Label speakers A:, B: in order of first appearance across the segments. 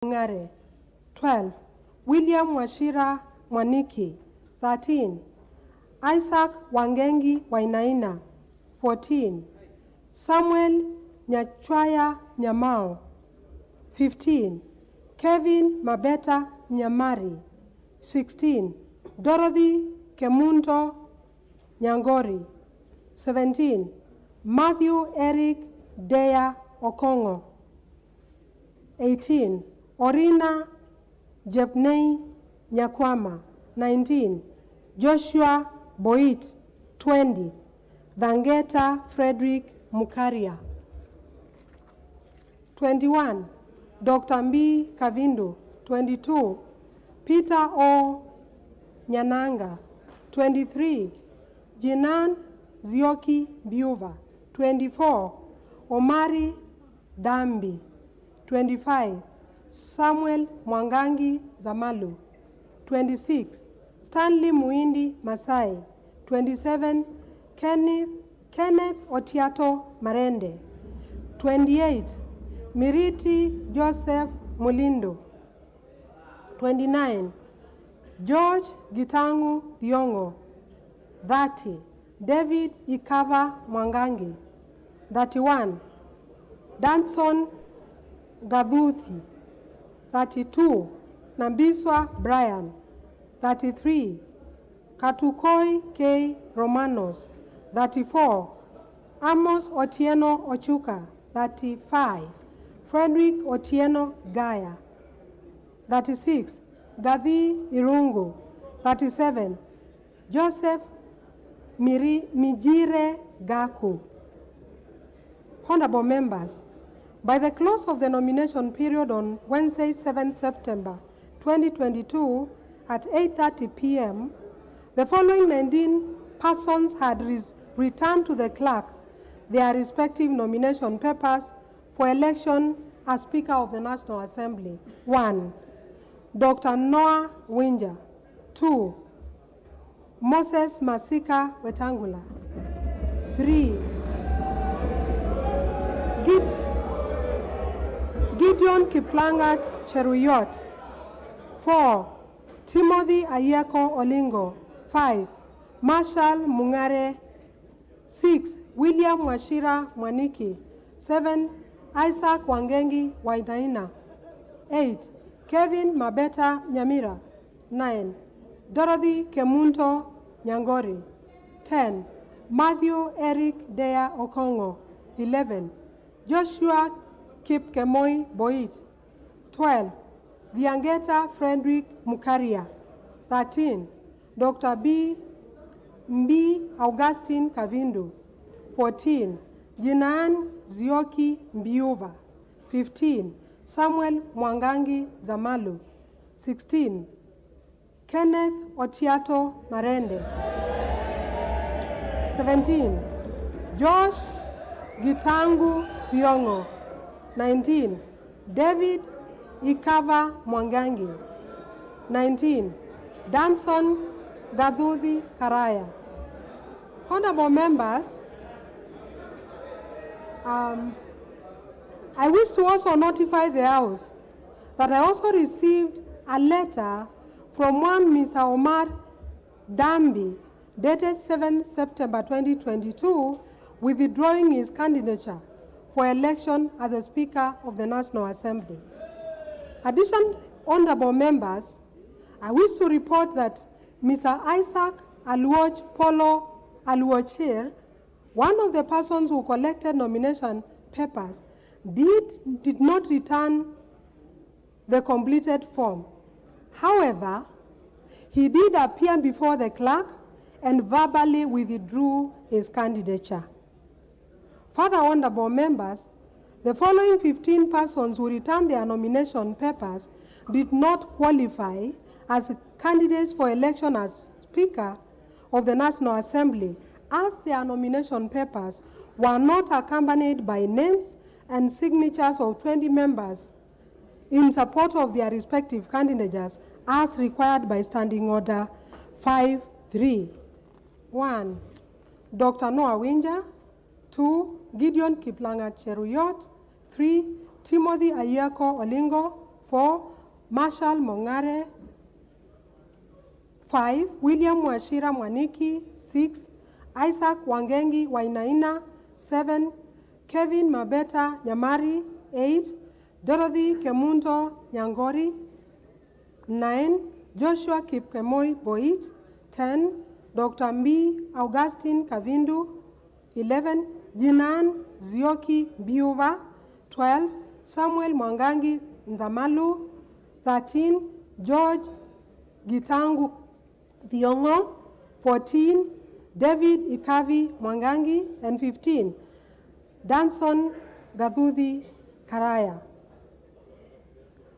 A: Ngare. 12. William Wachira Mwaniki. 13. Isaac Wangengi Wainaina. 14. Samuel Nyachwaya Nyamao. 15. Kevin Mabeta Nyamari. 16. Dorothy Kemunto Nyangori. 17. Matthew Eric Deya Okongo. 18. Orina Jepnei Nyakwama. 19. Joshua Boit. 20. Dhangeta Frederick Mukaria. 21. Dr. Mbi Kavindu. 22. Peter O. Nyananga. 23. Jinan Zioki Biuva. 24. Omari Dambi. 25. Samuel Mwangangi Zamalu. 26. Stanley Muindi Masai. 27. Kenneth Otiato Marende. 28. Miriti Joseph Mulindo. 29. George Gitangu Thiongo. 30. David Ikava Mwangangi. 31. Danson Gaduthi. 32. Nambiswa Brian. 33. Katukoi K. Romanos. 34. Amos Otieno Ochuka. 35. Frederick Otieno Gaya. 36. Gadhi Irungu. 37. Joseph Mijire Gaku. Honorable members, by the close of the nomination period on Wednesday, 7th September 2022 at 8:30 p.m., the following 19 persons had returned to the clerk their respective nomination papers for election as Speaker of the National Assembly. 1. Dr. Noah Winja. 2. Moses Masika Wetangula. 3. Gideon Kiplangat Cheruyot. 4. Timothy Ayeko Olingo. 5. Marshall Mungare. 6. William Wachira Mwaniki. 7. Isaac Wangengi Wainaina. 8. Kevin Mabeta Nyamira. 9. Dorothy Kemunto Nyangori. 10. Matthew Eric Deya Okongo. 11. Joshua Kipkemoi Boit. 12. Dhangeta Frederick Mukaria. 13. Dr. Mbi Augustine Kavindu. 14. Jinan Zioki Mbiuva. 15. Samuel Mwangangi Zamalu. 16. Kenneth Otiato Marende. 17. Josh Gitangu Thiongo. 19. David Ikava Mwangangi. 19. Danson Gaduthi Karaya. Honorable members, I wish to also notify the House that I also received a letter from one Mr. Omar Dambi, dated 7th September 2022, withdrawing his candidature for election as the Speaker of the National Assembly. Additionally, honorable members, I wish to report that Mr. Isaac Aluoch Polo Aluochir, one of the persons who collected nomination papers, did not return the completed form. However, he did appear before the clerk and verbally withdrew his candidature. Further, honorable members, the following 15 persons who returned their nomination papers did not qualify as candidates for election as Speaker of the National Assembly, as their nomination papers were not accompanied by names and signatures of 20 members in support of their respective candidates as required by Standing Order 5-3. 1. Dr. Noah Winja. 2. Gideon Kiplangat Cheruyot. 3. Timothy Ayeko Olingo. 4. Marshall Mongare. 5. William Wachira Mwaniki. 6. Isaac Wangengi Wainaina. 7. Kevin Mabeta Nyamari. 8. Dorothy Kemunto Nyangori. 9. Joshua Kipkemoi Boit. 10. Dr. Mbi Augustine Kavindu. 11. Jinan Zioki Biuva. 12. Samuel Mwangangi Nzamalu. 13. George Gitangu Thiongo. 14. David Ikavi Mwangangi. And 15. Danson Gathudi Karaya.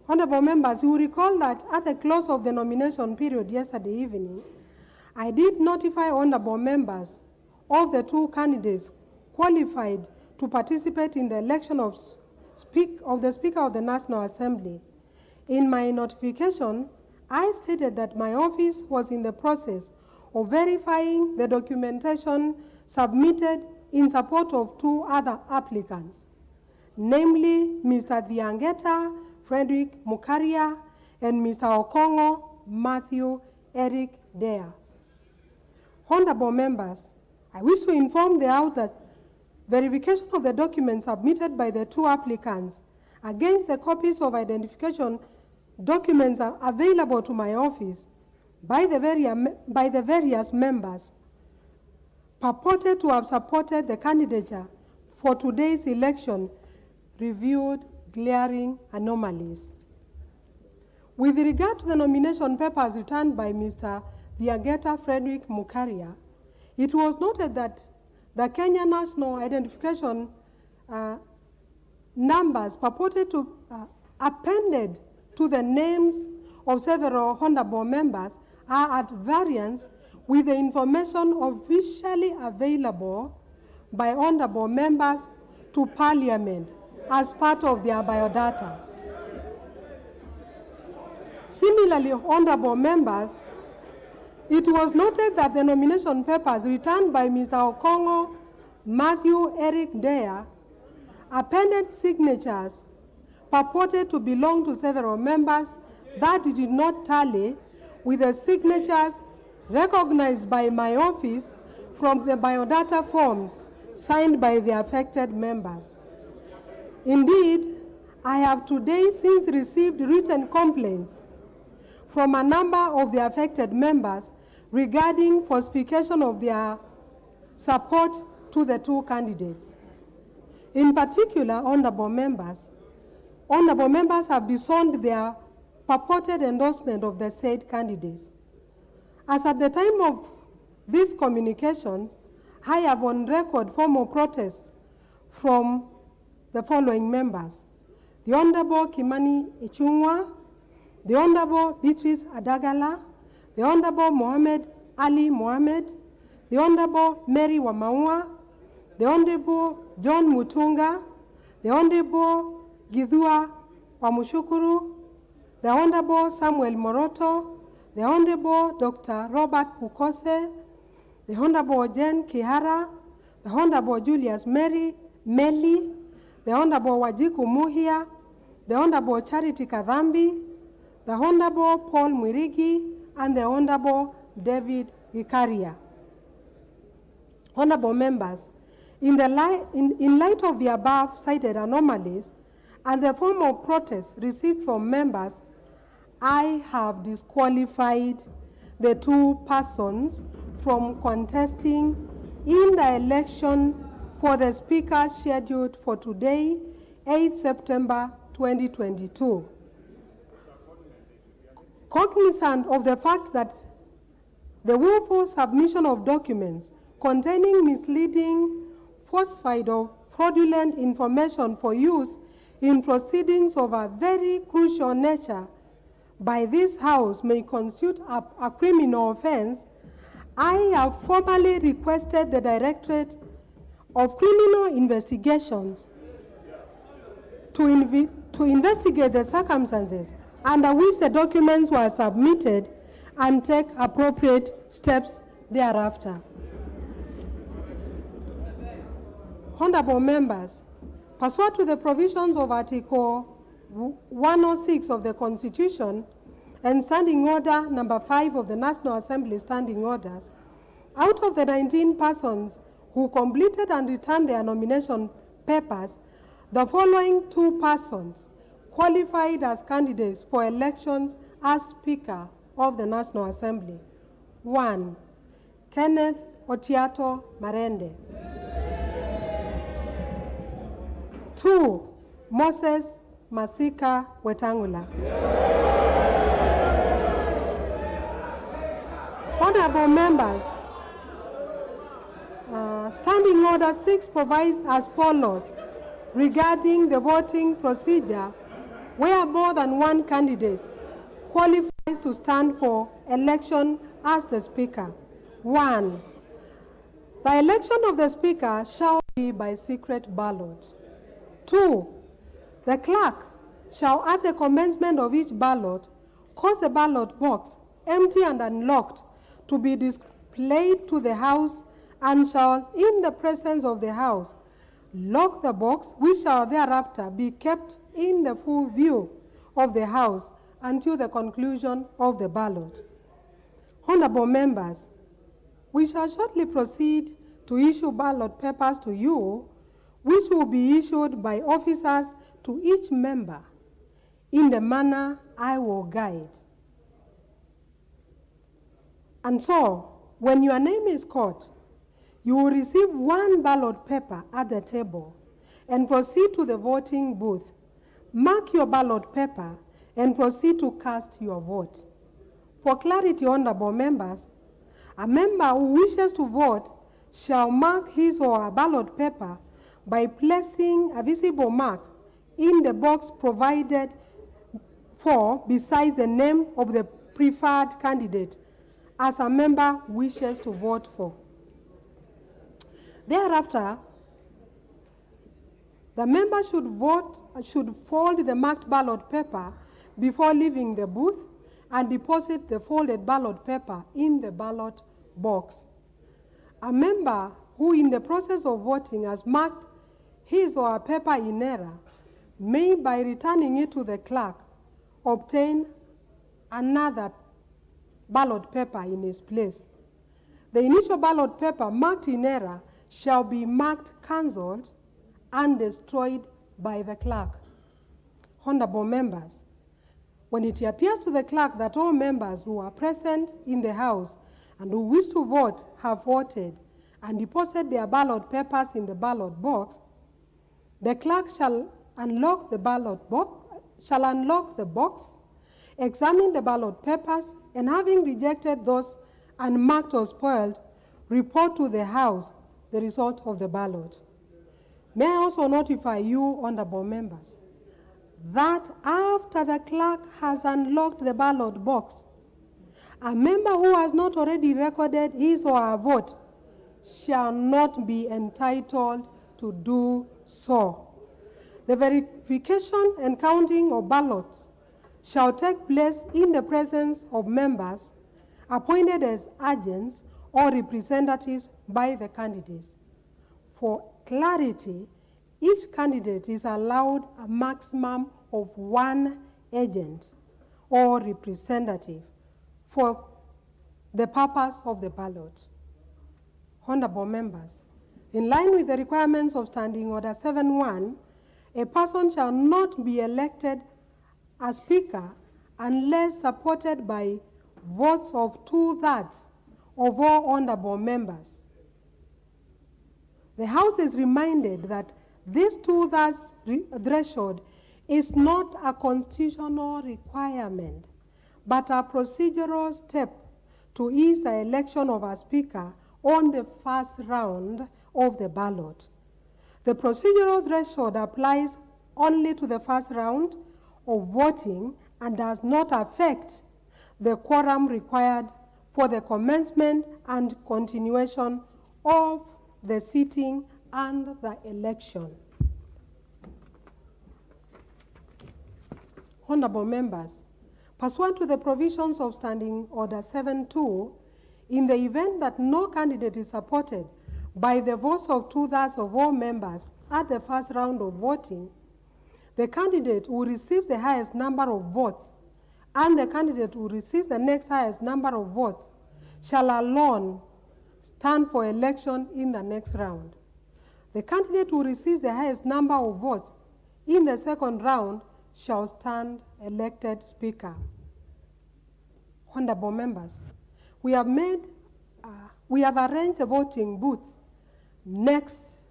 A: Honorable members, you will recall that at the close of the nomination period yesterday evening, I did notify honorable members of the 2 candidates qualified to participate in the election of the Speaker of the National Assembly. In my notification, I stated that my office was in the process of verifying the documentation submitted in support of 2 other applicants, namely Mr. Thiangeta Frederick Mukaria and Mr. Okongo Matthew Eric Dea. Honorable members, I wish to inform the House that verification of the documents submitted by the 2 applicants against the copies of identification documents are available to my office by the various members purported to have supported the candidature for today's election reviewed glaring anomalies. With regard to the nomination papers returned by Mr. Thiangeta Frederick Mukaria, it was noted that the Kenya National Identification numbers purported to appended to the names of several honorable members are at variance with the information officially available by honorable members to Parliament as part of their biodata. Similarly, honorable members, it was noted that the nomination papers returned by Mr. Okongo Matthew Eric Dea appended signatures purported to belong to several members that did not tally with the signatures recognized by my office from the biodata forms signed by the affected members. Indeed, I have today since received written complaints from a number of the affected members regarding falsification of their support to the 2 candidates. In particular, honorable members have disowned their purported endorsement of the said candidates. As at the time of this communication, I have on record formal protests from the following members: the Honorable Kimani Ichung'wa, the Honorable Beatrice Adagala, the Honorable Mohammed Ali Mohammed, the Honorable Mary Wamaua, the Honorable John Mutunga, the Honorable Githua Wamushukuru, the Honorable Samuel Moroto, the Honorable Dr. Robert Pukose, the Honorable Jen Kihara, the Honorable Julius Meli, the Honorable Wajiku Muhia, the Honorable Charity Kadhambi, the Honorable Paul Mwirigi, and the Honorable David Ikaria. Honorable members, in light of the above cited anomalies and the formal protests received from members, I have disqualified the 2 persons from contesting in the election for the Speaker scheduled for today, 8th September 2022. Cognizant of the fact that the willful submission of documents containing misleading, falsified, or fraudulent information for use in proceedings of a very crucial nature by this House may constitute a criminal offense, I have formally requested the Directorate of Criminal Investigations to investigate the circumstances under which the documents were submitted and take appropriate steps thereafter. Honorable members, pursuant to the provisions of Article 106 of the Constitution and Standing Order number 5 of the National Assembly Standing Orders, out of the 19 persons who completed and returned their nomination papers, the following 2 persons qualified as candidates for elections as Speaker of the National Assembly. 1. Kenneth Otiato Marende. 2. Moses Masika Wetangula. Honorable members, Standing Order 6 provides as follows regarding the voting procedure where more than one candidate qualifies to stand for election as a Speaker. 1. The election of the Speaker shall be by secret ballot. 2. The clerk shall at the commencement of each ballot cause the ballot box, empty and unlocked, to be displayed to the House, and shall, in the presence of the House, lock the box, which shall thereafter be kept in the full view of the House until the conclusion of the ballot. Honorable members, we shall shortly proceed to issue ballot papers to you, which will be issued by officers to each member in the manner I will guide. And so, when your name is called, you will receive 1 ballot paper at the table and proceed to the voting booth. Mark your ballot paper and proceed to cast your vote. For clarity, honorable members, a member who wishes to vote shall mark his or her ballot paper by placing a visible mark in the box provided for beside the name of the preferred candidate as a member wishes to vote for. Thereafter, the member should fold the marked ballot paper before leaving the booth and deposit the folded ballot paper in the ballot box. A member who in the process of voting has marked his or her paper in error may, by returning it to the clerk, obtain another ballot paper in its place. The initial ballot paper marked in error shall be marked cancelled and destroyed by the clerk. Honorable members, when it appears to the clerk that all members who are present in the House and who wish to vote have voted and deposited their ballot papers in the ballot box, the clerk shall unlock the box, examine the ballot papers, and having rejected those unmarked or spoiled, report to the House the result of the ballot. May I also notify you, honorable members, that after the clerk has unlocked the ballot box, a member who has not already recorded his or her vote shall not be entitled to do so. The verification and counting of ballots shall take place in the presence of members appointed as agents or representatives by the candidates. For clarity, each candidate is allowed a maximum of 1 agent or representative for the purpose of the ballot. Honorable members, in line with the requirements of Standing Order 7.1, a person shall not be elected as Speaker unless supported by votes of 2/3 of all honorable members. The House is reminded that this 2/3 threshold is not a constitutional requirement, but a procedural step to ease the election of a Speaker on the first round of the ballot. The procedural threshold applies only to the first round of voting and does not affect the quorum required for the commencement and continuation of the sitting and the election. Honorable members, pursuant to the provisions of Standing Order 7.2, in the event that no candidate is supported by the votes of 2/3 of all members at the first round of voting, the candidate who receives the highest number of votes and the candidate who receives the next highest number of votes shall alone stand for election in the next round. The candidate who receives the highest number of votes in the second round shall stand elected speaker. Honorable members, we have arranged the voting booths next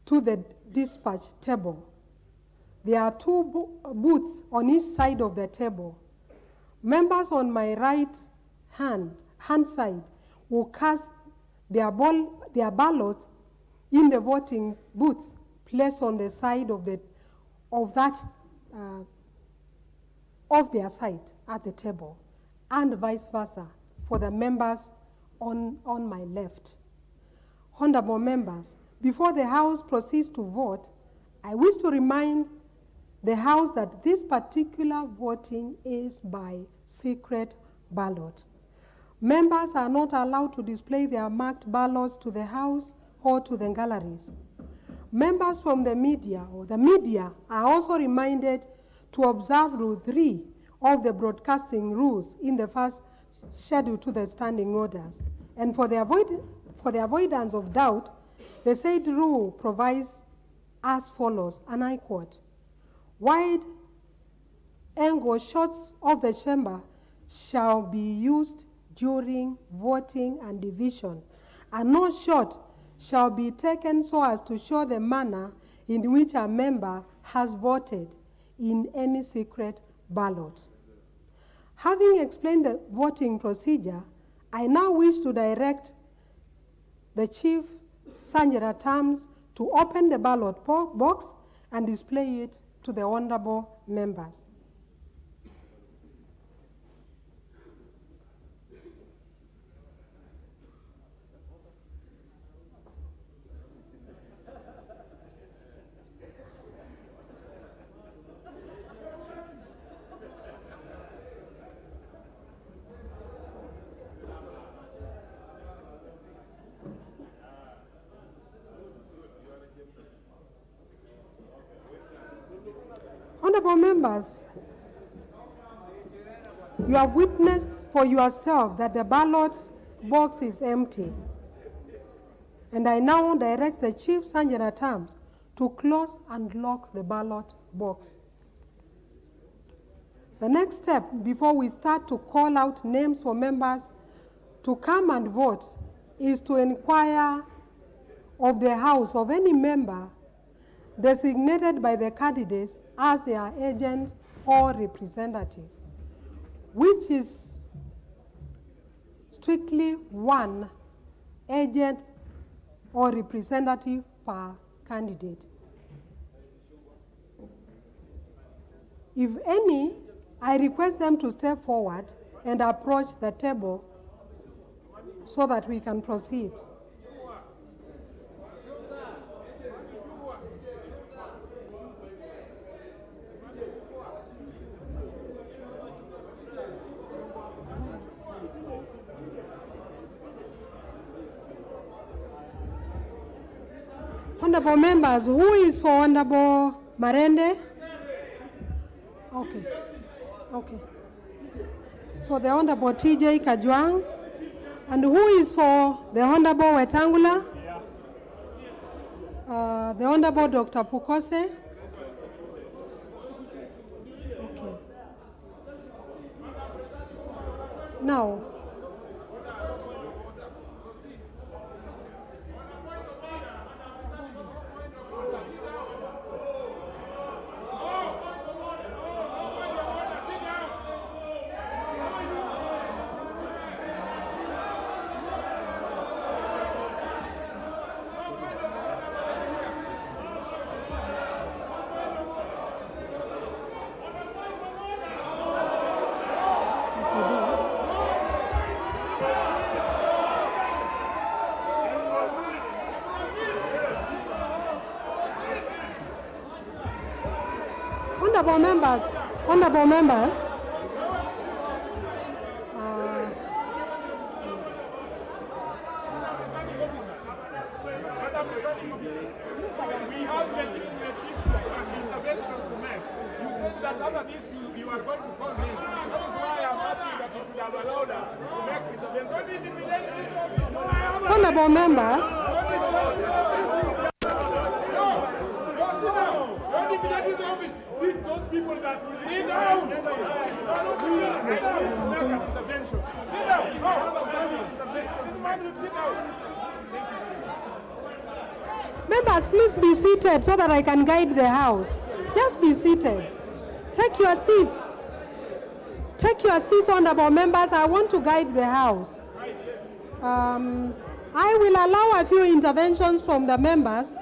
A: to the dispatch table. There are two booths on each side of the table. Members on my right hand side will cast their ballots in the voting booth placed on the side of their side at the table, and vice versa for the members on my left. Honorable members, before the House proceeds to vote, I wish to remind the House that this particular voting is by secret ballot. Members are not allowed to display their marked ballots to the House or to the galleries. Members from the media are also reminded to observe Rule 3 of the broadcasting rules in the first schedule to the standing orders. And for the avoidance of doubt, the said rule provides as follows, and I quote, "Wide angle shots of the chamber shall be used during voting and division, and no shot shall be taken so as to show the manner in which a member has voted in any secret ballot." Having explained the voting procedure, I now wish to direct the Chief Sanjara Terms to open the ballot box and display it to the honorable members. Honorable members, you have witnessed for yourself that the ballot box is empty. And I now direct the Chief Sanjara Terms to close and lock the ballot box. The next step before we start to call out names for members to come and vote is to inquire of the House of any member designated by the candidates as their agent or representative, which is strictly one agent or representative per candidate. If any, I request them to step forward and approach the table so that we can proceed. Honorable members, who is for Honorable Marende? Okay. Okay. So the Honorable TJ Kajwang. And who is for the Honorable WETANGULA? The Honorable Dr. Pukose. Okay. Now, honorable members,
B: after this, you are going to call me. That is why I'm asking that you should have allowed us to make intervention.
A: Honorable members.
B: Those people that will sit down.
A: Members, please be seated so that I can guide the House. Just be seated. Take your seats. Take your seats, honorable members. I want to guide the House. I will allow a few interventions from the members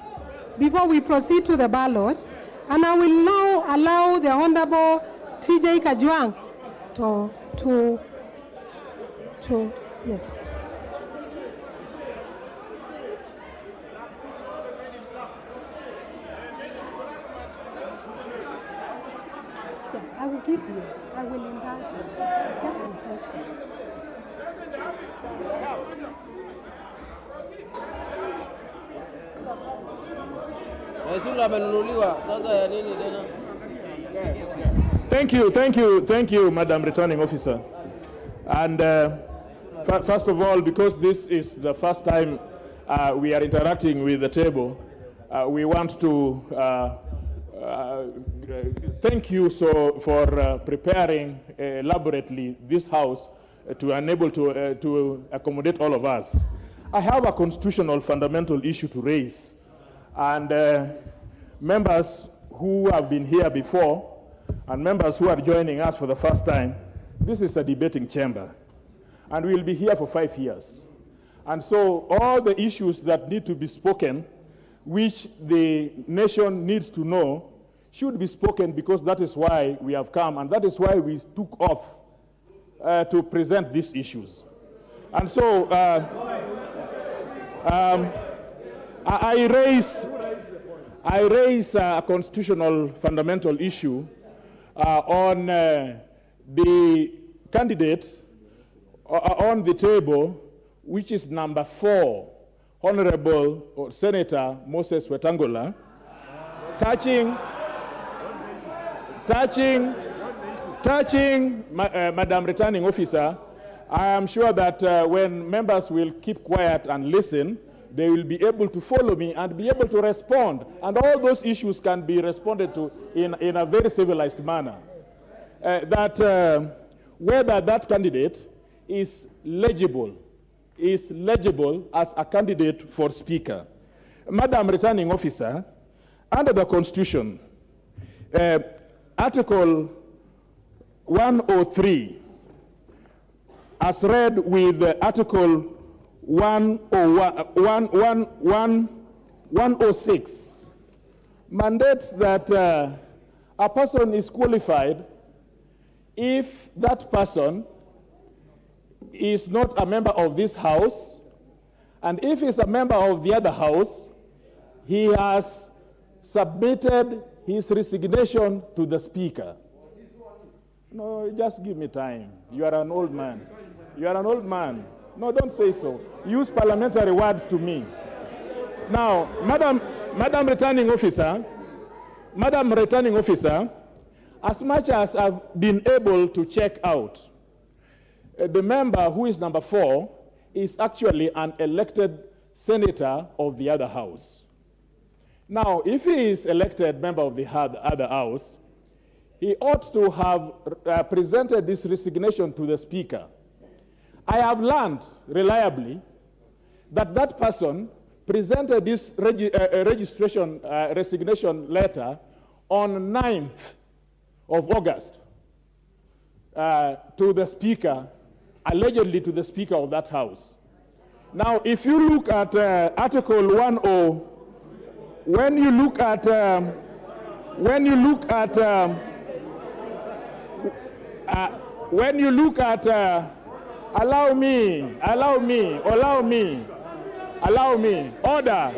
A: before we proceed to the ballot. And I will now allow the Honorable TJ Kajwang yes. Yeah, I will give you. I will invite you. Just one question.
B: Thank you, Madam Returning Officer. And first of all, because this is the first time we are interacting with the table, we want to thank you for preparing elaborately this House to enable to accommodate all of us. I have a constitutional fundamental issue to raise. And members who have been here before and members who are joining us for the first time, this is a debating chamber. And we'll be here for 5 years. And so all the issues that need to be spoken, which the nation needs to know, should be spoken, because that is why we have come, and that is why we took off to present these issues. And so I raise a constitutional fundamental issue on the candidate on the table, which is number 4, Honorable Senator Moses Wetangula, touching Madam Returning Officer. I am sure that when members will keep quiet and listen, they will be able to follow me and be able to respond. And all those issues can be responded to in a very civilized manner. Whether that candidate is legible as a candidate for Speaker. Madam Returning Officer, under the Constitution, Article 103, as read with Article 106, mandates that a person is qualified if that person is not a member of this House, and if he's a member of the other House, he has submitted his resignation to the Speaker. No, just give me time. You are an old man. You are an old man. No, don't say so. Use parliamentary words to me. Now, Madam Returning Officer, as much as I've been able to check out, the member who is number 4 is actually an elected senator of the other House. Now, if he is elected member of the other House, he ought to have presented this resignation to the Speaker. I have learned reliably that that person presented this resignation letter on 9th of August to the Speaker, allegedly to the Speaker of that House. Now, if you look at Article 10, when you look at allow me, order.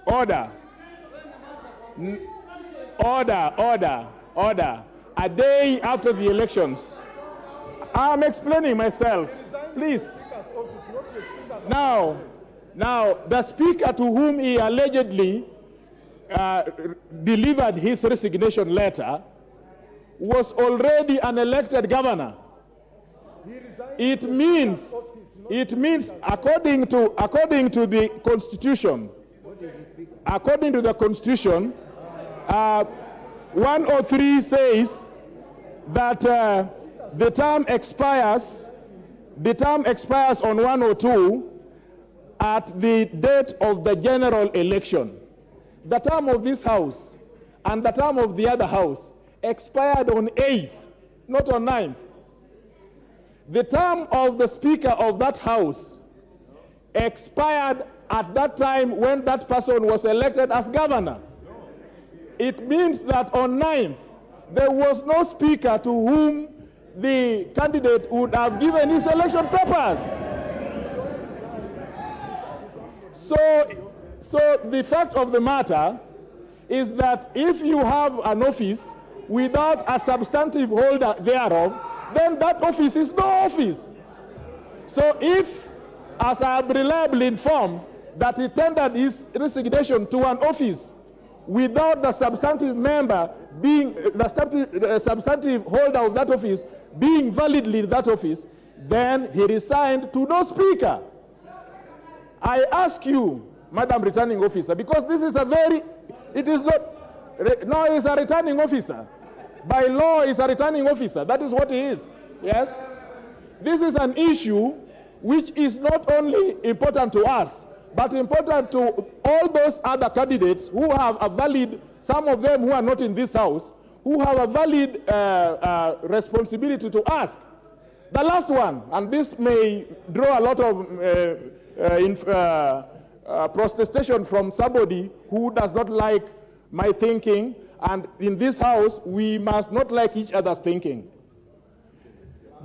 B: Order. A day after the elections. I'm explaining myself, please. Now, the Speaker to whom he allegedly delivered his resignation letter was already an elected governor. It means according to the Constitution, 103 says that the term expires on 102 at the date of the general election. The term of this house and the term of the other house expired on 8th, not on 9th. The term of the Speaker of that house expired at that time when that person was elected as governor. It means that on 9th, there was no Speaker to whom the candidate would have given his election papers. So the fact of the matter is that if you have an office without a substantive holder thereof, then that office is no office. So if, as I am reliably informed, that he tendered his resignation to an office without the substantive member being, the substantive holder of that office being validly in that office, then he resigned to no Speaker. I ask you, Madam Returning Officer, because this is a very, it is not, no, he's a returning officer. By law, he's a returning officer. That is what he is, yes? This is an issue which is not only important to us, but important to all those other candidates who have a valid, some of them who are not in this house, who have a valid responsibility to ask. The last one, and this may draw a lot of protestation from somebody who does not like my thinking, and in this house, we must not like each other's thinking.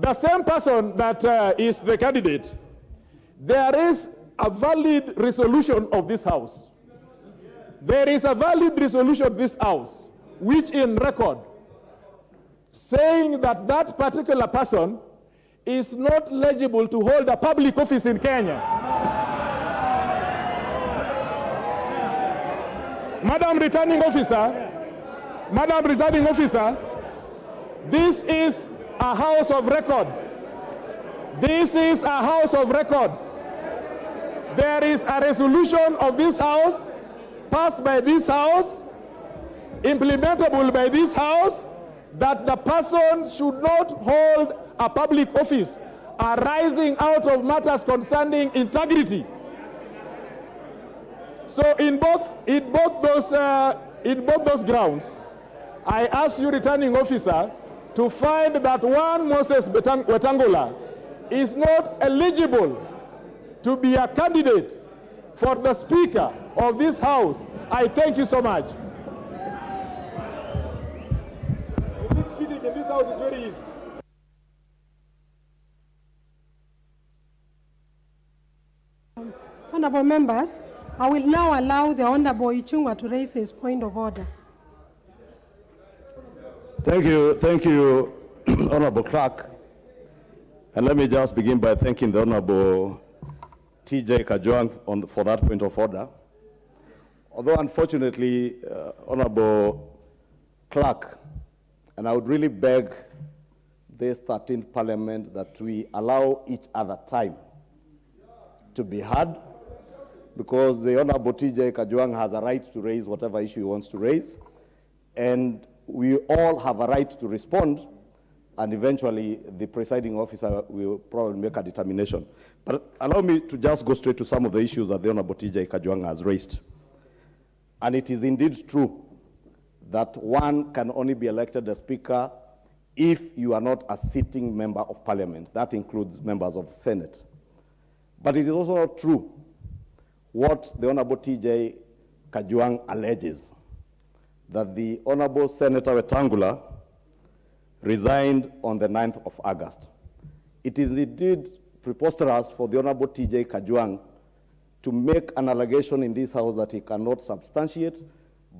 B: The same person that is the candidate, there is a valid resolution of this house. There is a valid resolution of this house, which in record, saying that that particular person is not eligible to hold a public office in Kenya. Madam Returning Officer, this is a house of records. This is a house of records. There is a resolution of this house, passed by this house, implementable by this house, that the person should not hold a public office arising out of matters concerning integrity. So in both those grounds, I ask you, Returning Officer, to find that one Moses Wetangula is not eligible to be a candidate for the Speaker of this House. I thank you so much. Speaking in this House is very easy.
A: Honorable members, I will now allow the Honorable Ichung'wah to raise his point of order.
C: Thank you, Honorable Clerk. And let me just begin by thanking the Honorable TJ Kajwang for that point of order. Although unfortunately, Honorable Clerk, and I would really beg this 13th Parliament that we allow each other time to be heard, because the Honorable TJ Kajwang has a right to raise whatever issue he wants to raise, and we all have a right to respond, and eventually the presiding officer will probably make a determination. But allow me to just go straight to some of the issues that the Honorable TJ Kajwang has raised. And it is indeed true that one can only be elected as Speaker if you are not a sitting member of Parliament. That includes members of the Senate. But it is also not true what the Honorable TJ Kajwang alleges, that the Honorable Senator Wetangula resigned on the 9th of August. It is indeed preposterous for the Honorable TJ Kajwang to make an allegation in this House that he cannot substantiate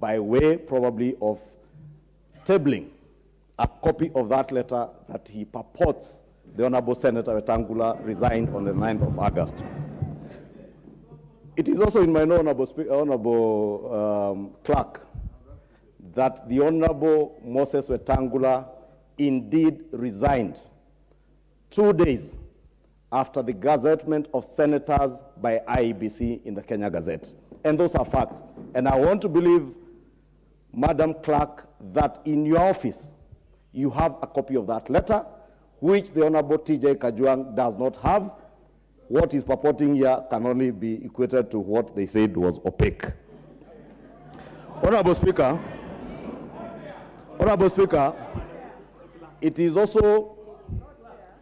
C: by way probably of tabling a copy of that letter that he purports the Honorable Senator Wetangula resigned on the 9th of August. It is also in my Honorable Clerk that the Honorable Moses Wetangula indeed resigned 2 days after the gazettement of senators by IEBC in the Kenya Gazette. And those are facts. And I want to believe, Madam Clerk, that in your office, you have a copy of that letter, which the Honorable TJ Kajwang does not have. What is purporting here can only be equated to what they said was opaque. Honorable Speaker, it is also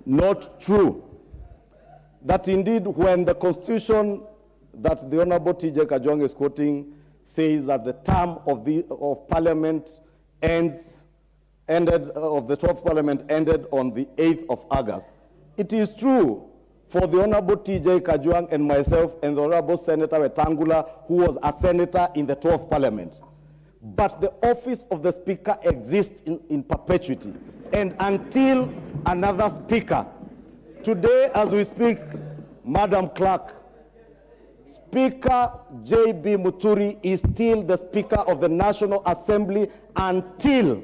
C: not true that indeed when the Constitution that the Honorable TJ Kajwang is quoting says that the term of the 12th Parliament ended on the 8th of August. It is true for the Honorable TJ Kajwang and myself and the Honorable Senator Wetangula, who was a senator in the 12th Parliament. But the office of the Speaker exists in perpetuity. And until another Speaker, today as we speak, Madam Clerk, Speaker J.B. Muturi is still the Speaker of the National Assembly until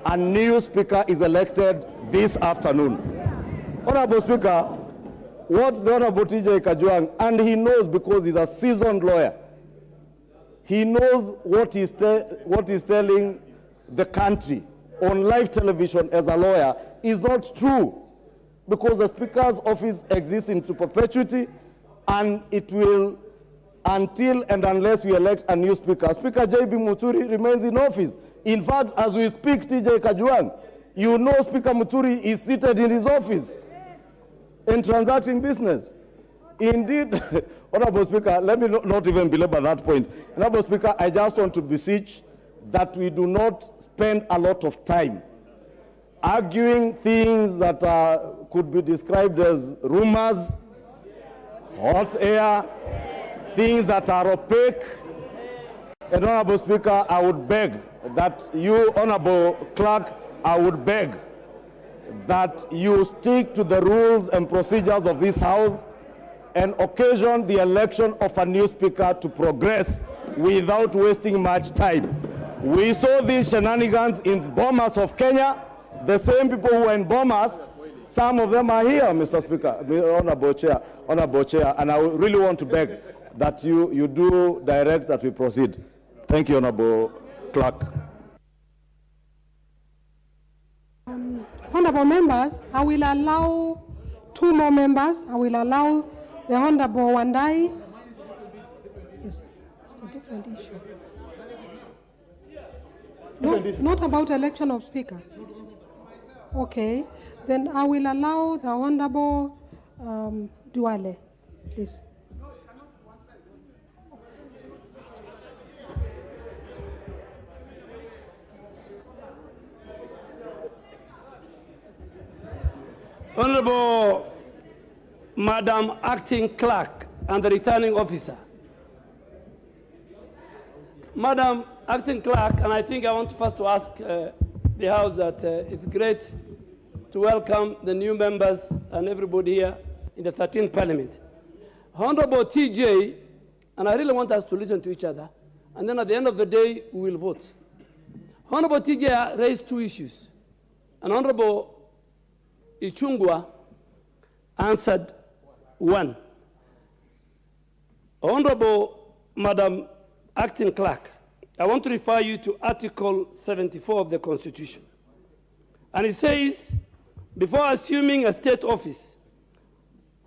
C: a new Speaker is elected this afternoon. Honorable Speaker, what's the Honorable TJ Kajwang, and he knows because he's a seasoned lawyer, he knows what he's telling the country on live television as a lawyer is not true, because the Speaker's office exists into perpetuity, and it will until and unless we elect a new Speaker. Speaker J.B. Muturi remains in office. In fact, as we speak, TJ Kajwang, you know Speaker Muturi is seated in his office and transacting business. Indeed, Honorable Speaker, let me not even belabor that point. Honorable Speaker, I just want to beseech that we do not spend a lot of time arguing things that could be described as rumors, hot air, things that are opaque. And Honorable Speaker, I would beg that you, Honorable Clerk, I would beg that you stick to the rules and procedures of this House and occasion the election of a new Speaker to progress without wasting much time. We saw these shenanigans in Bomas of Kenya. The same people who were in Bomas, some of them are here, Mr. Speaker, Honorable Chair, and I really want to beg that you do direct that we proceed. Thank you, Honorable Clerk.
A: Honorable members, I will allow 2 more members. I will allow the Honorable Wandai. Yes, it's a different issue. Not about election of Speaker. Okay, then I will allow the Honorable Duale, please.
D: Honorable Madam Acting Clerk and the Returning Officer. Madam Acting Clerk, and I think I want first to ask the House that it's great to welcome the new members and everybody here in the 13th Parliament. Honorable TJ, and I really want us to listen to each other, and then at the end of the day, we will vote. Honorable TJ raised 2 issues, and Honorable Ichungwa answered 1. Honorable Madam Acting Clerk, I want to refer you to Article 74 of the Constitution. And it says, before assuming a state office,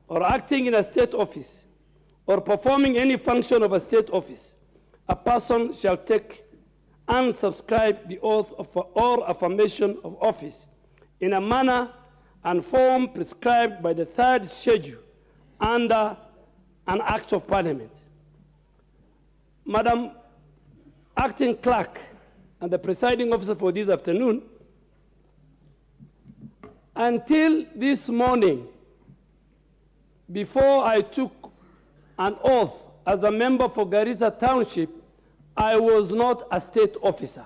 D: or acting in a state office, or performing any function of a state office, a person shall take and subscribe the oath of or affirmation of office in a manner and form prescribed by the 3rd schedule under an Act of Parliament. Madam Acting Clerk and the presiding officer for this afternoon, until this morning, before I took an oath as a member for Garissa Township, I was not a state officer.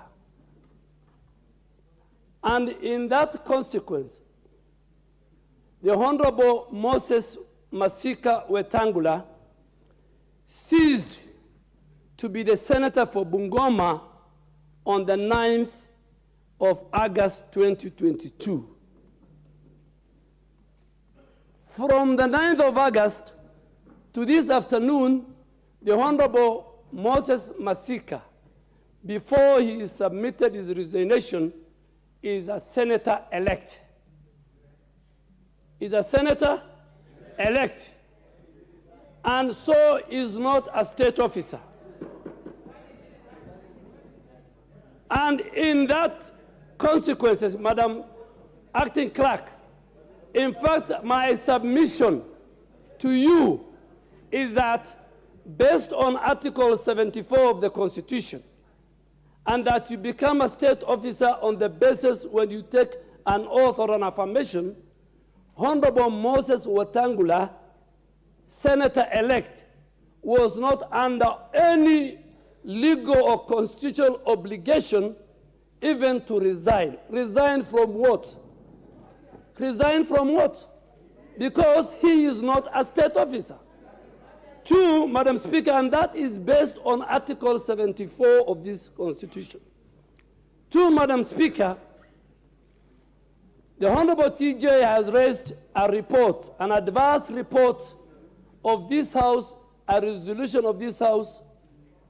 D: And in that consequence, the Honorable Moses Masika Wetangula ceased to be the senator for Bungoma on the 9th of August 2022. From the 9th of August to this afternoon, the Honorable Moses Masika, before he submitted his resignation, is a senator-elect. Is a senator-elect. And so is not a state officer. And in that consequences, Madam Acting Clerk, in fact, my submission to you is that based on Article 74 of the Constitution, and that you become a state officer on the basis when you take an oath or an affirmation, Honorable Moses Wetangula, Senator-elect, was not under any legal or constitutional obligation even to resign. Resign from what? Resign from what? Because he is not a state officer. Two, Madam Speaker, and that is based on Article 74 of this Constitution. Two, Madam Speaker, the Honorable TJ has raised a report, an advance report of this House, a resolution of this House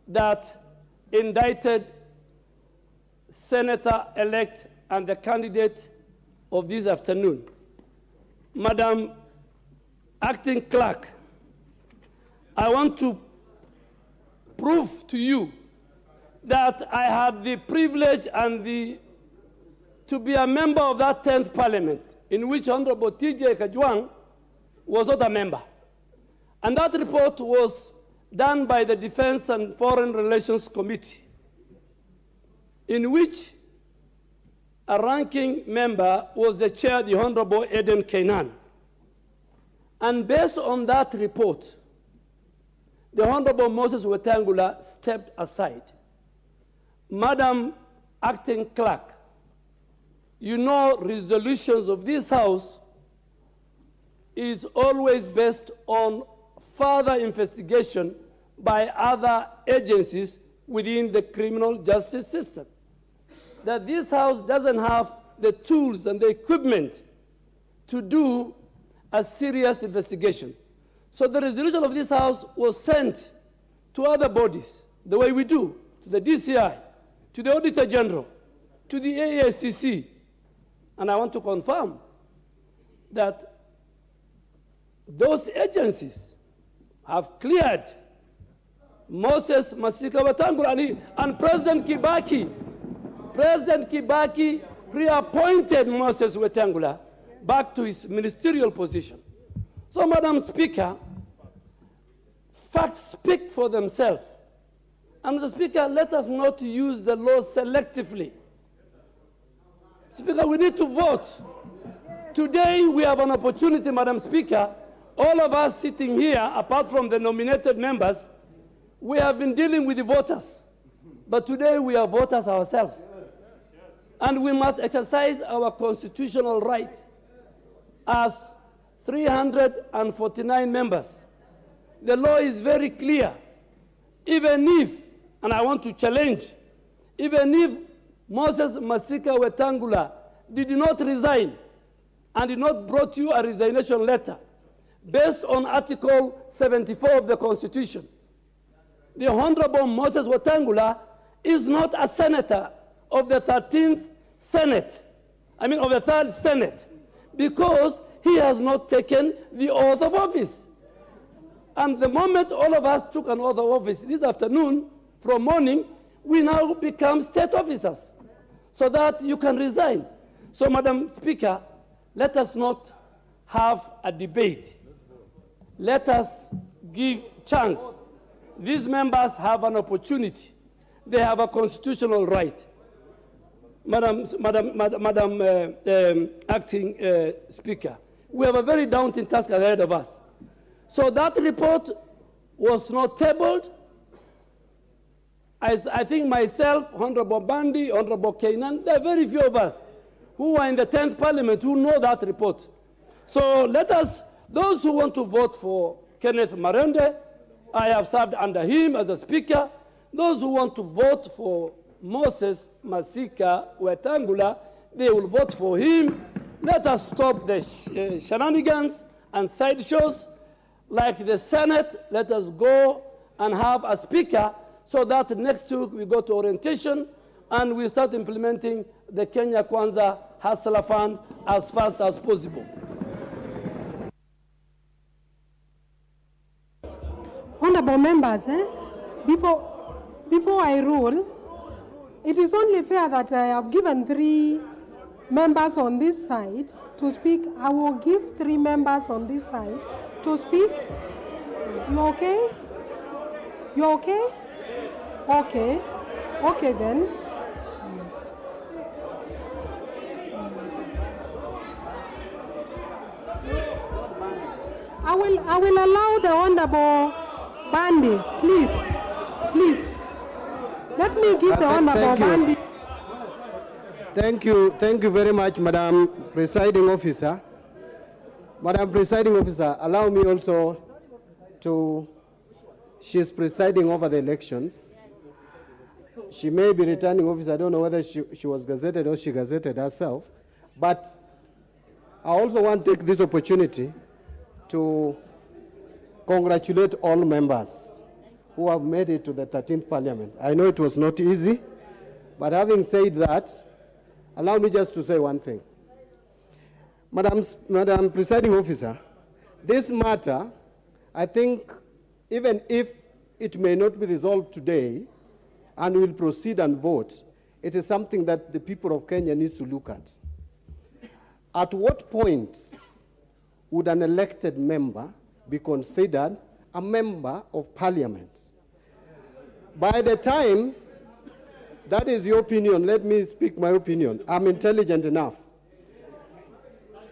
D: that indicted Senator-elect and the candidate of this afternoon. Madam Acting Clerk, I want to prove to you that I had the privilege and to be a member of that 10th Parliament, in which Honorable TJ Kajwang was not a member. And that report was done by the Defense and Foreign Relations Committee, in which a ranking member was the chair, the Honorable Eden Kainan. And based on that report, the Honorable Moses Wetangula stepped aside. Madam Acting Clerk, you know resolutions of this House is always based on further investigation by other agencies within the criminal justice system. That this House doesn't have the tools and the equipment to do a serious investigation. So the resolution of this House was sent to other bodies, the way we do, to the DCI, to the Auditor General, to the AACC. And I want to confirm that those agencies have cleared Moses Masika Wetangula and President Kibaki reappointed Moses Wetangula back to his ministerial position. So, Madam Speaker, facts speak for themselves. And Mr. Speaker, let us not use the law selectively. Speaker, we need to vote. Today, we have an opportunity, Madam Speaker. All of us sitting here, apart from the nominated members, we have been dealing with the voters. But today, we are voters ourselves. And we must exercise our constitutional right as 349 members. The law is very clear. Even if, and I want to challenge, even if Moses Masika Wetangula did not resign and did not brought you a resignation letter based on Article 74 of the Constitution, the Honorable Moses Wetangula is not a senator of the 13th Senate, of the 3rd Senate, because he has not taken the oath of office. And the moment all of us took an oath of office this afternoon, from morning, we now become state officers, so that you can resign. So, Madam Speaker, let us not have a debate. Let us give chance. These members have an opportunity. They have a constitutional right. Madam Acting Speaker, we have a very daunting task ahead of us. So that report was not tabled. I think myself, Honorable Bandi, Honorable Kainan, there are very few of us who are in the 10th Parliament who know that report. So let us, those who want to vote for Kenneth Marende I have served under him as a speaker. Those who want to vote for Moses Masika WETANGULA, they will vote for him. Let us stop the shenanigans and sideshows. Like the Senate, let us go and have a speaker so that next week we go to orientation and we start implementing the Kenya Kwanza Hustler Fund as fast as possible.
A: Honorable members, before I rule, it is only fair that I have given 3 members on this side to speak. I will give 3 members on this side to speak. You okay? You okay? Okay. Okay then. I will allow the Honorable Bandi, please. Let me give the Honorable Bandi.
E: Thank you very much, Madam Presiding Officer. Madam Presiding Officer, allow me also to, she's presiding over the elections. She may be returning officer, I don't know whether she was gazetted or she gazetted herself, but I also want to take this opportunity to congratulate all members who have made it to the 13th Parliament. I know it was not easy, but having said that, allow me just to say one thing. Madam Presiding Officer, this matter, I think, even if it may not be resolved today and we'll proceed and vote, it is something that the people of Kenya need to look at. At what point would an elected member be considered a member of Parliament? By the time, that is your opinion, let me speak my opinion. I'm intelligent enough.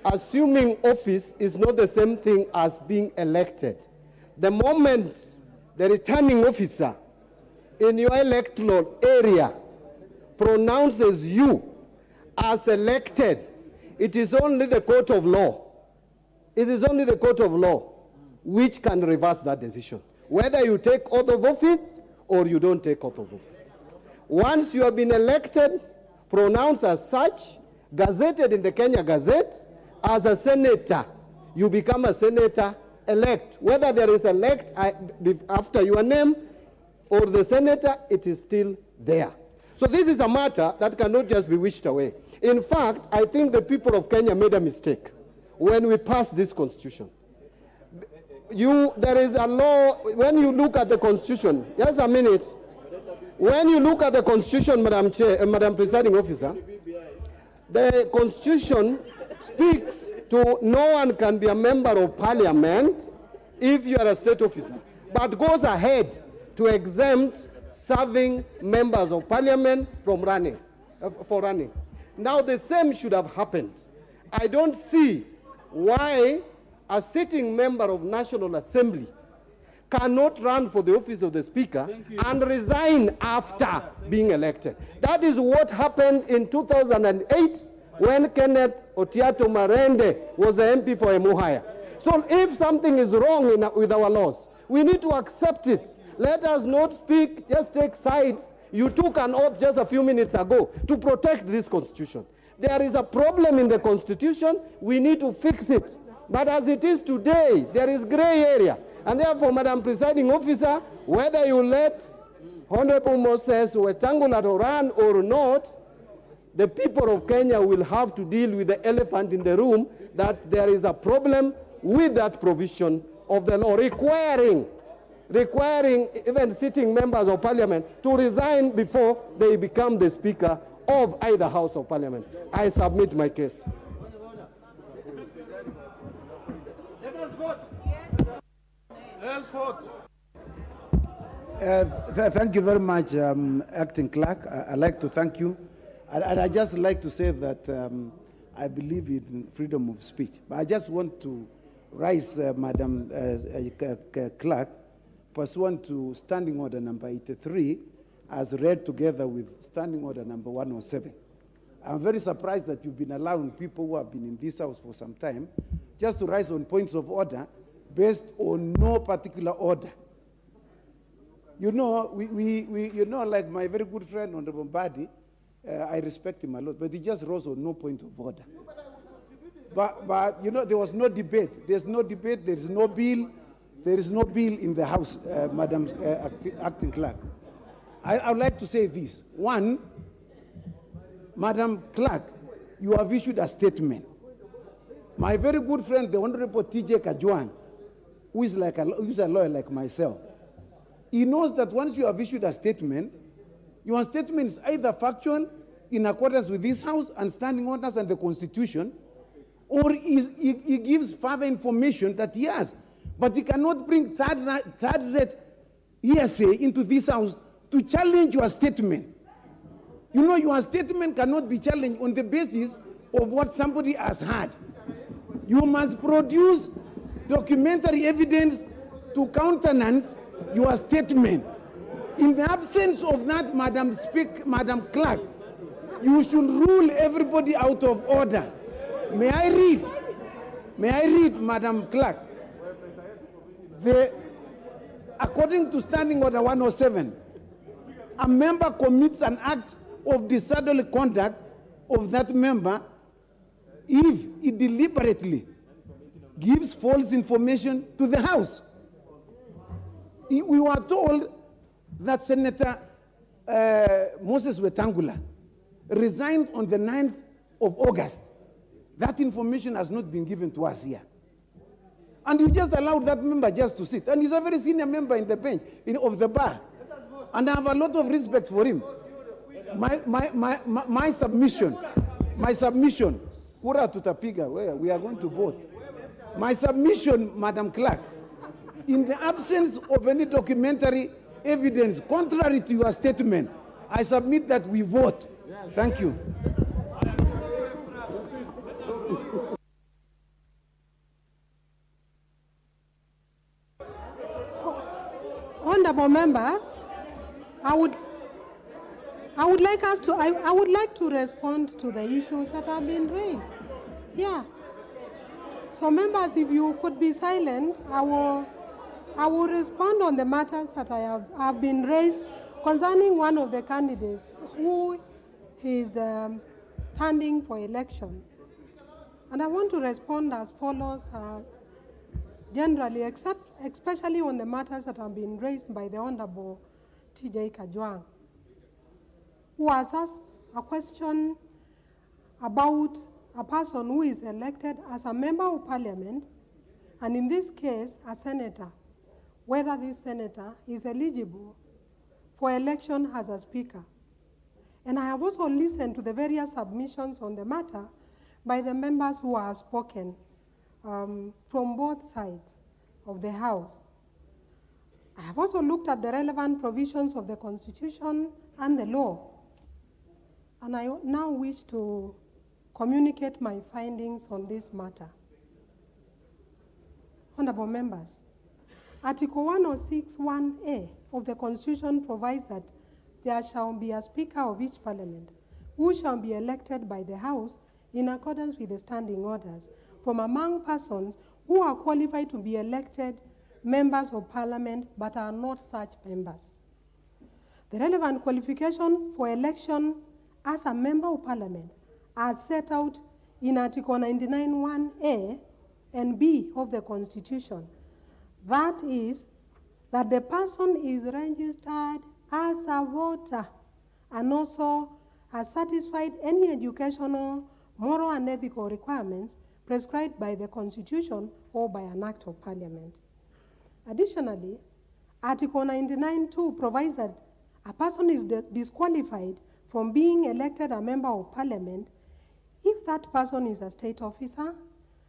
E: Assuming office is not the same thing as being elected. The moment the returning officer in your electoral area pronounces you as elected, it is only the court of law. It is only the court of law which can reverse that decision, whether you take oath of office or you don't take oath of office. Once you have been elected, pronounced as such, gazetted in the Kenya Gazette, as a senator, you become a senator-elect. Whether there is elect after your name or the senator, it is still there. So this is a matter that cannot just be wished away. In fact, I think the people of Kenya made a mistake when we passed this constitution. There is a law, when you look at the constitution, just a minute. When you look at the constitution, Madam Presiding Officer, the constitution speaks to no one can be a member of Parliament if you are a state officer, but goes ahead to exempt serving members of Parliament from running. Now the same should have happened. I don't see why a sitting member of National Assembly cannot run for the office of the Speaker and resign after being elected. That is what happened in 2008 when Kenneth Marende was the MP for Emuhaya. So if something is wrong with our laws, we need to accept it. Let us not speak, just take sides. You took an oath just a few minutes ago to protect this constitution. There is a problem in the constitution, we need to fix it. But as it is today, there is gray area. And therefore, Madam Presiding Officer, whether you let Honorable Moses WETANGULA run or not, the people of Kenya will have to deal with the elephant in the room, that there is a problem with that provision of the law requiring even sitting members of Parliament to resign before they become the Speaker of either House of Parliament. I submit my case.
F: Let us vote. Let's vote.
G: Thank you very much, Acting Clerk. I'd like to thank you. And I just like to say that I believe in freedom of speech. But I just want to rise, Madam Clerk, pursuant to Standing Order number 83, as read together with Standing Order number 107. I'm very surprised that you've been allowing people who have been in this house for some time just to rise on points of order based on no particular order. You know, you know, like my very good friend, Honorable Mbadi, I respect him a lot, but he just rose on no point of order. But you know, there was no debate. There's no debate. There is no bill. There is no bill in the House, Madam Acting Clerk. I would like to say this. One, Madam Clerk, you have issued a statement. My very good friend, the Honorable TJ Kajwang, who is a lawyer like myself, he knows that once you have issued a statement, your statement is either factual, in accordance with this House and standing orders and the Constitution, or he gives further information that he has. But he cannot bring third-rate hearsay into this House to challenge your statement. You know, your statement cannot be challenged on the basis of what somebody has heard. You must produce documentary evidence to countenance your statement. In the absence of that, Madam Clerk, you should rule everybody out of order. May I read, Madam Clerk? According to Standing Order 107, a member commits an act of disorderly conduct of that member if he deliberately gives false information to the House. We were told that Senator Moses Wetangula resigned on the 9th of August. That information has not been given to us here. And you just allowed that member just to sit. And he's a very senior member in the bench, of the bar. And I have a lot of respect for him. My submission, Kura tutapiga, where we are going to vote. My submission, Madam Clerk, in the absence of any documentary evidence contrary to your statement, I submit that we vote. Thank you.
A: Honorable members, I would like to respond to the issues that have been raised. Yeah. So members, if you could be silent, I will respond on the matters that have been raised concerning one of the candidates who is standing for election. And I want to respond as follows, generally, especially on the matters that have been raised by the Honorable TJ Kajwang, who has asked a question about a person who is elected as a member of parliament, and in this case, a senator, whether this senator is eligible for election as a speaker. And I have also listened to the various submissions on the matter by the members who have spoken from both sides of the House. I have also looked at the relevant provisions of the Constitution and the law, and I now wish to communicate my findings on this matter. Honorable members, Article 106(1)(a) of the Constitution provides that there shall be a Speaker of each Parliament who shall be elected by the House in accordance with the standing orders from among persons who are qualified to be elected members of Parliament but are not such members. The relevant qualification for election as a member of Parliament are set out in Article 99(1)(a) and (b) of the Constitution. That is, that the person is registered as a voter and also has satisfied any educational, moral, and ethical requirements prescribed by the Constitution or by an Act of Parliament. Additionally, Article 99(2) provides that a person is disqualified from being elected a member of Parliament if that person is a state officer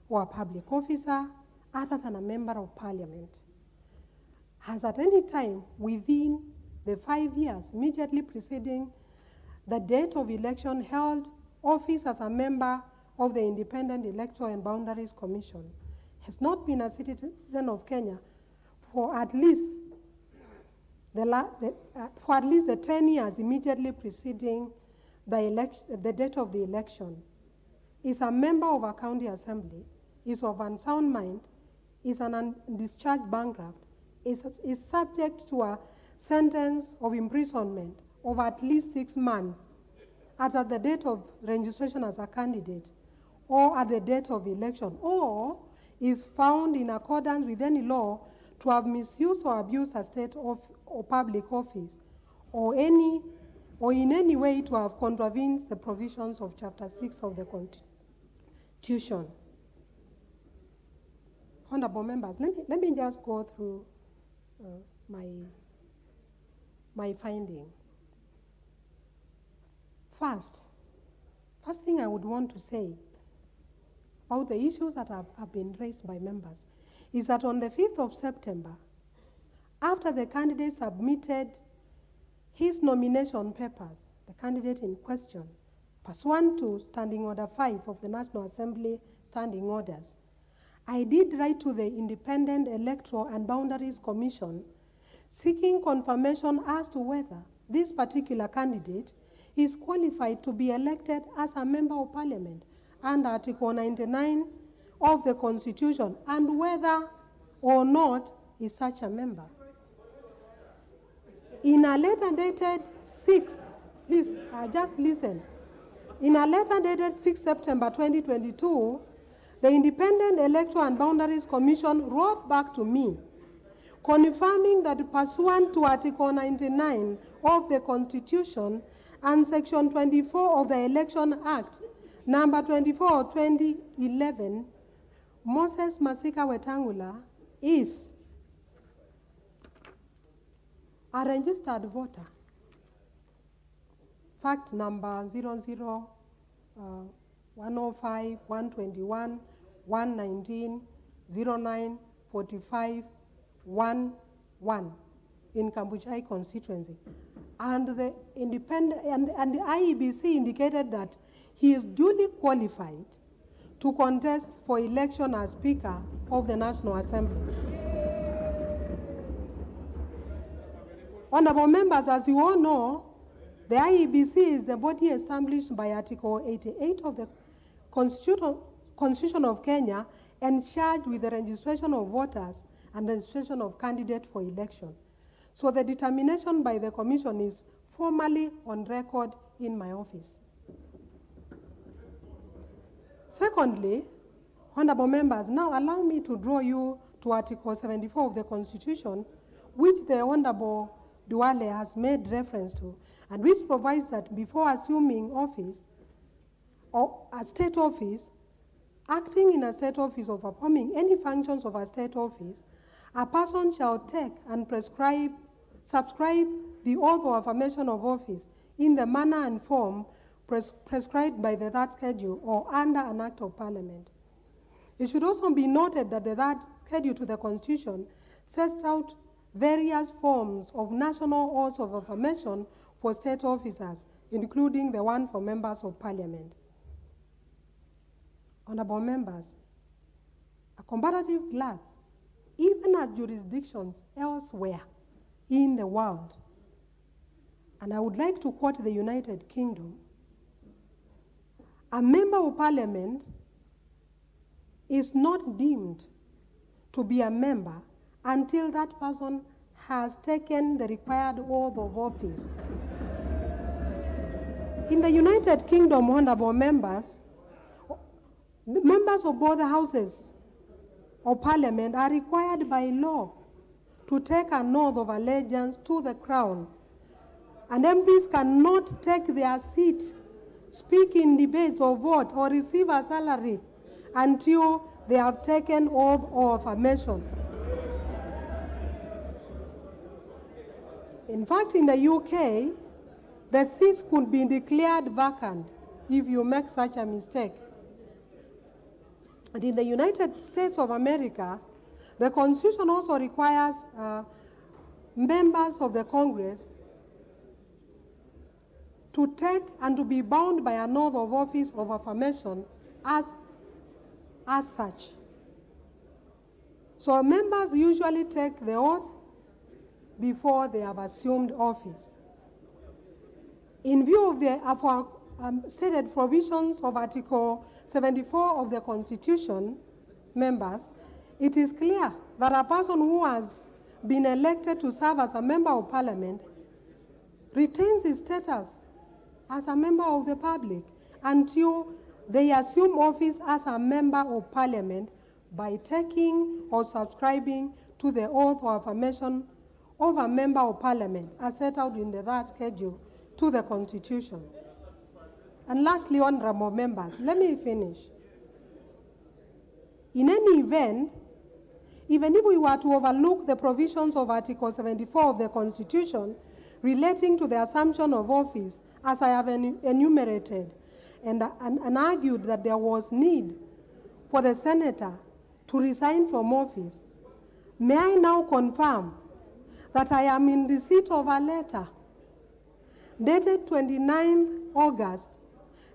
A: or a public officer other than a member of Parliament, has at any time within the 5 years immediately preceding the date of election held office as a member of the Independent Electoral and Boundaries Commission, has not been a citizen of Kenya for at least the 10 years immediately preceding the date of the election, is a member of a county assembly, is of unsound mind, is an undischarged bankrupt, is subject to a sentence of imprisonment of at least 6 months as at the date of registration as a candidate or at the date of election, or is found in accordance with any law to have misused or abused a state or public office, or in any way to have contravened the provisions of Chapter 6 of the Constitution. Honorable members, let me just go through my finding. First thing I would want to say about the issues that have been raised by members is that on the 5th of September, after the candidate submitted his nomination papers, the candidate in question, pursuant to Standing Order 5 of the National Assembly Standing Orders, I did write to the Independent Electoral and Boundaries Commission seeking confirmation as to whether this particular candidate is qualified to be elected as a member of parliament under Article 99 of the Constitution, and whether or not is such a member. In a letter dated 6th, please just listen. In a letter dated 6 September 2022, the Independent Electoral and Boundaries Commission wrote back to me, confirming that pursuant to Article 99 of the Constitution and Section 24 of the Election Act, number 24 of 2011, Moses Masika Wetangula is a registered voter. Fact number 00 105 121 119 09 45 11 in Kambuchai constituency. And the and the IEBC indicated that he is duly qualified to contest for election as Speaker of the National Assembly. Honorable members, as you all know, the IEBC is a body established by Article 88 of the Constitution of Kenya and charged with the registration of voters and registration of candidates for election. So the determination by the Commission is formally on record in my office. Secondly, honorable members, now allow me to draw you to Article 74 of the Constitution, which the Honorable Duale has made reference to, and which provides that before assuming office, or a state office, acting in a state office or performing any functions of a state office, a person shall take and subscribe the oath or affirmation of office in the manner and form prescribed by the third schedule or under an act of parliament. It should also be noted that the third schedule to the Constitution sets out various forms of national oaths of affirmation for state officers, including the one for members of parliament. Honorable members, a comparative glance, even at jurisdictions elsewhere in the world, and I would like to quote the United Kingdom, a member of parliament is not deemed to be a member until that person has taken the required oath of office. In the United Kingdom, honorable members, members of both houses of parliament are required by law to take an oath of allegiance to the crown, and MPs cannot take their seat, speak in debates or vote or receive a salary until they have taken oath of affirmation. In fact, in the UK, the seats could be declared vacant if you make such a mistake. And in the United States of America, the Constitution also requires members of the Congress to take and to be bound by an oath of office of affirmation as such. So members usually take the oath before they have assumed office. In view of the stated provisions of Article 74 of the Constitution, members, it is clear that a person who has been elected to serve as a member of parliament retains his status as a member of the public until they assume office as a member of parliament by taking or subscribing to the oath of affirmation of a member of parliament as set out in the third schedule to the Constitution. And lastly, honorable members, let me finish. In any event, even if we were to overlook the provisions of Article 74 of the Constitution relating to the assumption of office, as I have enumerated, and argued that there was need for the senator to resign from office, may I now confirm that I am in receipt of a letter dated 29th August,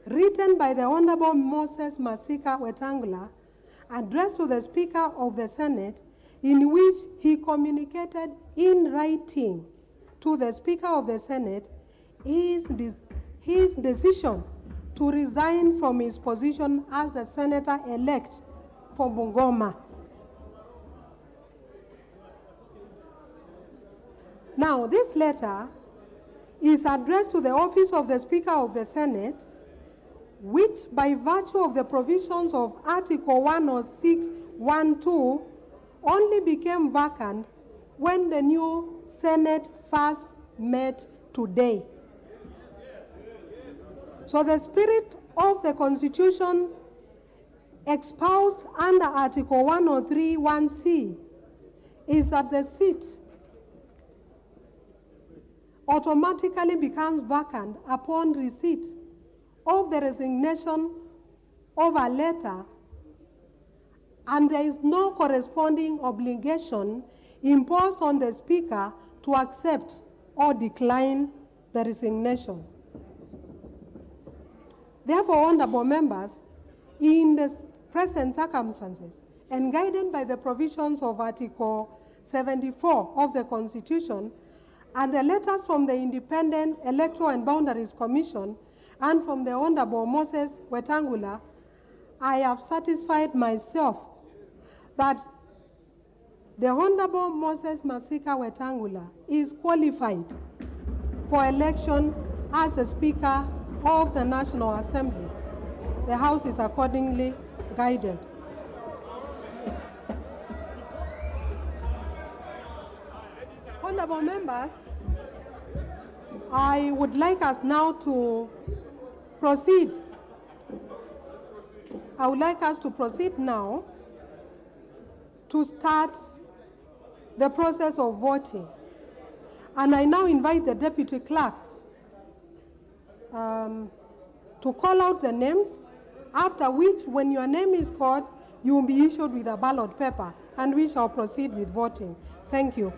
A: written by the Honorable Moses Masika Wetangula, addressed to the Speaker of the Senate, in which he communicated in writing to the Speaker of the Senate his decision to resign from his position as a senator-elect for Bungoma. Now, this letter is addressed to the office of the Speaker of the Senate, which by virtue of the provisions of Article 106(1)(2) only became vacant when the new Senate first met today. So the spirit of the Constitution espoused under Article 103(1)(c) is that the seat automatically becomes vacant upon receipt of the resignation of a letter, and there is no corresponding obligation imposed on the Speaker to accept or decline the resignation. Therefore, honorable members, in the present circumstances, and guided by the provisions of Article 74 of the Constitution, and the letters from the Independent Electoral and Boundaries Commission, and from the Honorable Moses Wetangula, I have satisfied myself that the Honorable Moses Masika Wetangula is qualified for election as the Speaker of the National Assembly. The House is accordingly guided. Honorable members, I would like us now to proceed. I would like us to proceed now to start the process of voting. And I now invite the Deputy Clerk to call out the names, after which, when your name is called, you will be issued with a ballot paper, and we shall proceed with voting. Thank you.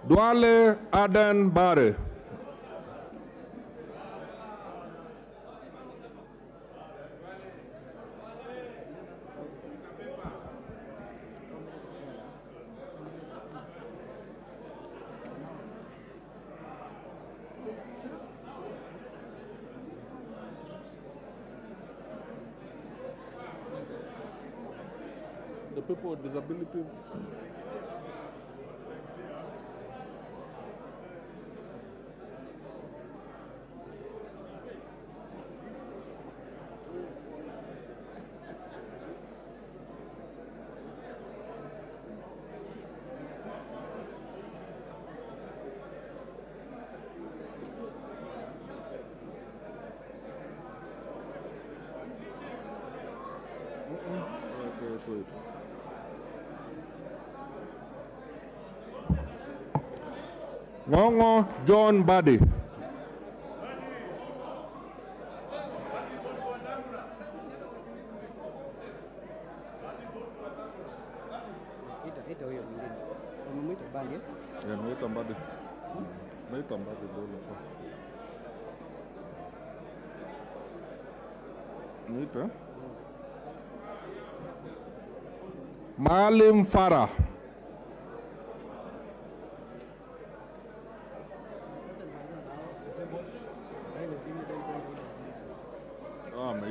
F: Duale Adan Bare. The people with disabilities. Ngongo John Badi.
H: Ita huyo mwingine. Umemwita Badi?
F: Mwita Badi. Mwita Badi dole. Mwita. Maalim Farah.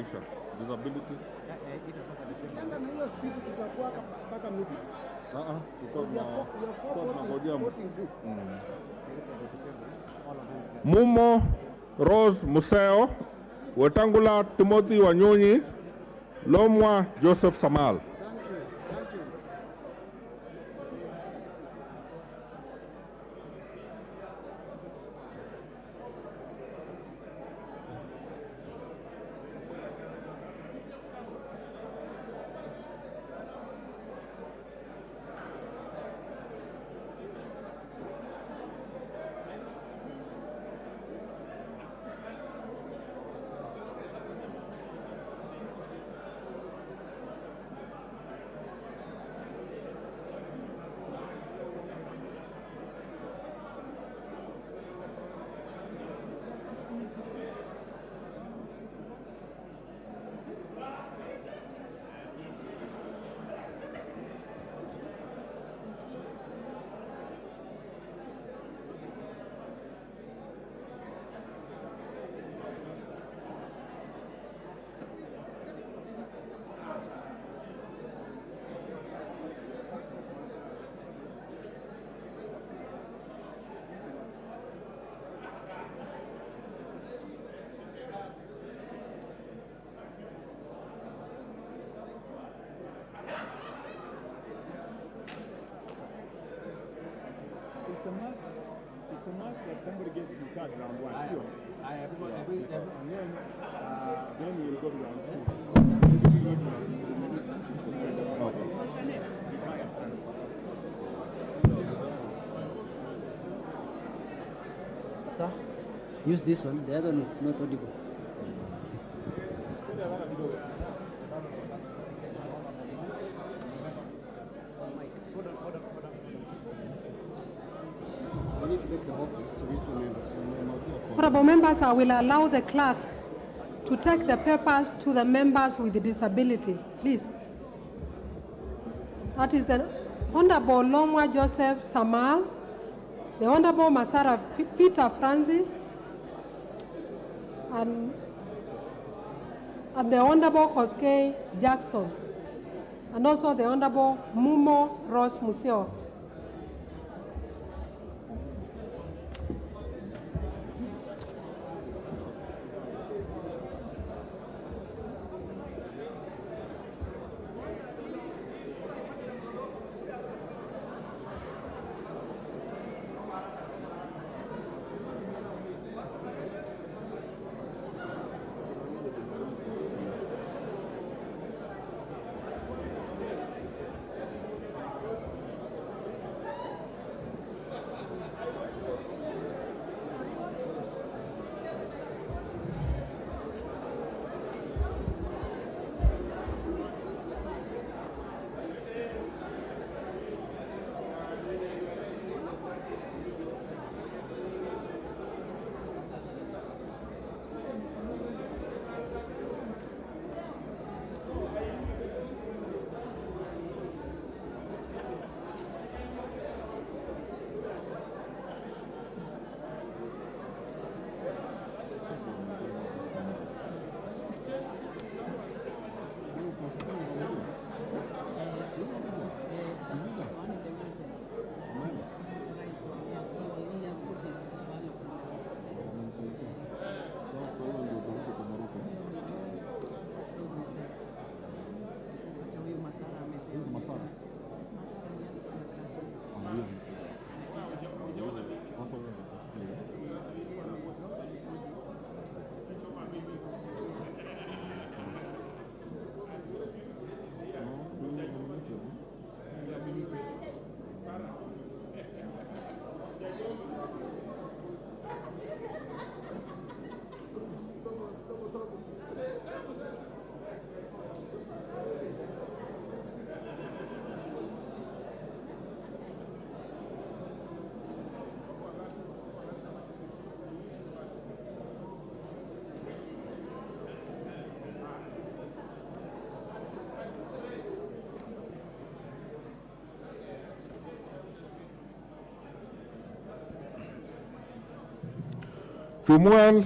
F: imeisha. Disability.
H: Ita sasa December.
I: Kanda na hiyo speed tutakuwa mpaka midnight.
F: Tulikuwa tunangojea.
I: Voting booth.
F: Mumo Rose Museo, Wetangula Timothy Wanyonyi, Lomwa Joseph Samal.
I: Thank you. Thank you.
B: It's a must that somebody gets the card round one. And then we'll go to round two.
H: Sir, use this one. The other one is not audible. We need to take the boxes to these two members.
A: Honorable members, I will allow the clerks to take the papers to the members with disability, please. That is the Honorable Lomwa Joseph Samal, the Honorable Masara Peter Francis, and the Honorable Koskei Jackson, and also the Honorable Mumo Rose Museo.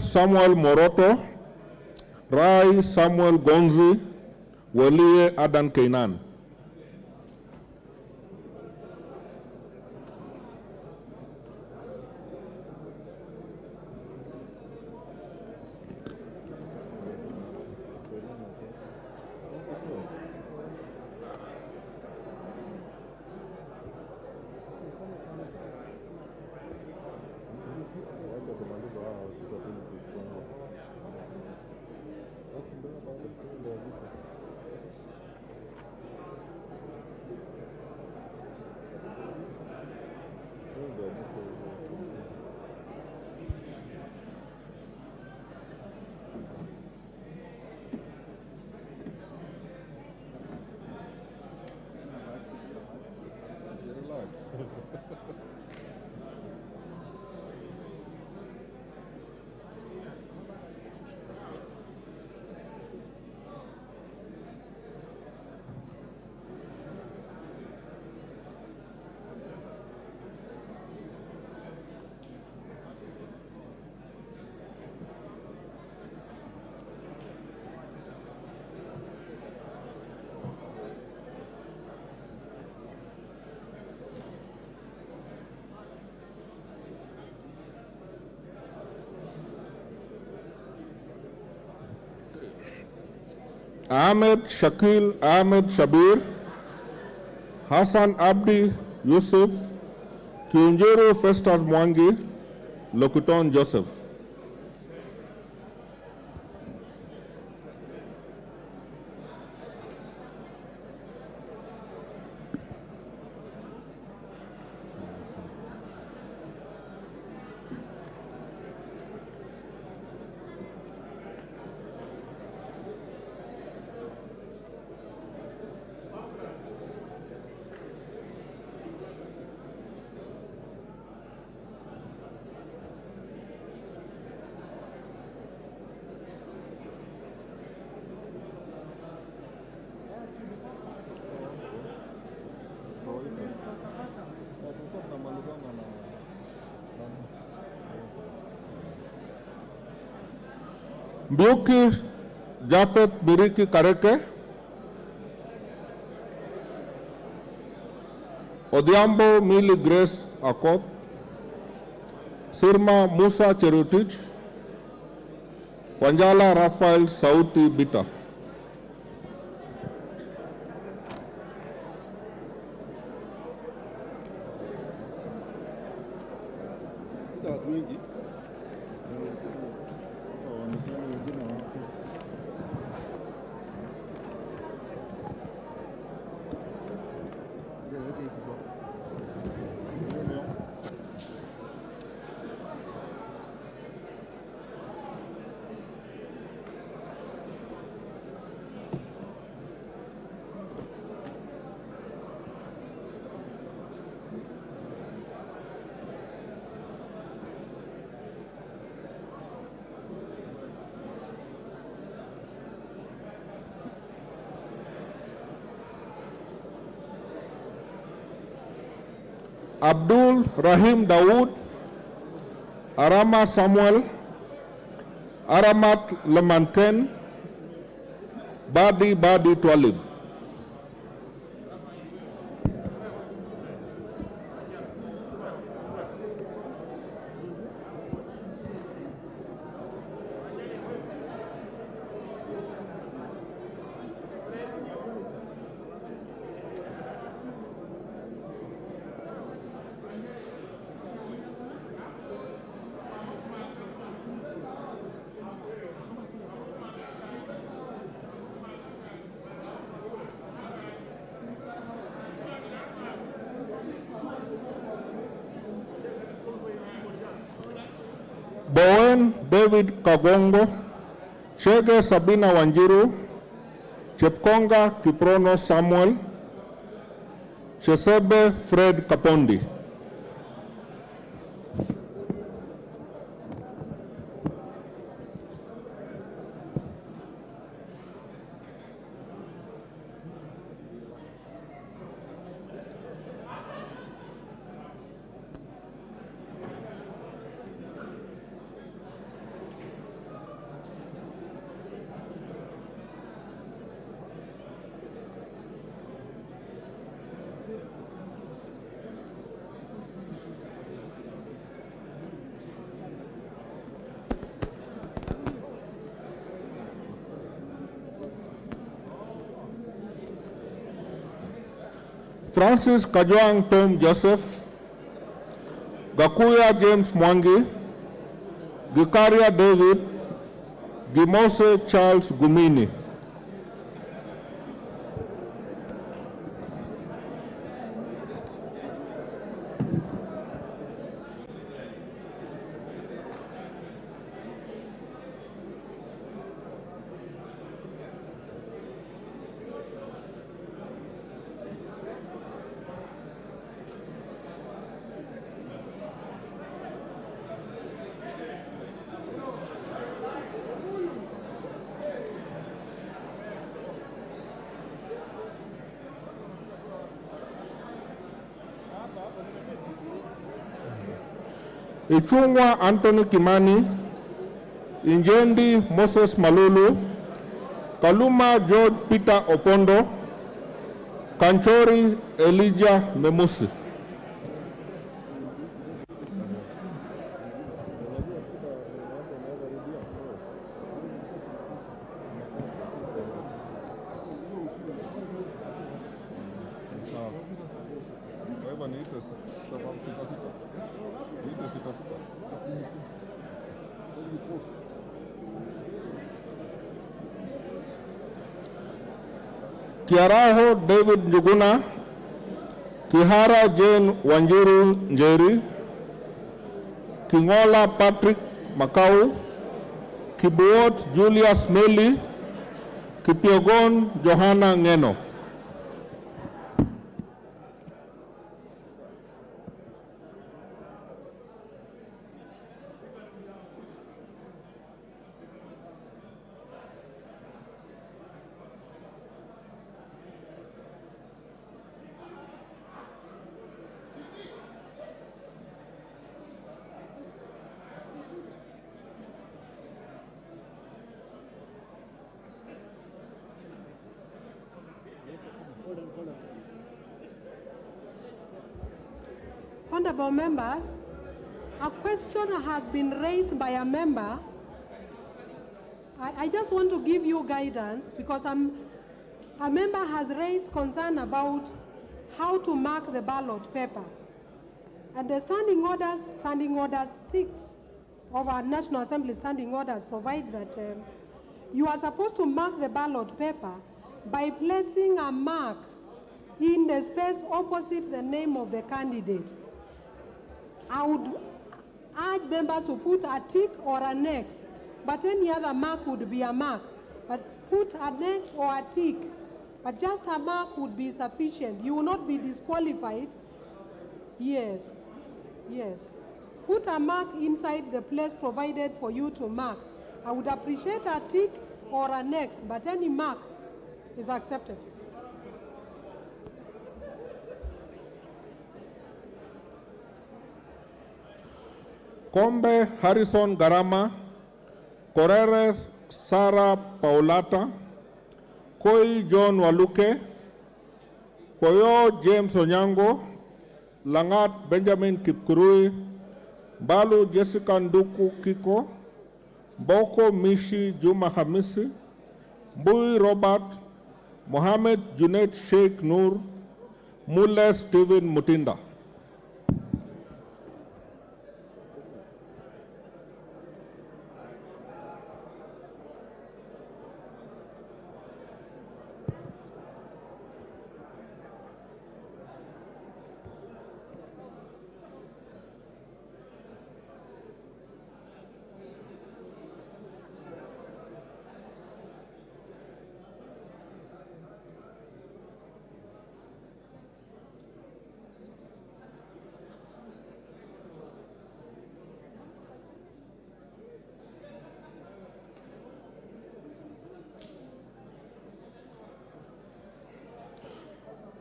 F: Samuel Moroto, Rai Samuel Gonzi, Welie Adan Keinan. Ahmed Shakil Ahmed Shabir, Hassan Abdi Yusuf, Kiunjero Festus Mwangi, Lokuton Joseph. Mbiuki Jafet Biriki Kareke, Odhiambo Mili Grace Akot, Sirma Musa Cherutich, Wanjala Rafael Sauti Bita. Abdul Rahim Dawood, Arama Samuel, Aramat Lemanken, Badi Twalib. Bowen David Kagongo, Chege Sabina Wanjiru, Chepkonga Kiprono Samuel, Chesebe Fred Kapondi.
J: Francis Kajwang Tom Joseph, Gakuya James Mwangi, Gikaria David, Gimose Charles Gumini. Ichungwa Anthony Kimani, Injendi Moses Malulu, Kaluma George Peter Opondo, Kanchori Elijah Memusi. Kiaraho David Njuguna, Kihara Jane Wanjiru Njeri, Kingola Patrick Makau, Kibuot Julius Meli, Kipiogon Johanna Ngeno.
A: Honorable members, a question has been raised by a member. I just want to give you guidance because a member has raised concern about how to mark the ballot paper. And the standing orders 6 of our National Assembly standing orders provide that you are supposed to mark the ballot paper by placing a mark in the space opposite the name of the candidate. I would urge members to put a tick or an X, but any other mark would be a mark. But put an X or a tick, but just a mark would be sufficient. You will not be disqualified. Yes, yes. Put a mark inside the place provided for you to mark. I would appreciate a tick or an X, but any mark is accepted.
J: Kombe Harrison Garama, Korere Sara Paulata, Koi John Waluke, Koyo James Onyango, Langat Benjamin Kipkurui, Balu Jessica Nduku Kiko, Boko Mishi Juma Hamisi, Bui Robert, Mohamed Junaid Sheikh Nur, Mule Stephen Mutinda.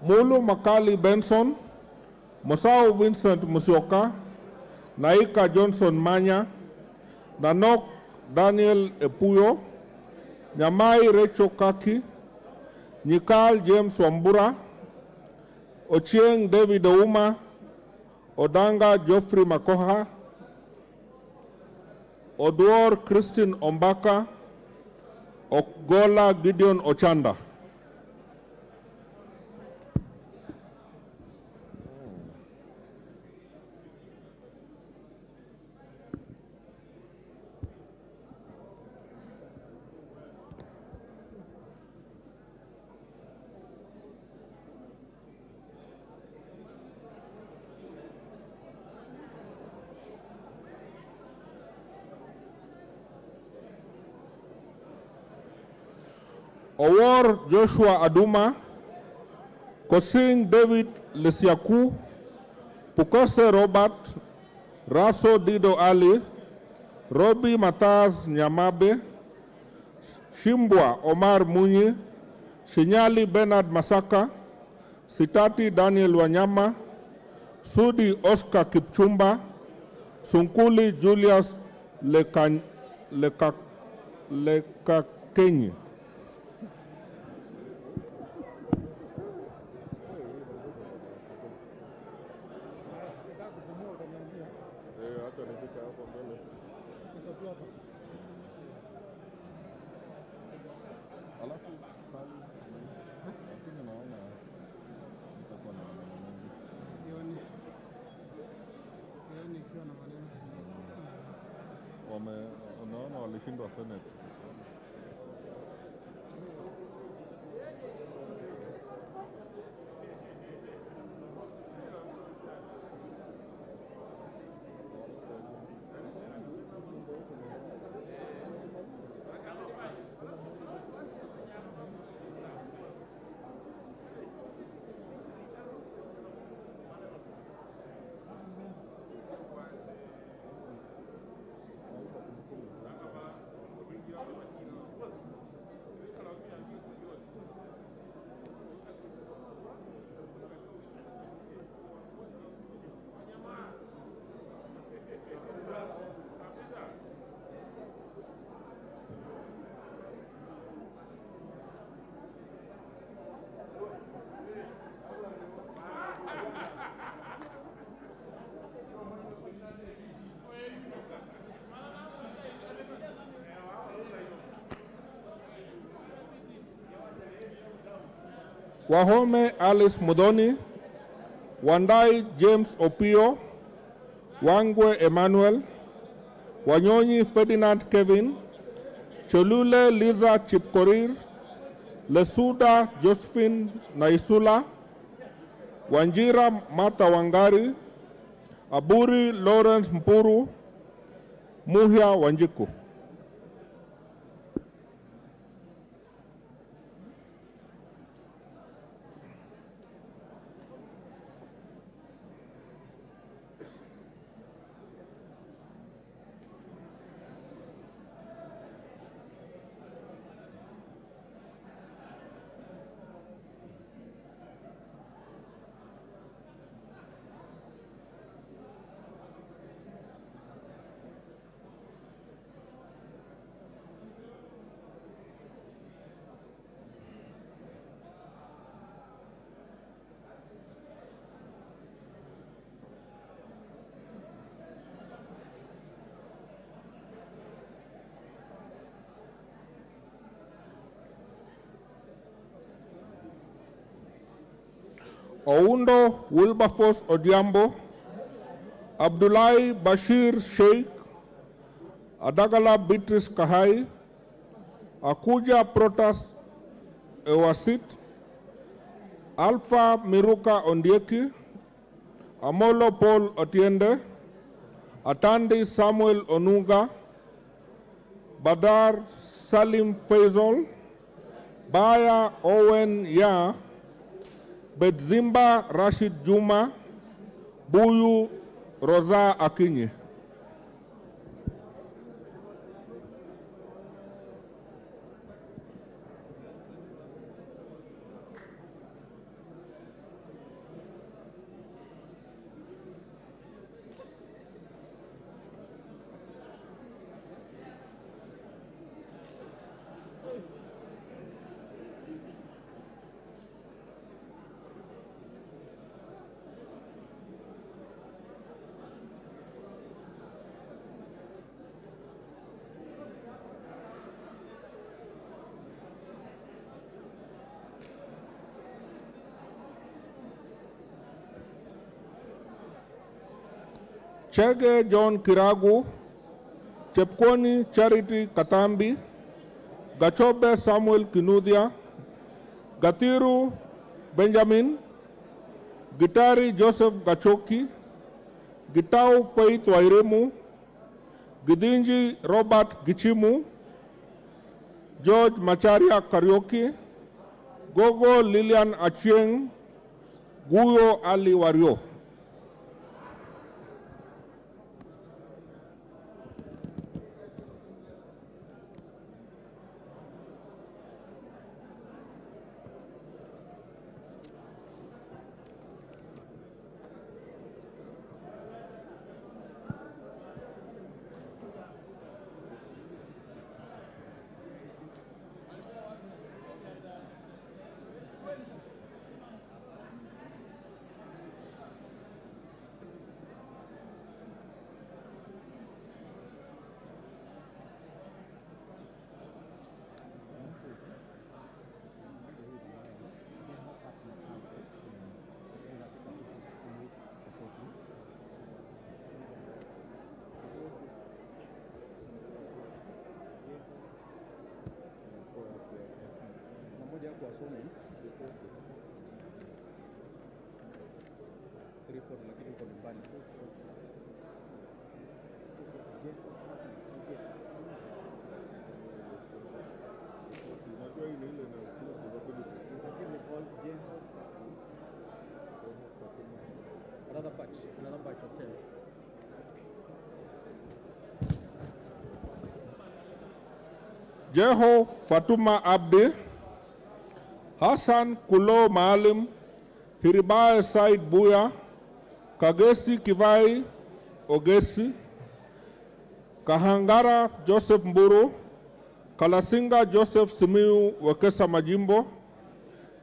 J: Mulu Makali Benson, Musau Vincent Musioka, Naika Johnson Manya, Nanok Daniel Epuyo, Nyamai Rachel Kaki, Nikal James Wambura, Ochieng David Ouma, Odanga Geoffrey Makoha, Oduor Christine Ombaka, Ogola Gideon Ochanda. Owor Joshua Aduma, Kosing David Lesiaku, Pukose Robert, Raso Dido Ali, Robi Mataz Nyamabe, Shimbwa Omar Munyi, Shinyali Bernard Masaka, Sitati Daniel Wanyama, Sudi Oscar Kipchumba, Sunkuli Julius Lekakenyi.
F: Unaona walishindwa Senate.
J: Wahome Alice Mudhoni, Wandai James Opio, Wangwe Emmanuel, Wanyonyi Ferdinand Kevin, Cholule Liza Chipkorir, Lesuda Josephine Naisula, Wanjira Martha Wangari, Aburi Lawrence Mpuru, Muhia Wanjiku. Oundo Wilberforce Odiambo, Abdullahi Bashir Sheikh, Adagala Beatrice Kahai, Akuja Protas Ewasit, Alpha Miruka Ondieki, Amolo Paul Otiende, Atandi Samuel Onuga, Badar Salim Faisal, Baya Owen Ya, Bedzimba Rashid Juma, Buyu Rosa Akinyi. Chege John Kiragu, Chepkwani Charity Katambi, Gachobe Samuel Kinudia, Gatiru Benjamin, Gitari Joseph Gachoki, Gitau Faith Wairemu, Gidinji Robert Gichimu, George Macharia Karaoke, Gogo Lilian Achieng, Guyo Ali Wario.
H: Another batch of 10.
J: Jeho Fatuma Abdi, Hassan Kulo Maalim, Hiribae Said Buya, Kagesi Kivai Ogesi, Kahangara Joseph Mburu, Kalasinga Joseph Simiu Wekesa Majimbo,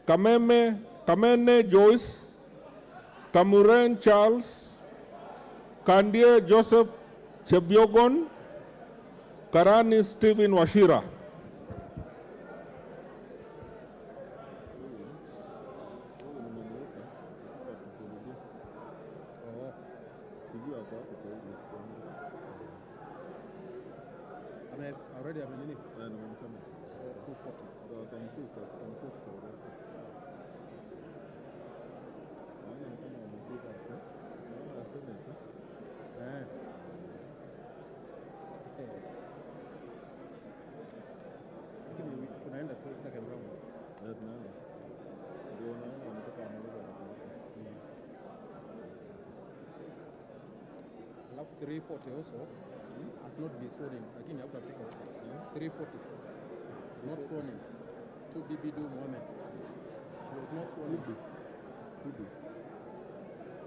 J: Kamene Joyce, Kamuren Charles, Kandie Joseph Chebiogon, Karani Stephen Washira.
H: Already I'm in it. So 240. Tunaenda tu second round. Alafu 340 also has not been sworn in. Lakini hapa pika 340 not sworn in. 2 Bidu Mohammed. She was not sworn in.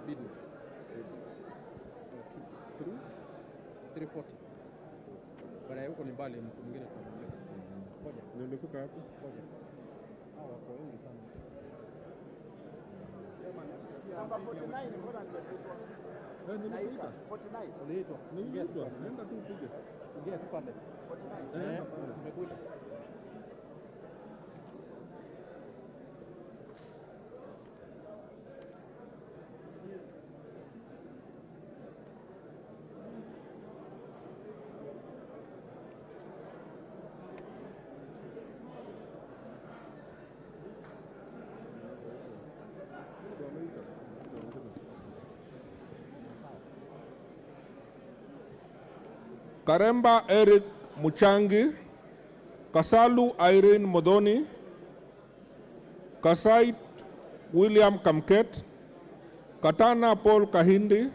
H: Bidu. 340. Baada yuko ni mbali mtu mwingine tunaongea. Ngoja.
J: Nimefika hapo.
H: Ngoja. Hao wako wengi sana.
I: Namba 49 mbona nimeitwa? Naika 49.
H: Uliitwa.
J: Niliitwa. Nenda tu upige.
H: Ingia tu pale. 49. Umekuja.
J: Karemba Eric Muchangi, Kasalu Irene Modoni, Kasait William Kamket, Katana Paul Kahindi,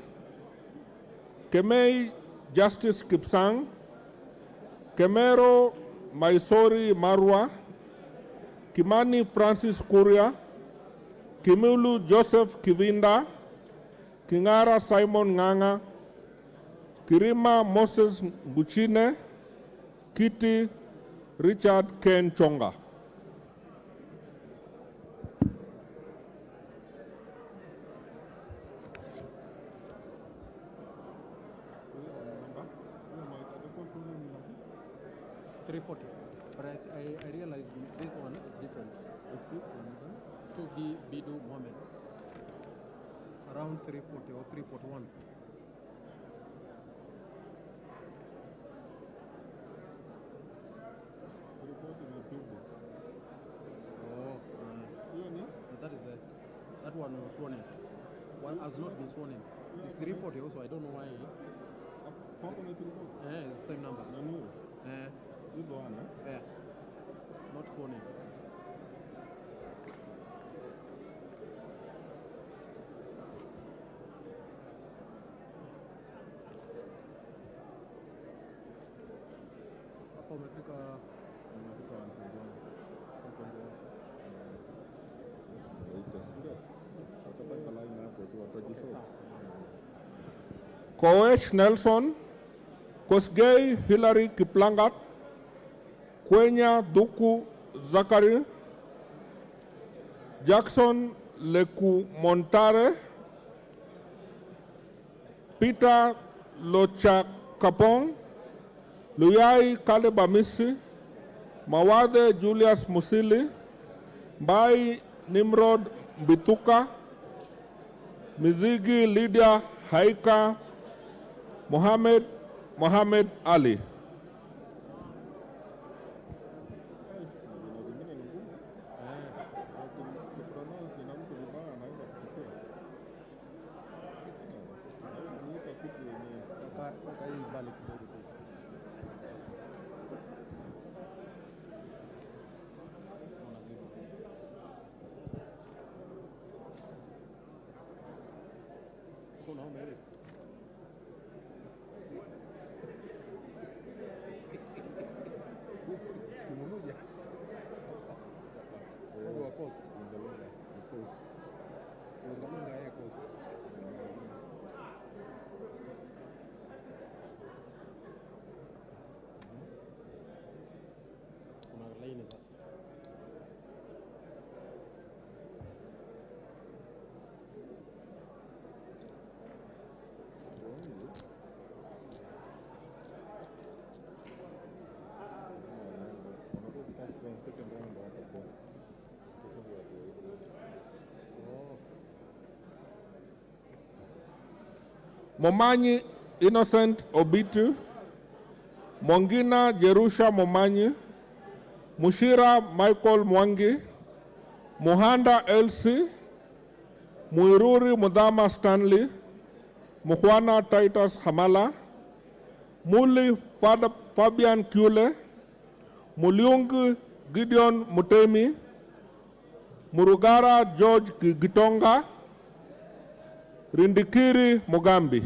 J: Kemei Justice Kipsang, Kemero Maisori Marwa, Kimani Francis Kuria, Kimulu Joseph Kivinda, Kingara Simon Nganga, Kirima Moses Buchine, Kitty Richard Ken Chonga.
H: But I realized this one is different. To be Bidu Mohammed. Around 340 or 341. That is that one was sworn in. One has not been sworn in. It's 340 also. I don't know why.
J: It's
H: the same number. Yeah. not sworn in. Hapa umefika
J: Koech Nelson, Kosgei Hilary Kiplangat, Kwenya Duku Zakari, Jackson Leku Montare, Peter Lochakapong, Luyai Kalebamisi, Mawade Julius Musili, Bai Nimrod Bituka, Mizigi Lydia Haika, Mohammed Ali. Momanyi Innocent Obitu, Mongina Jerusha Momanyi, Mushira Michael Mwangi, Muhanda Elsie, Muiruri Mudama Stanley, Muhwana Titus Hamala, Muli Fabian Kule, Muliung Gideon Mutemi, Murugara George Gitonga, Rindikiri Mugambi.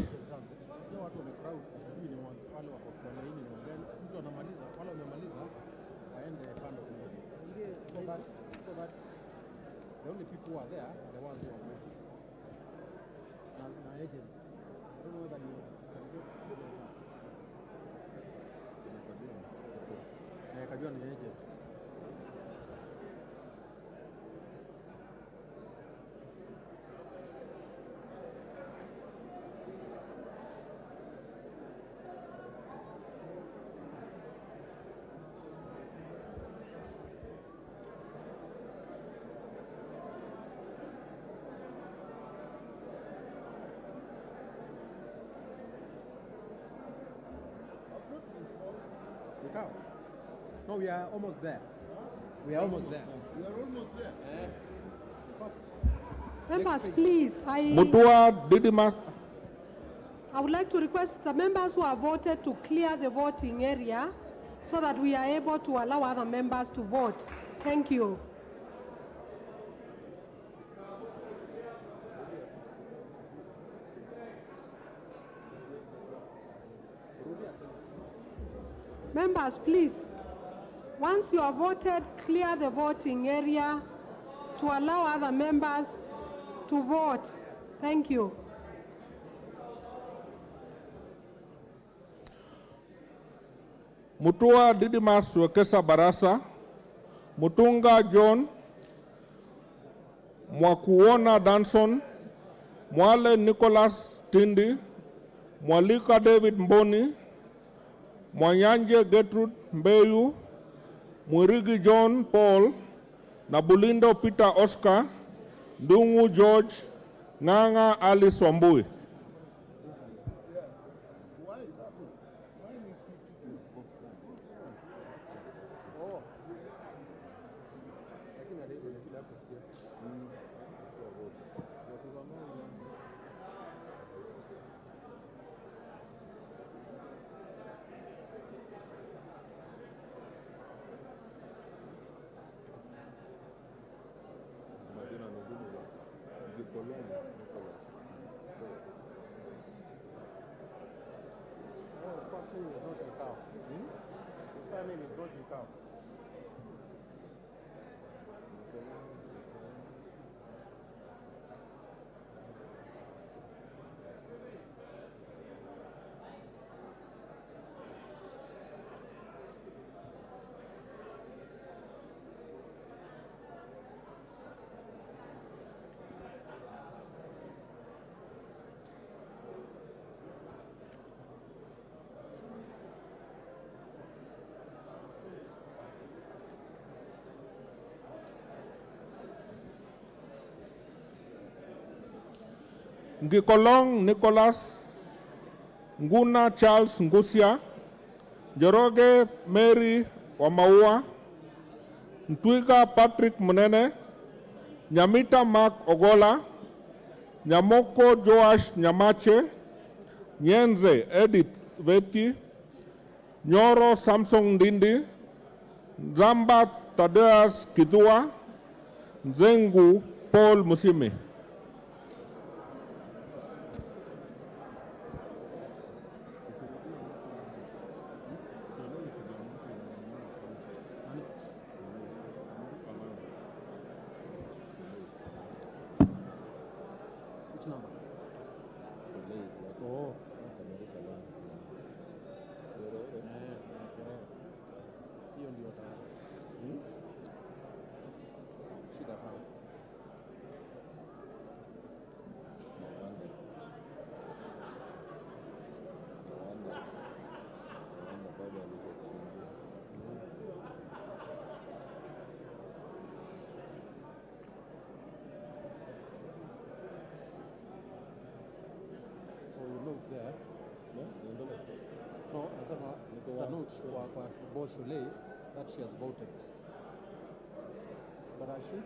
H: The only people who are there are the ones who are voting. Now, agents. I don't know whether you can get Kajua ni agent. No, we are almost there. We are almost there. We are almost there.
A: Members, please,
J: Mutua Didimas.
A: I would like to request the members who have voted to clear the voting area so that we are able to allow other members to vote. Thank you. Members, please, once you have voted, clear the voting area to allow other members to vote. Thank you.
J: Mutua Didimas Wekesa Barasa, Mutunga John, Mwakuona Danson, Mwale Nicholas Tindi, Mwalika David Mboni, Mwanyanje Gertrude Mbeyu, Mwirigi John Paul, Nabulindo Peter Oscar, Dungu George, Nganga Alice Wambui.
H: First name is not Mikau. The surname is not Mikau.
J: Ngikolong Nicholas, Nguna Charles Ngusia, Joroge Mary Wamaua, Ntwiga Patrick Munene, Nyamita Mark Ogola, Nyamoko Joash Nyamache, Nyenze Edith Veti, Nyoro Samson Ndindi, Zamba Tadeas Kidua, Nzengu Paul Musimi.
H: Which number? Oh. Hiyo ndio tayari. Shida sana. So you look there. No, nasema tutanote kwa boss Shule that she has voted. But has she?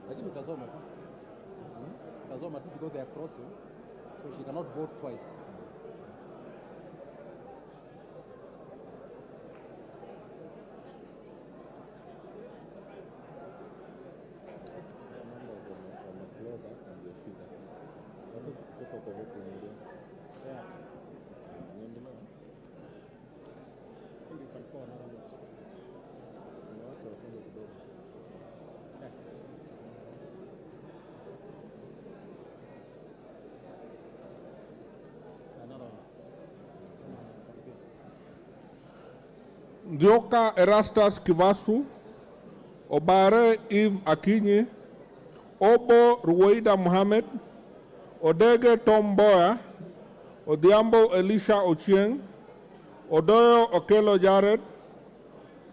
H: Lakini utazoma tu. Utazoma tu because they are crossing. So she cannot vote twice. Yeah. I think you can call another note. Check. Another one.
J: Ndioka Erastus Kivasu, Obare Eve Akinyi, Obo Ruwaida Mohammed, Odege Tom Boya, Odhiambo Elisha Ochieng, Odoyo Okelo Jared,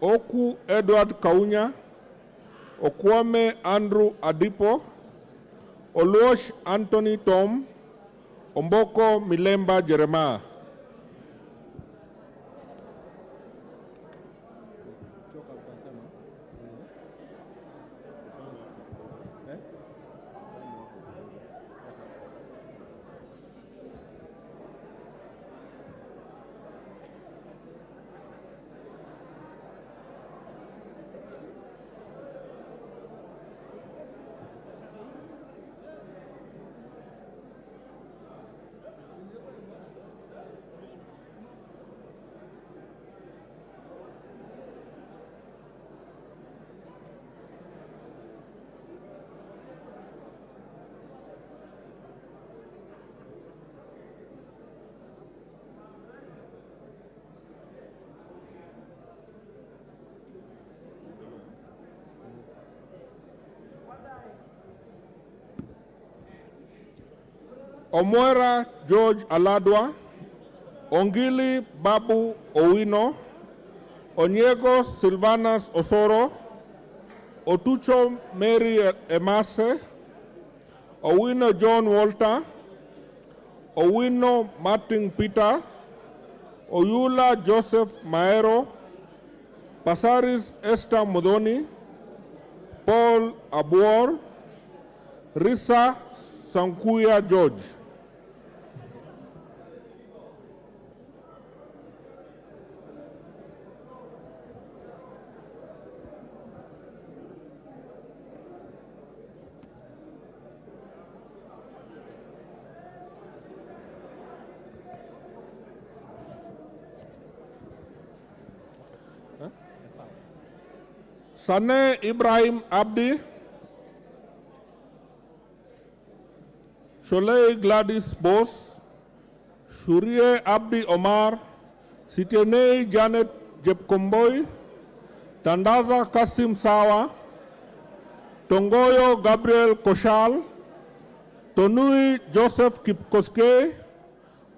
J: Oku Edward Kaunya, Okwame Andrew Adipo, Oluosh Anthony Tom, Omboko Milemba Jeremiah.
H: Choka utasema. Eh?
J: Omwera George Aladwa, Ongili Babu Owino, Onyego Silvanas Osoro, Otucho Mary Emase, Owino John Walter, Owino Martin Peter, Oyula Joseph Maero, Pasaris Esther Modoni, Paul Abuor, Risa Sankuya George. Sane Ibrahim Abdi, Sholei Gladys Bose, Shurie Abdi Omar, Sitenei Janet Jepkomboy, Tandaza Kasim Sawa, Tongoyo Gabriel Koshal, Tonui Joseph Kipkoske,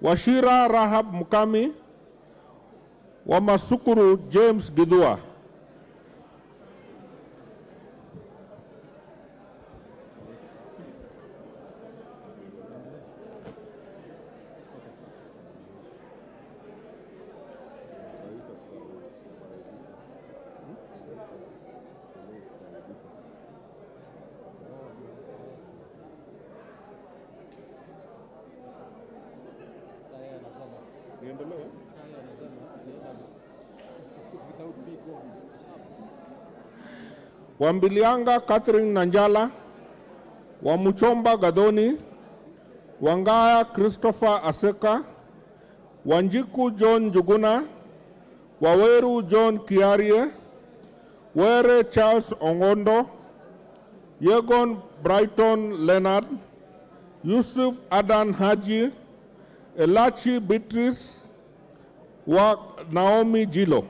J: Washira Rahab Mukami, Wamasukuru James Gidua. Wambilianga Catherine Nanjala, Wamuchomba Gadoni, Wangaya Christopher Aseka, Wanjiku John Juguna, Waweru John Kiarie, Were Charles Ongondo, Yegon Brighton Leonard, Yusuf Adan Haji, Elachi Beatrice, wa Naomi Jilo.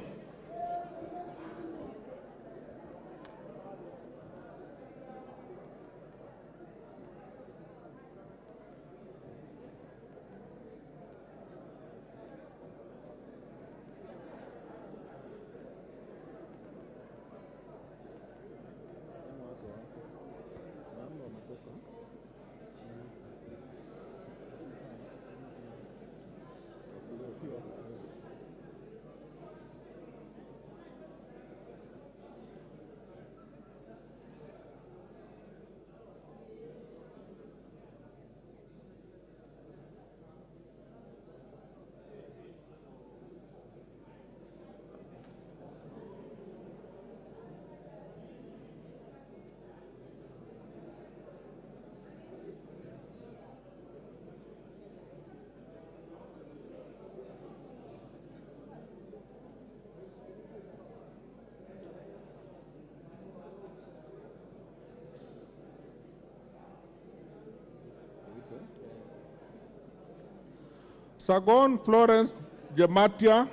J: Sagon Florence Jematia,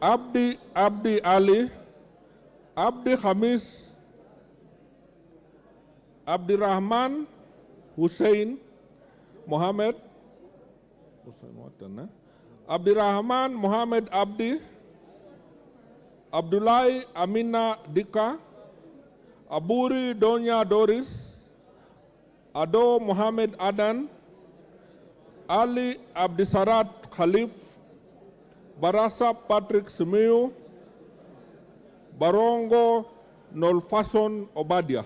J: Abdi Ali, Abdi Hamis, Abdirahman Hussein Mohammed, Abdirahman Mohammed Abdi, Abdullahi Amina Dika, Aburi Donya Doris, Ado Mohammed Adan, Ali Abdisarat Khalif, Barasa Patrick Simiu, Barongo Nolfason Obadia.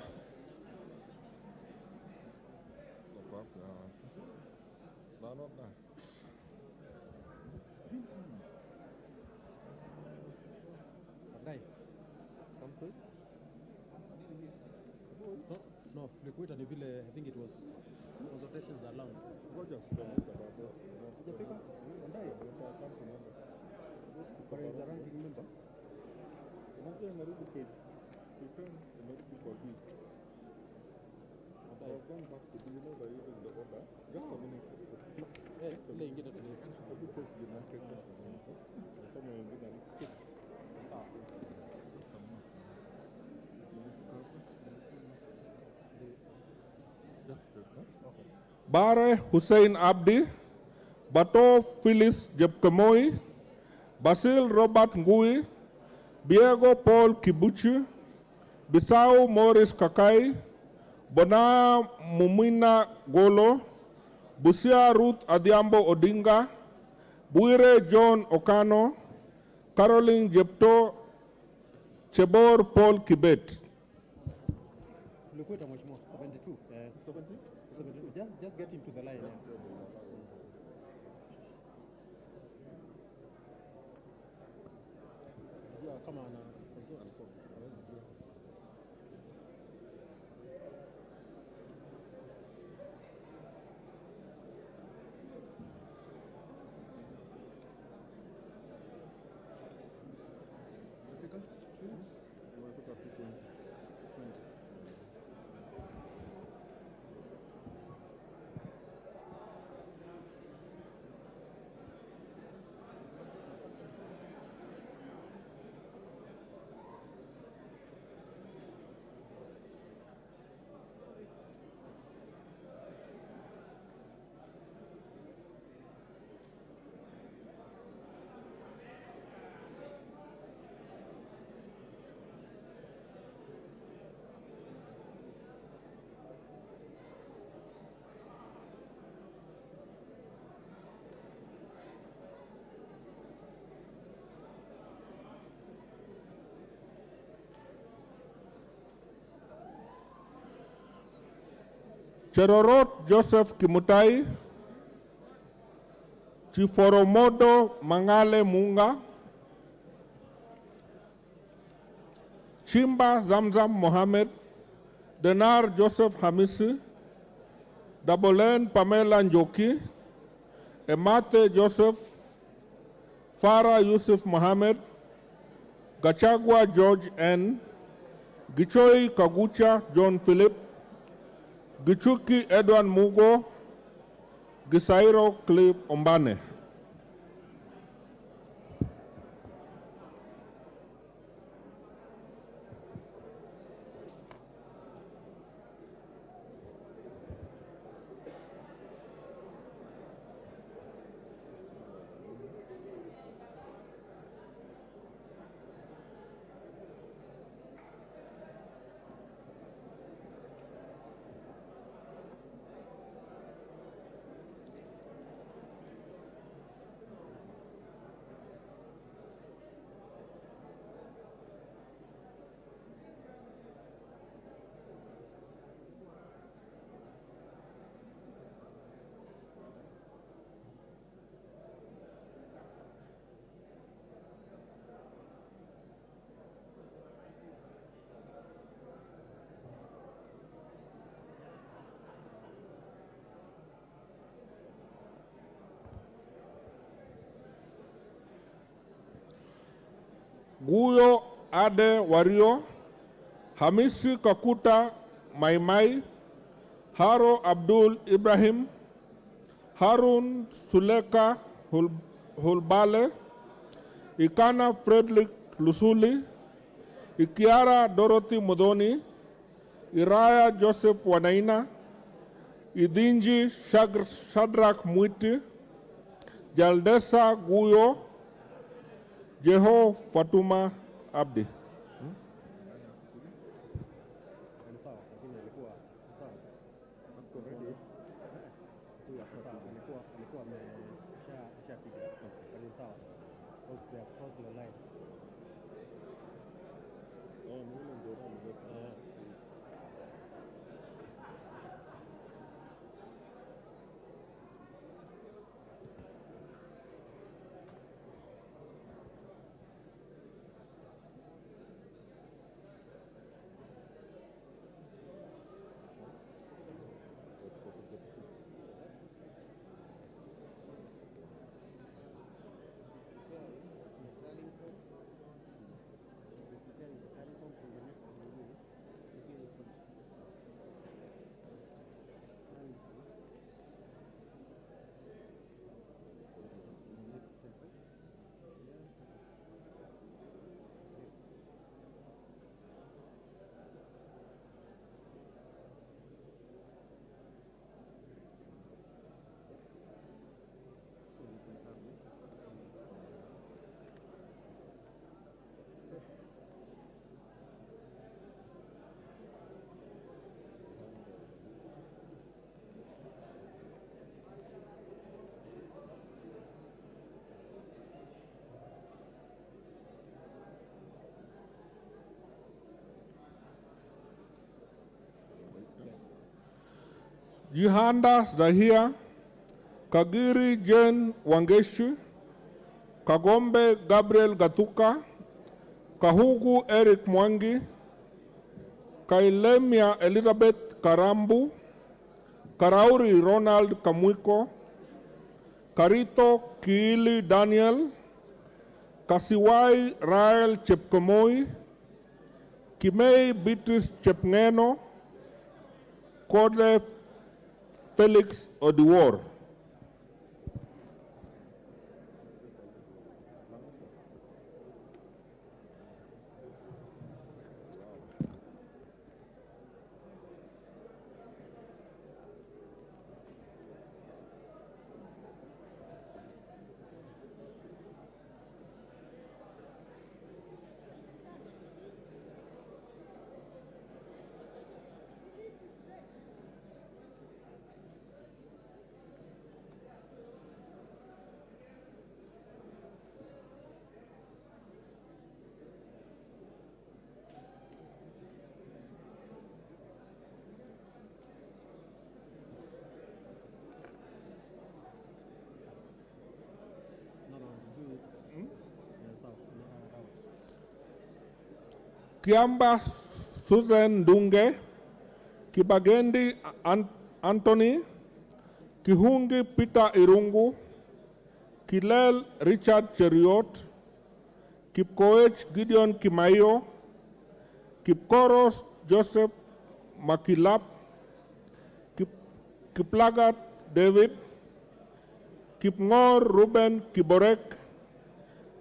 H: No, Liquid and I think it was consultations allowed.
J: Bare Hussein Abdi, Bato Phyllis Jepkemoi, Basil Robert Ngui, Diego Paul Kibuchi, Bisau Morris Kakai, Bona Mumina Golo, Busia Ruth Adiambo Odinga, Buire John Okano, Caroline Jepto, Chebor Paul Kibet.
H: Liquid, much more, 72. 72? Just get him to the line. Yeah, come on.
J: Cherorot Joseph Kimutai, Chiforomodo Mangale Munga, Chimba Zamzam Mohammed, Denar Joseph Hamisi, Dabolen Pamela Njoki, Emate Joseph, Farah Yusuf Mohammed, Gachagua George N, Gichoi Kagucha John Philip, Gichuki Edwin Mugo, Gisairo Cliff Ombane. Guyo Ade Wario, Hamisi Kakuta Maimai, Haro Abdul Ibrahim, Harun Suleka Hulbale, Ikana Frederick Lusuli, Ikiara Dorothy Modoni, Iraya Joseph Wanaina, Idinji Shadrach Mwiti, Jaldesa Guyo, Jeho Fatuma Abdi. Jihanda Zahia, Kagiri Jane Wangeshi, Kagombe Gabriel Gatuka, Kahugu Eric Mwangi, Kailemia Elizabeth Karambu, Karauri Ronald Kamwiko, Karito Kiili Daniel, Kasiwai Rael Chepkomoi, Kimei Beatrice Chepngeno, Kode Felix Odiwar. Kiamba Susan Dunge, Kibagendi Anthony, Kihungi Peter Irungu, Kilel Richard Cheriot, Kipkoech Gideon Kimayo, Kipkoros Joseph Makilap, Kiplagat David, Kipngor Ruben Kiborek,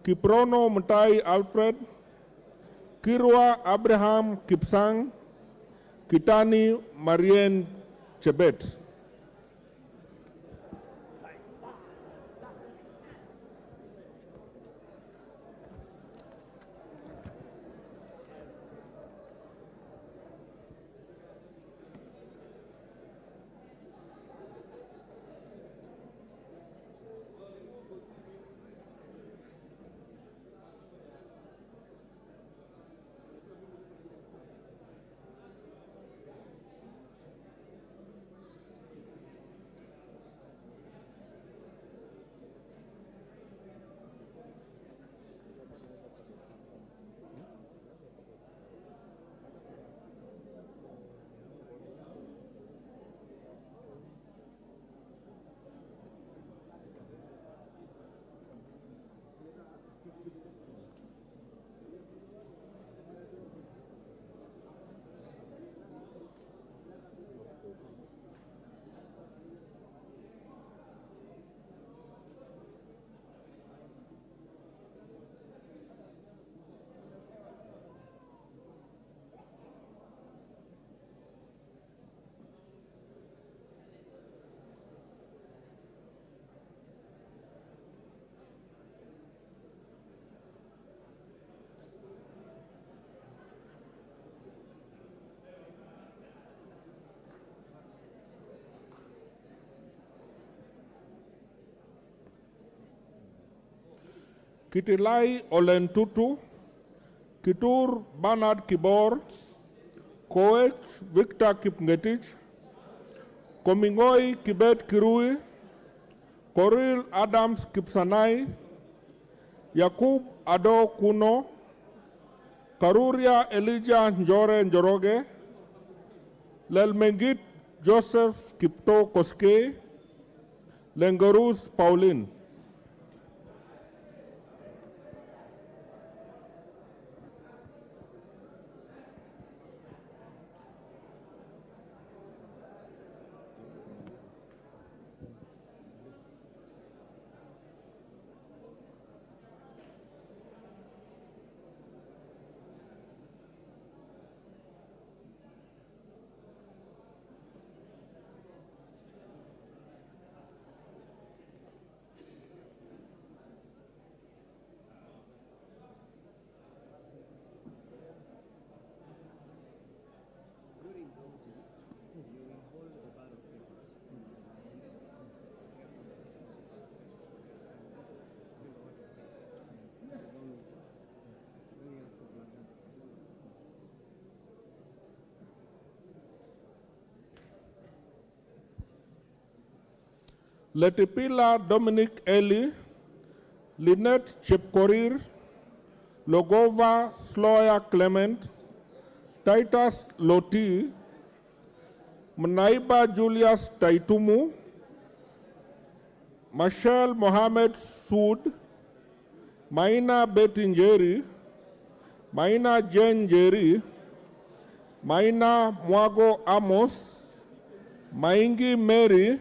J: Kiprono Mutai Alfred, Kirwa Abraham Kipsang, Kitani Marien Chebet. Kitilai Olentutu, Kitur Bernard Kibor, Koech Victor Kipngetich, Komingoi Kibet Kirui, Koril Adams Kipsanai, Yakub Ado Kuno, Karuria Elijah Njore Njoroge, Lelmengit Joseph Kipto Koske, Lengarus Pauline. Letipila Dominic Eli, Lynette Chepkorir, Logova Sloya Clement, Titus Loti, Mnaiba Julius Taitumu, Michelle Mohamed Sood, Maina Betinjeri, Maina Jen Jeri, Maina Mwago Amos, Maingi Mary,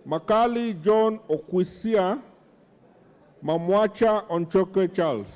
J: Makali John Okwisia, Mamwacha Onchoke Charles.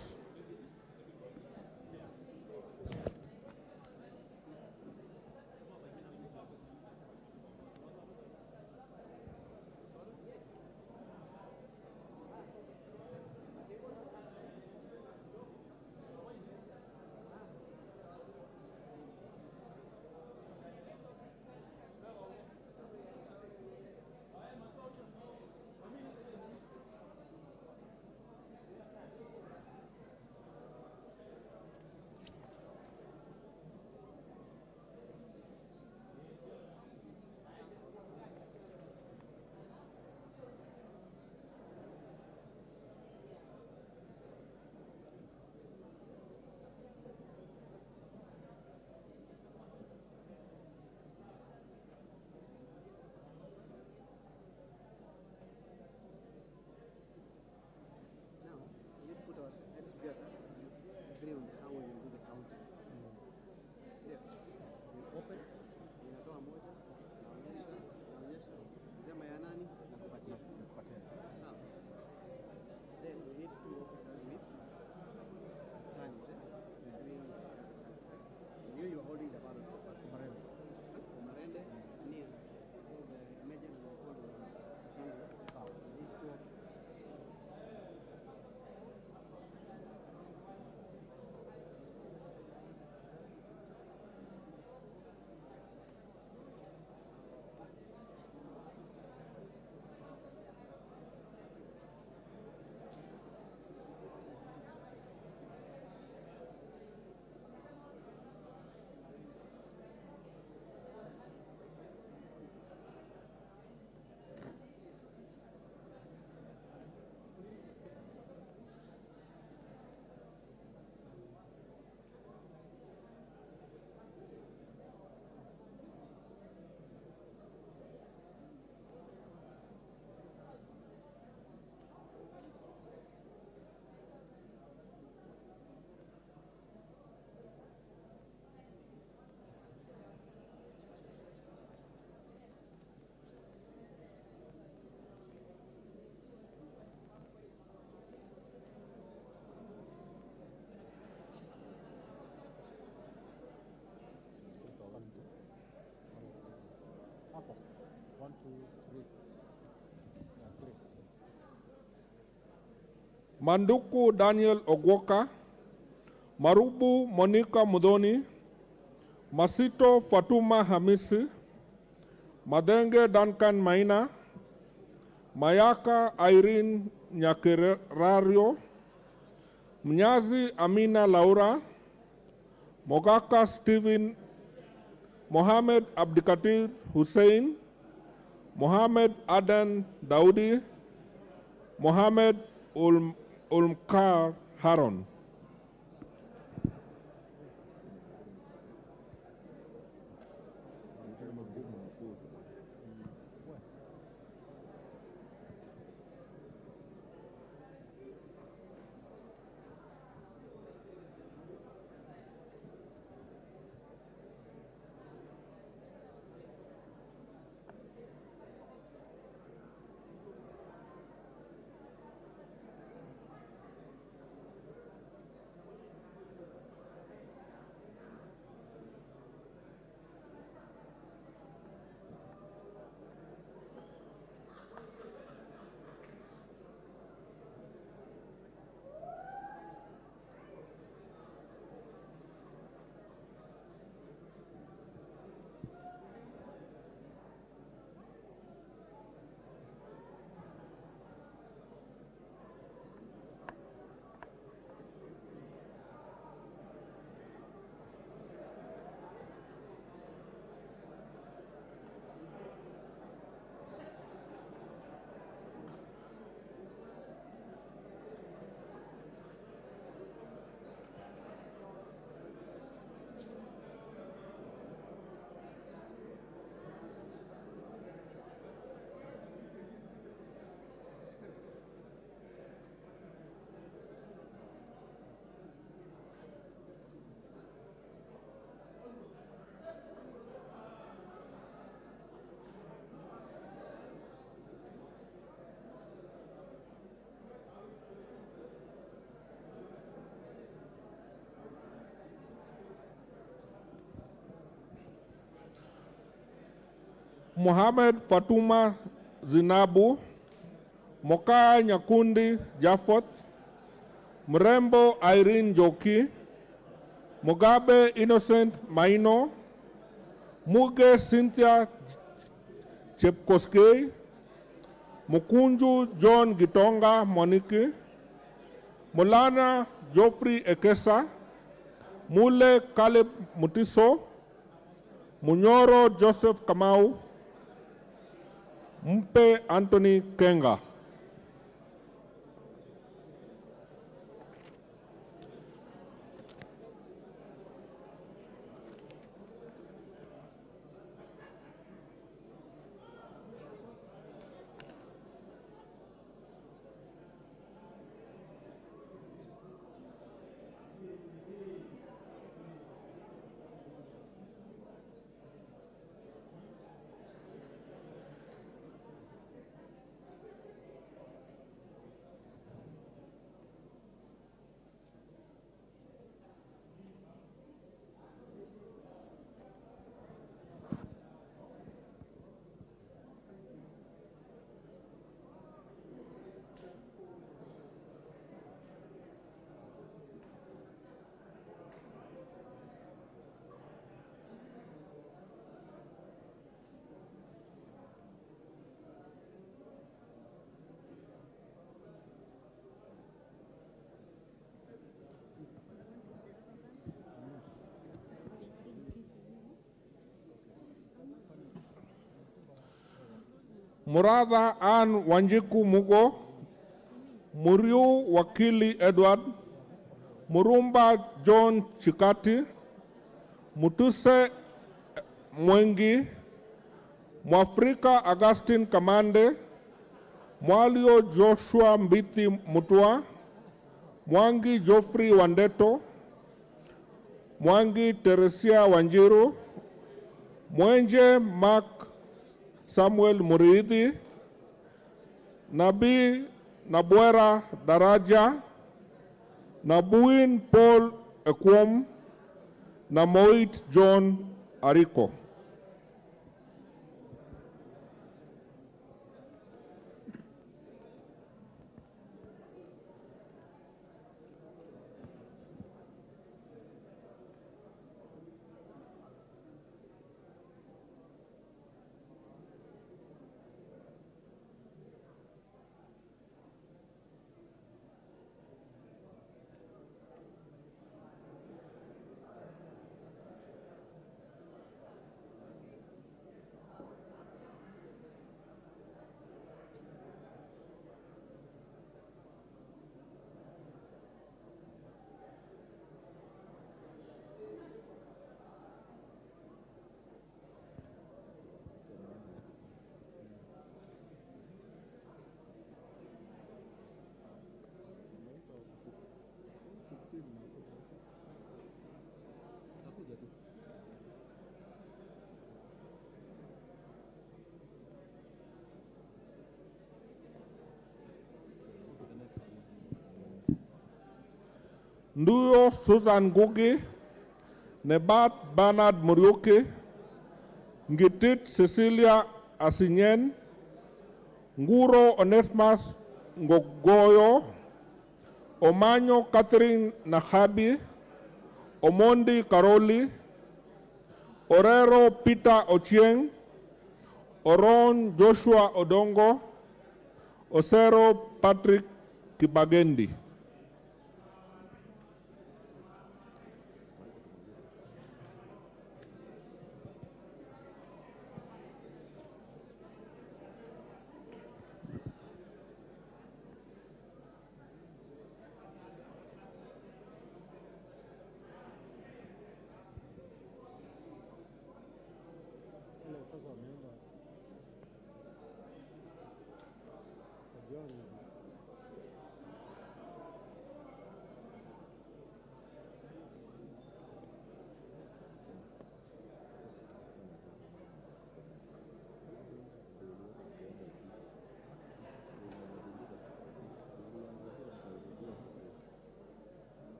I: Inatoa moja, naonyesha, sema ya nani na kupatia. Sawa. Then we need two officers with tallies, doing you are holding the ballot paper. Marende, Nene, the major will hold the WETANGULA. These two
H: hapo. 1, 2, 3. Three.
J: Manduku Daniel Ogwoka, Marubu Monica Mudoni, Masito Fatuma Hamisi, Madenge Duncan Maina, Mayaka Irene Nyakerario, Mnyazi Amina Laura, Mogaka Stephen, Mohamed Abdikatir Hussein, Mohamed Adan Daudi, Mohamed Ulmkar Haron. Mohamed Fatuma Zinabu, Moka Nyakundi Jafot, Mrembo Irene Joki, Mugabe Innocent Maino, Muge Cynthia Chepkoskei, Mukunju John Gitonga Moniki, Mulana Geoffrey Ekesa, Mule Caleb Mutiso, Munyoro Joseph Kamau, Mpe Anthony Kenga. Muratha Ann Wanjiku Mugo, Muriu Wakili Edward, Murumba John Chikati, Mutuse Mwengi, Mwafrika Augustine Kamande, Mwalio Joshua Mbiti Mutua, Mwangi Geoffrey Wandeto, Mwangi Teresia Wanjiru, Mwenje Mark Samuel Muridhi, Nabi Nabwera Daraja, Nabuin Paul Ekwom, na Moit John Ariko. Nduyo Susan Ngugi, Nebat Bernard Muriuki, Ngitit Cecilia Asinyen, Nguro Onesmus Ngogoyo, Omanyo Catherine Nahabi, Omondi Karoli, Orero Peter Ochieng, Oron Joshua Odongo, Osero Patrick Kibagendi.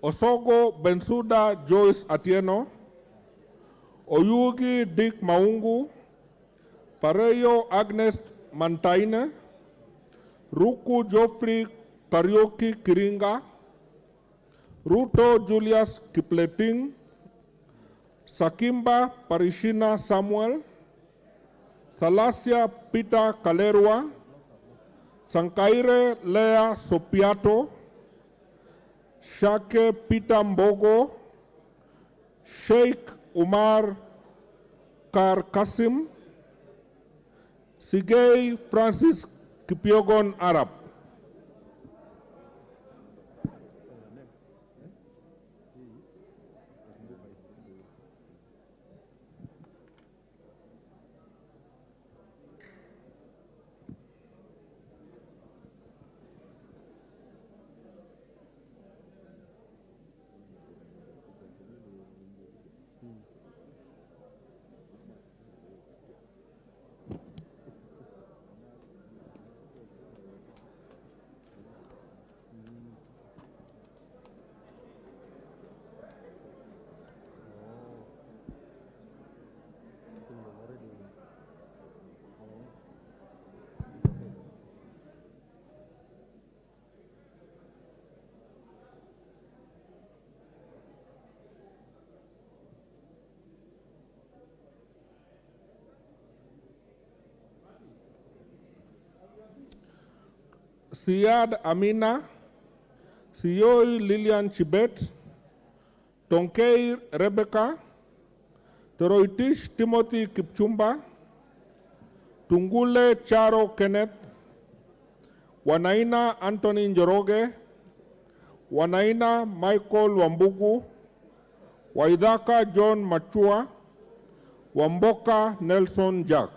J: Osogo Bensuda Joyce Atieno, Oyugi Dick Maungu, Pareyo Agnes Mantaine, Ruku Geoffrey Karioki Kiringa, Ruto Julius Kipleting, Sakimba Parishina Samuel, Salasia Peter Kalerwa, Sankaire Lea Sopiato, Shake Peter Mbogo, Sheikh Umar Kar Kasim, Sigei Francis Kipiogon Arab. Siad Amina, Siyoi Lilian Chibet, Tonkei Rebecca, Toroitish Timothy Kipchumba, Tungule Charo Kenneth, Wanaina Anthony Njoroge, Wanaina Michael Wambugu, Waidhaka John Machua, Wamboka Nelson Jack.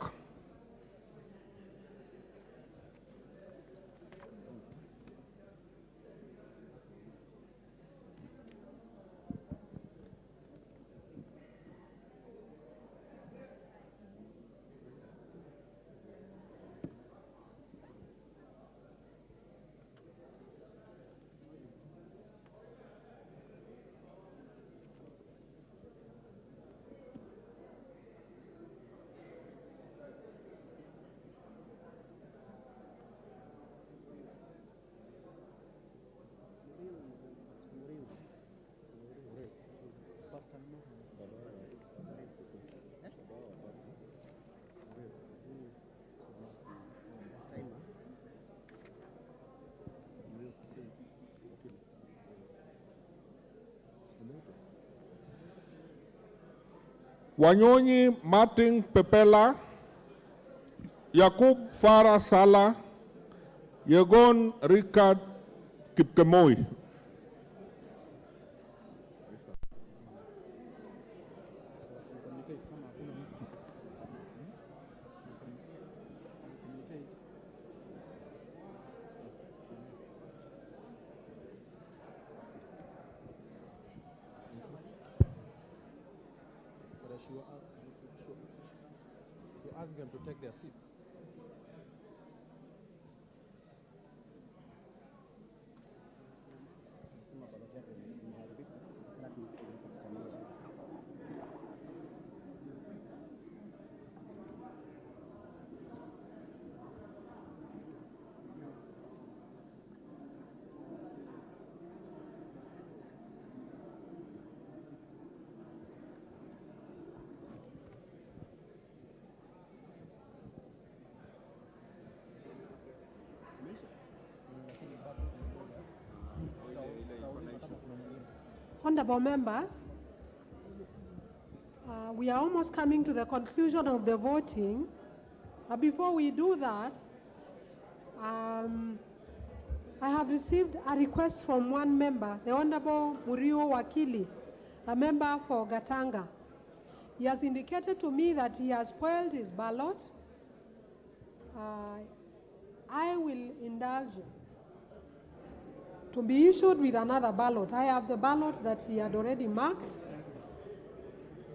J: Wanyonyi Martin Pepela, Yakub Farah Sala, Yegon Richard Kipkemoi.
H: Ask them to take their seats.
A: Honorable members, we are almost coming to the conclusion of the voting. Before we do that, I have received a request from one member, the Honorable Murio Wakili, a member for Gatanga. He has indicated to me that he has spoiled his ballot. I will indulge to be issued with another ballot. I have the ballot that he had already marked,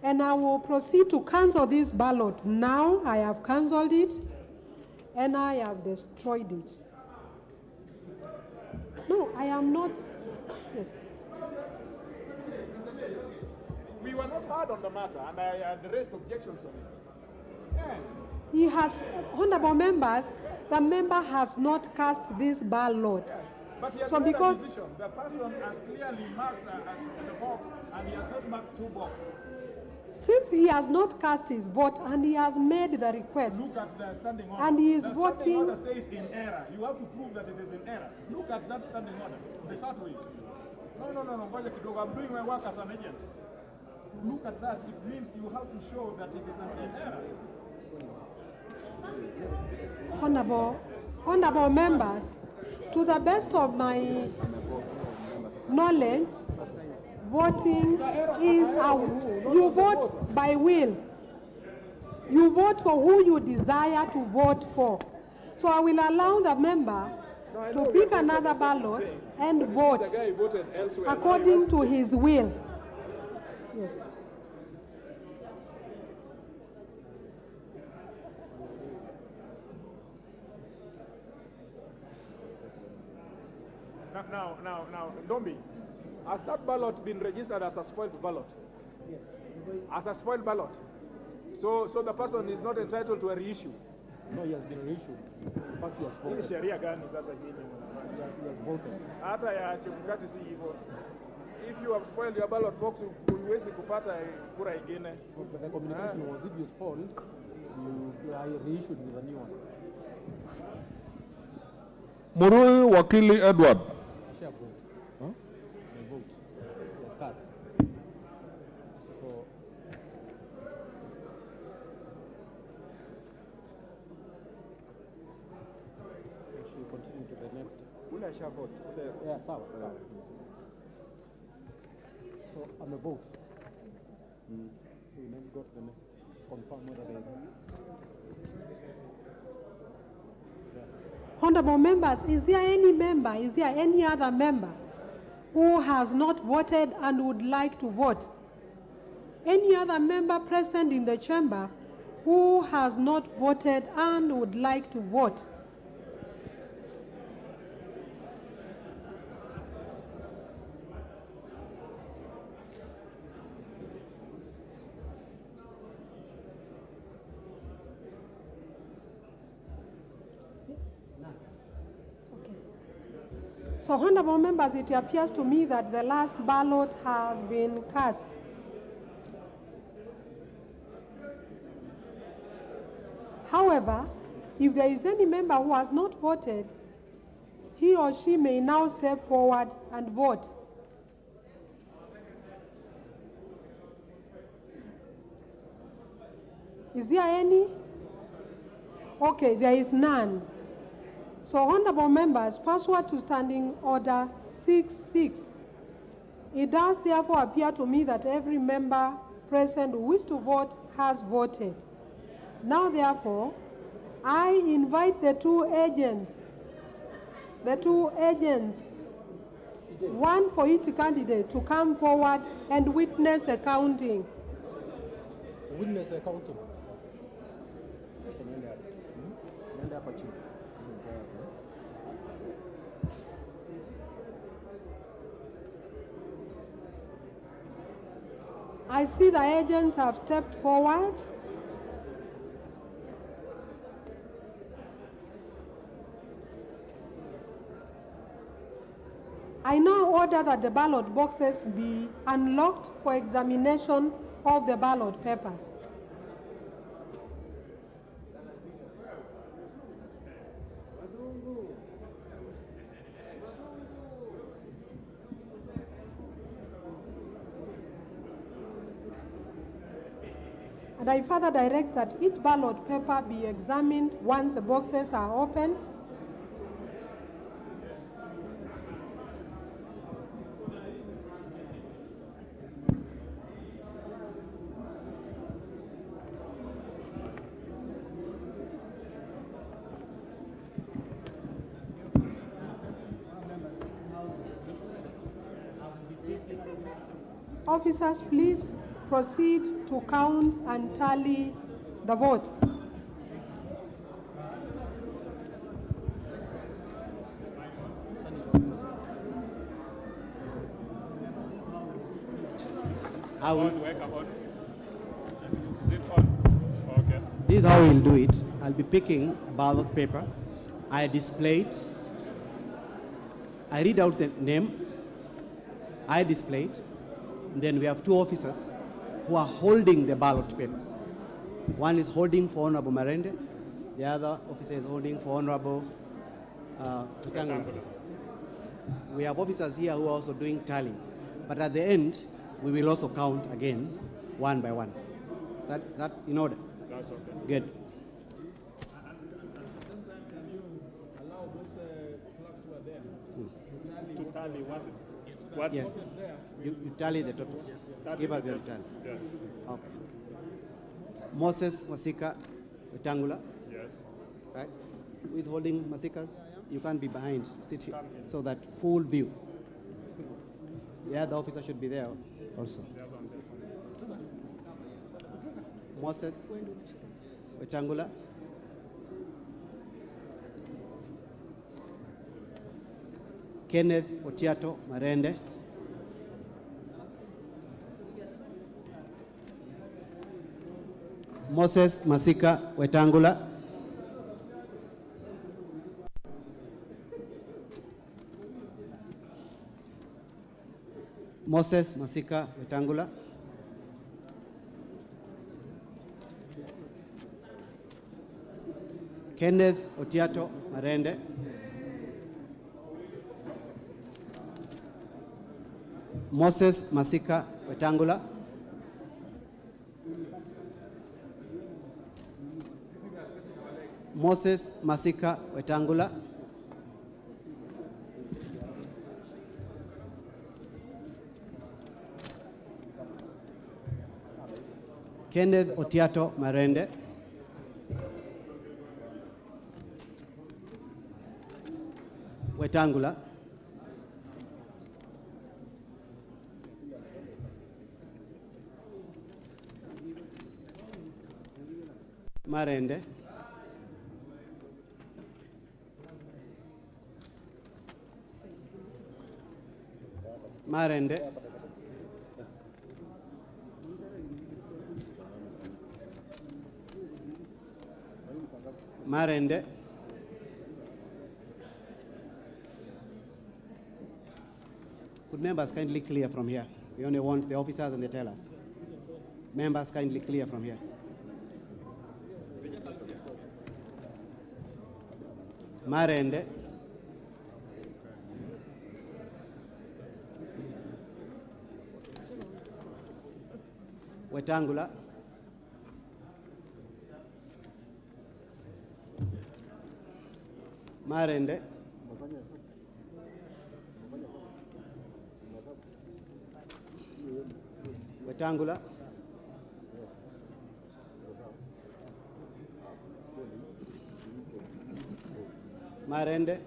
A: and I will proceed to cancel this ballot. Now I have cancelled it, and I have destroyed it. No, I am not. Yes.
B: We were not hard on the matter, and I raised objections on it. Yes.
A: He has, honorable members, the member has not cast this ballot.
B: But he has
A: So
B: made
A: because
B: a decision. The person has clearly marked the box, and he has not marked two boxes.
A: since he has not cast his vote and he has made the request,
B: Look at the standing order.
A: and he is
B: the
A: voting.
B: standing order says in error. You have to prove that it is in error. Look at that standing order. Refer to it. No. Ngoja kidogo. I'm doing my work as an agent. Look at that. It means you have to show that it is in error.
A: Honorable members, to the best of my knowledge, voting is you vote by will. You vote for who you desire to vote for. So I will allow the member to pick another ballot and vote
B: The guy voted elsewhere.
A: according to his will. Yes.
B: Now, Dombi, has that ballot been registered as a spoiled ballot?
G: Yes.
B: As a spoiled ballot? So the person is not entitled to a reissue?
H: No, he has been reissued. In fact, he has
B: Hii
H: voted.
B: sheria gani sasa nyinyi
H: He
B: mnafanya?
H: has voted.
B: Hata ya Chebukati si hivyo. If you have spoiled your ballot box, huwezi kupata kura ingine.
H: But the communication was if you spoiled, you are reissued with a new one.
J: Murui Wakili Edward.
H: Share vote. Huh? The vote. Yes, cast. So, we should continue to the next.
I: Ule share vote.
H: Yeah, sawa. So, I'm a vote. So we then go to the next. Confirm whether there is.
A: Honorable members, is there any other member who has not voted and would like to vote? Any other member present in the chamber who has not voted and would like to vote? So, honorable members, it appears to me that the last ballot has been cast. However, if there is any member who has not voted, he or she may now step forward and vote. Is there any? Okay, there is none. So, honorable members, pursuant to Standing Order 6.6, it does therefore appear to me that every member present who wishes to vote has voted. Now, therefore, I invite the two agents, one for each candidate, to come forward and witness the counting.
H: Witness the counting.
A: I see the agents have stepped forward. I now order that the ballot boxes be unlocked for examination of the ballot papers. And I further direct that each ballot paper be examined once the boxes are opened. Officers, please proceed to count and tally the votes.
I: This is how we'll do it. I'll be picking a ballot paper. I display it. I read out the name. I display it. And then we have two officers who are holding the ballot papers. One is holding for Honorable Marende. The other officer is holding for Honorable WETANGULA. We have officers here who are also doing tallying. But at the end, we will also count again, one by one. That in order?
B: That's okay.
I: Good.
H: Allow those clerks who are there
B: To tally what?
I: Yes. You tally the totals. Give us your tally.
B: Yes.
I: Okay. Moses Masika WETANGULA.
B: Yes.
I: Right? Who is holding Masikas? You can't be behind. Sit here. So that full view. The other officer should be there also. Moses WETANGULA. Kenneth Otiato Marende. Moses Masika WETANGULA. Moses Masika WETANGULA. Kenneth Otiato Marende. Moses Masika Wetangula. Moses Masika Wetangula. Kenneth Otiato Marende. Wetangula. Marende. Marende. Marende. Could members kindly clear from here? We only want the officers and the tellers. Members kindly clear from here. Marende. Wetangula. Marende. Wetangula. Marende.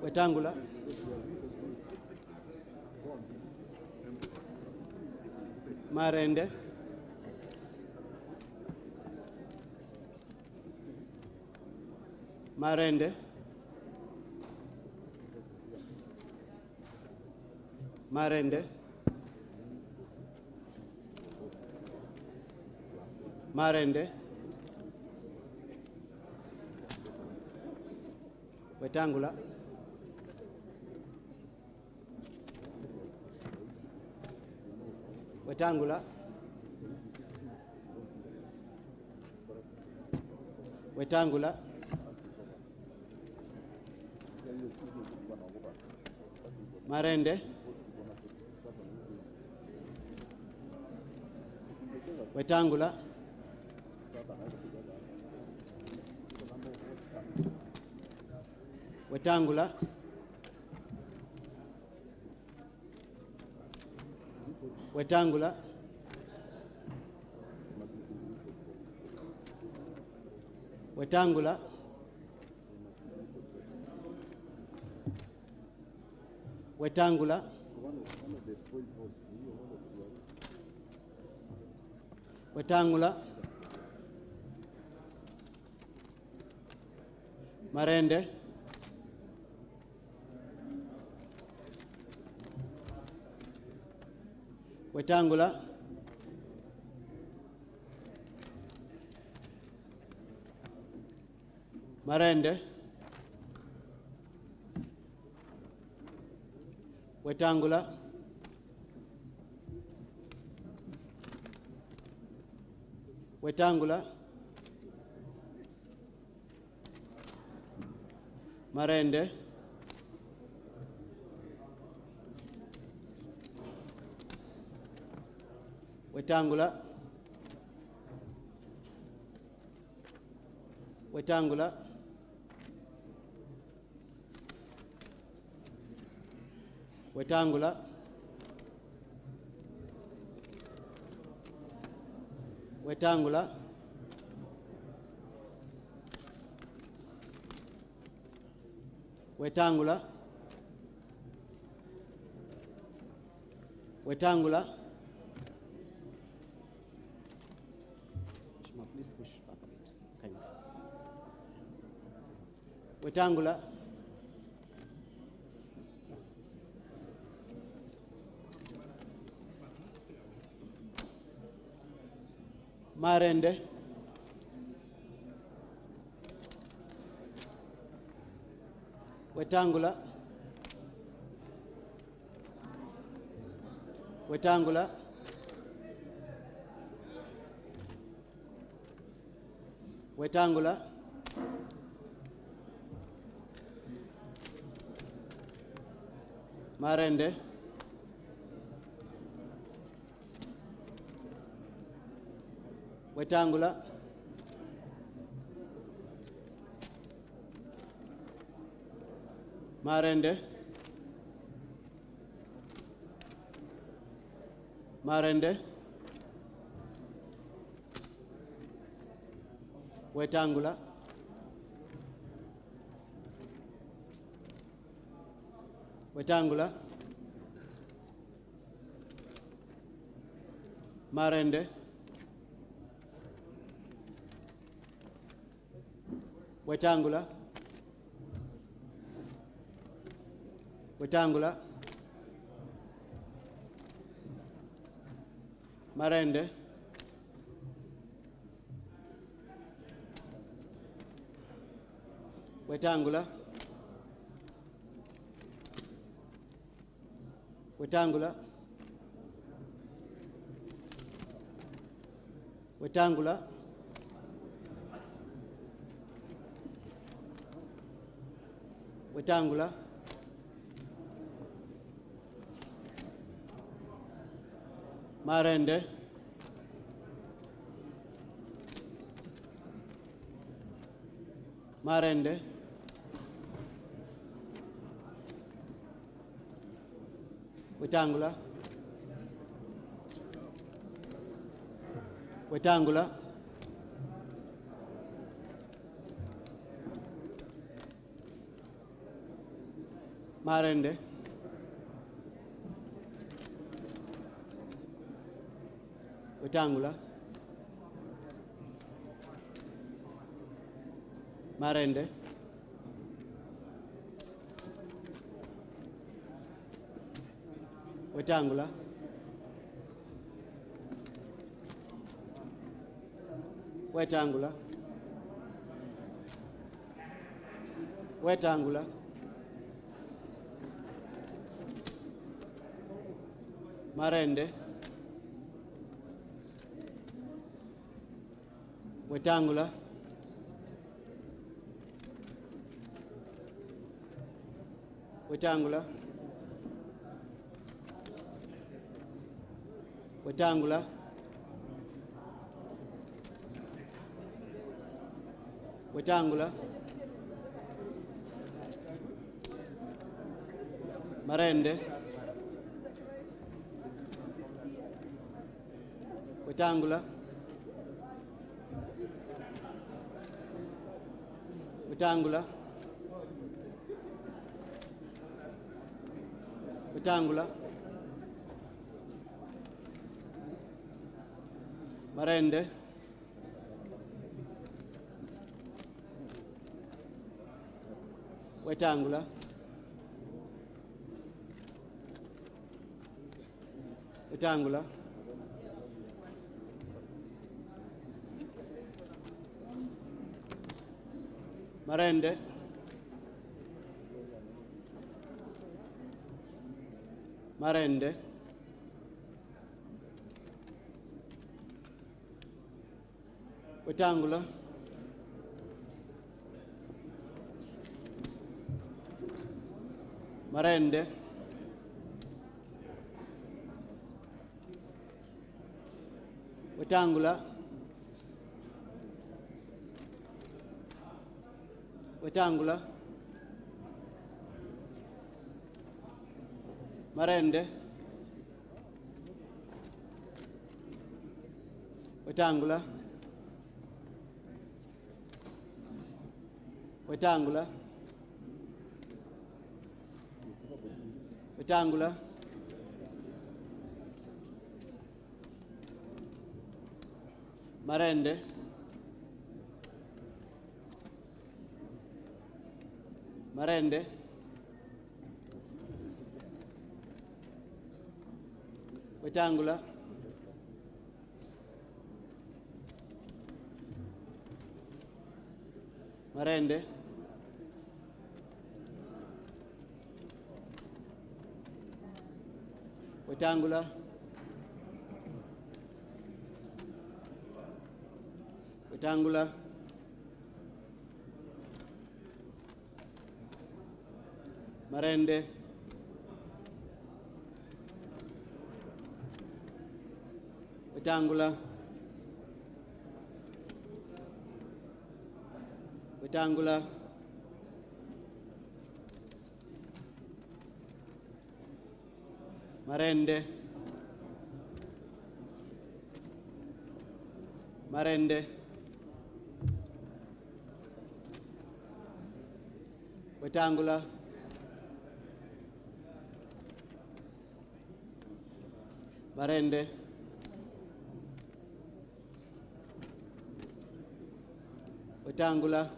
I: Wetangula. Marende. Marende. Marende. Marende. Wetangula. Wetangula. Wetangula. Marende. Wetangula. Wetangula. Wetangula. Wetangula. Wetangula. Wetangula. Marende. Wetangula. Marende. Wetangula. Wetangula. Marende. Wetangula. Wetangula. Wetangula. Wetangula. Wetangula. Wetangula. Please push back a bit. Kindly. Wetangula. Marende. Wetangula. Wetangula. Wetangula. Marende. Wetangula. Marende. Marende. Wetangula. Wetangula. Marende. Wetangula. Wetangula. Marende. Wetangula. Wetangula. Wetangula. Wetangula. Marende. Marende. Wetangula. Wetangula. Marende. Wetangula. Marende. Wetangula. Wetangula. Wetangula. Marende. Wetangula. Wetangula. Wetangula. Wetangula. Marende. Wetangula. Wetangula. Wetangula. Marende. Wetangula. Wetangula. Marende. Marende. Wetangula. Marende. Wetangula. Wetangula. Marende. Wetangula. Wetangula. Wetangula. Marende. Marende. Wetangula. Marende. Wetangula. Wetangula. Marende. WETANGULA, WETANGULA, MARENDE, MARENDE, WETANGULA, MARENDE, WETANGULA,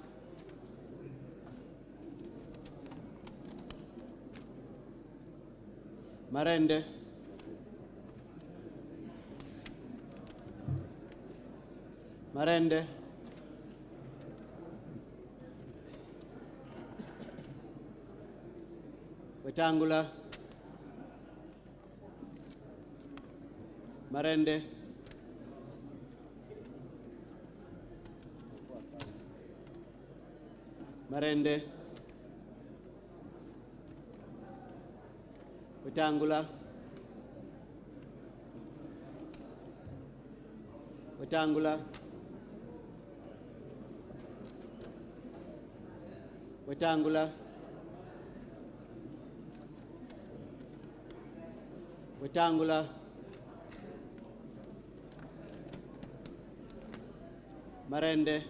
I: MARENDE, MARENDE, WETANGULA, MARENDE, MARENDE, WETANGULA, WETANGULA, WETANGULA, WETANGULA, MARENDE,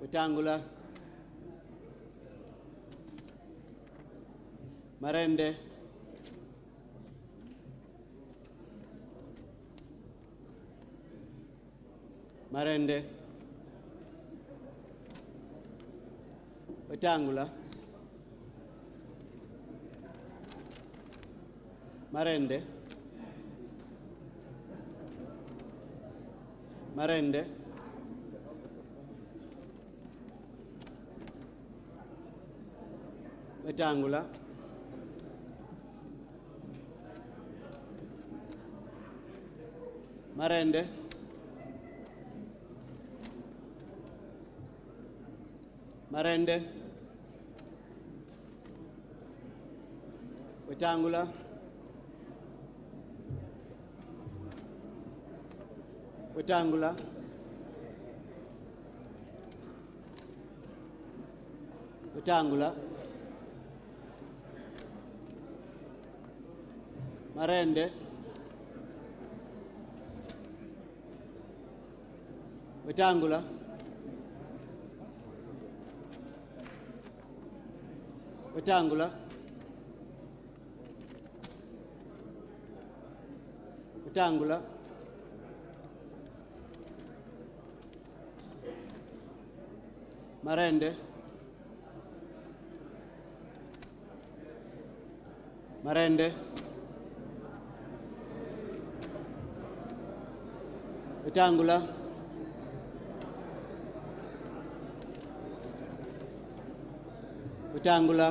I: WETANGULA, MARENDE, MARENDE, WETANGULA, MARENDE, MARENDE, WETANGULA, MARENDE, MARENDE, WETANGULA, WETANGULA, WETANGULA, MARENDE, WETANGULA, WETANGULA, WETANGULA, MARENDE, MARENDE, WETANGULA, WETANGULA,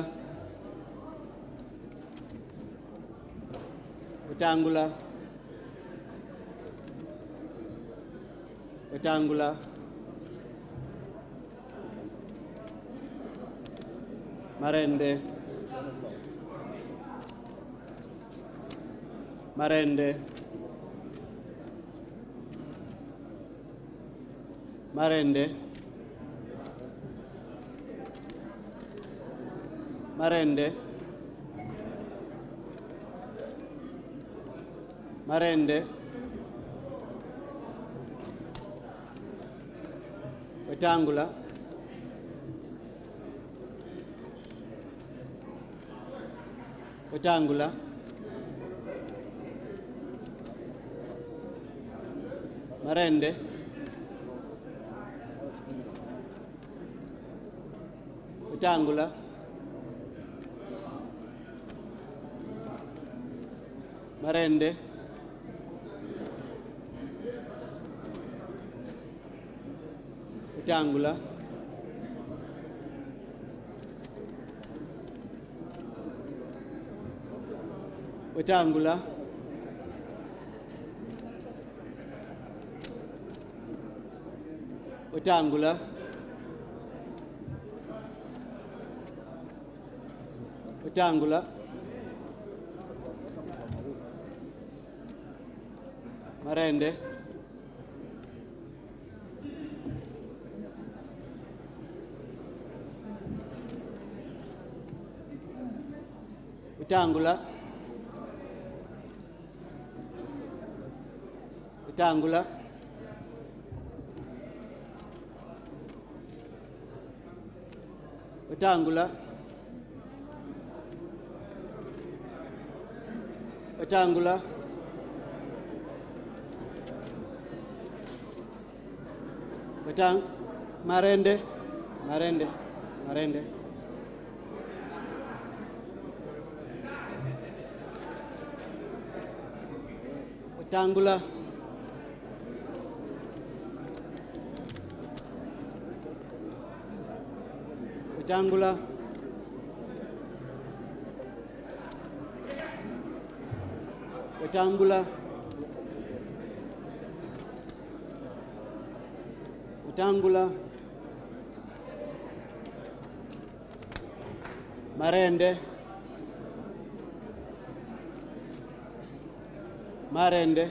I: WETANGULA, WETANGULA, MARENDE, MARENDE, MARENDE, MARENDE, MARENDE, WETANGULA, WETANGULA, MARENDE, WETANGULA, MARENDE, WETANGULA, WETANGULA, WETANGULA, WETANGULA, Marende. Wetangula. Wetangula. Wetangula. Wetangula. Marende. Marende. Marende. Wetangula. Wetangula. Wetangula. Wetangula. Marende. Marende.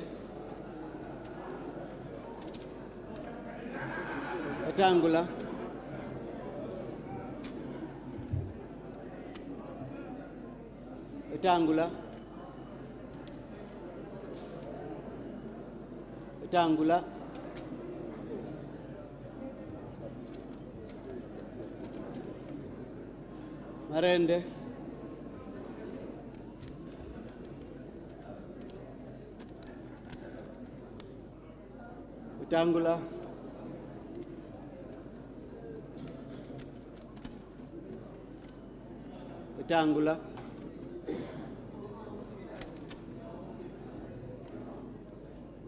I: Wetangula. Wetangula. Wetangula. Marende. Wetangula. Wetangula.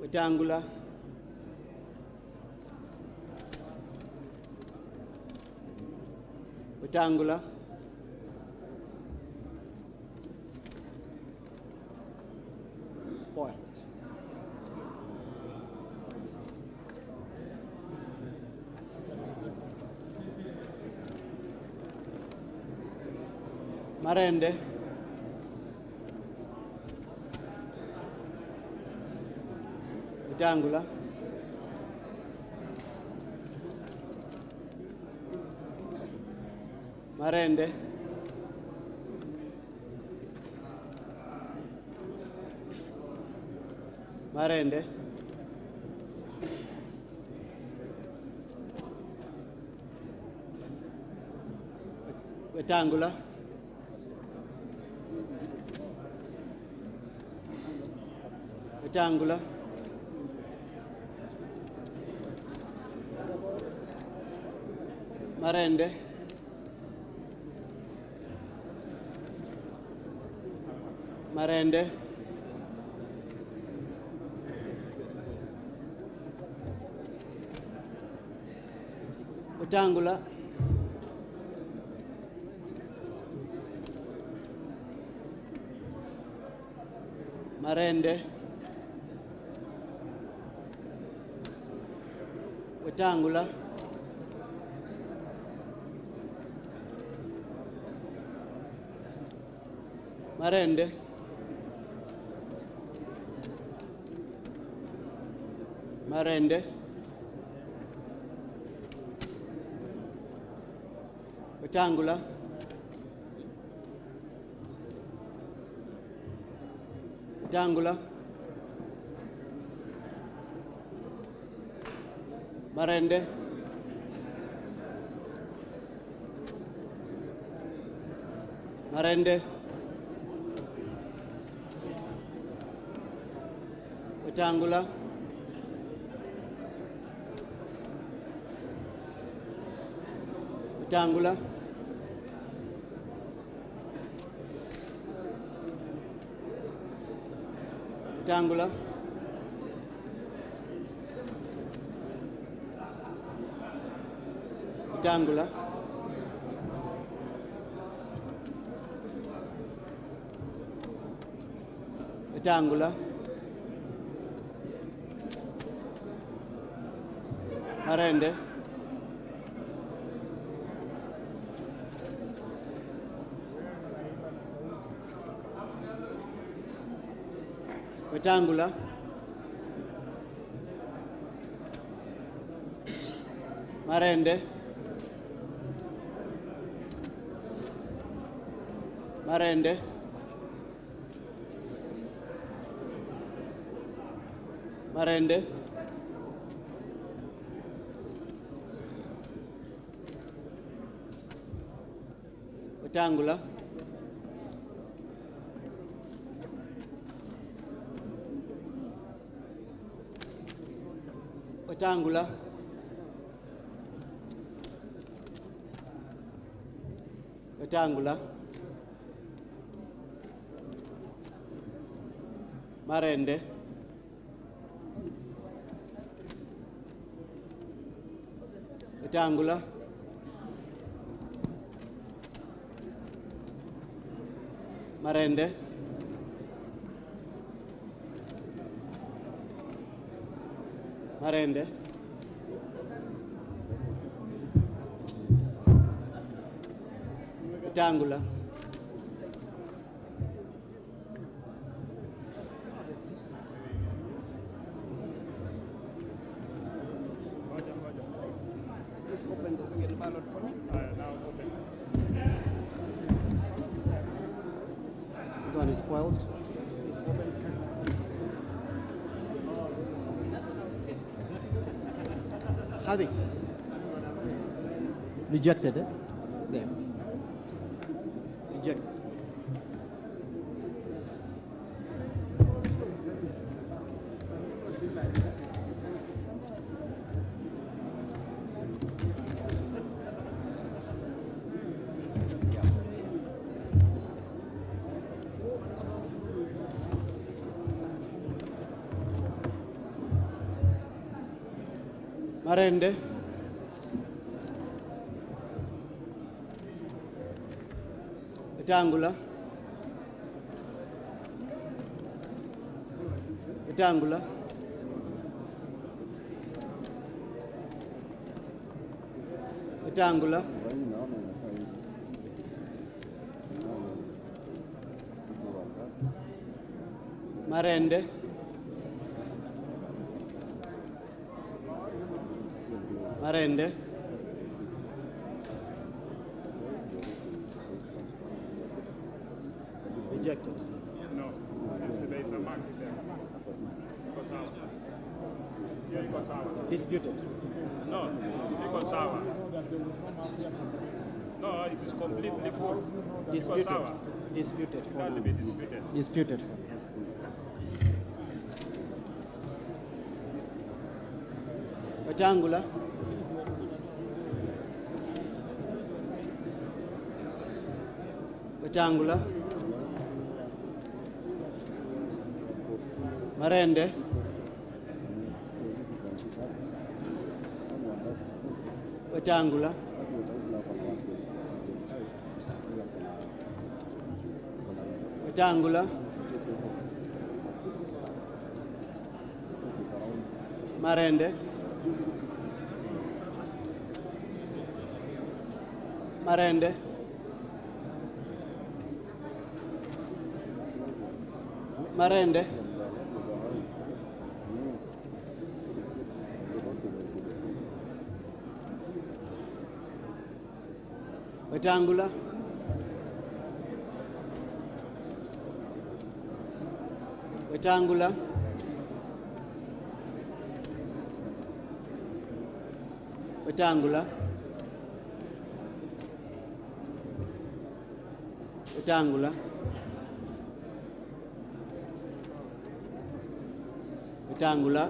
I: Wetangula. Wetangula. Spoiled. Marende. Wetangula. Marende. Marende. Wetangula. Wetangula. Marende. Marende. Wetangula. Marende. Wetangula. Marende. Marende. Wetangula. Wetangula. Marende. Marende. Wetangula. Wetangula. Wetangula. Wetangula. Wetangula. Marende. Wetangula. Marende. Marende. Marende. WETANGULA. WETANGULA. WETANGULA. Marende. WETANGULA. Marende. Marende. WETANGULA. Please open the second ballot for me.
B: Now open.
I: This one is spoiled. Hadi. Rejected, eh? It's there. Rejected. Marende. WETANGULA. WETANGULA. WETANGULA. Marende. Marende. Rejected.
B: No, there is a mark there.
I: Disputed.
B: No, because sour. No, it is completely full.
I: Disputed.
B: Sour.
I: Disputed.
B: It has to be disputed.
I: Disputed. WETANGULA. WETANGULA. Marende. WETANGULA. WETANGULA. Marende. Marende. Marende. WETANGULA. WETANGULA. WETANGULA. WETANGULA. WETANGULA.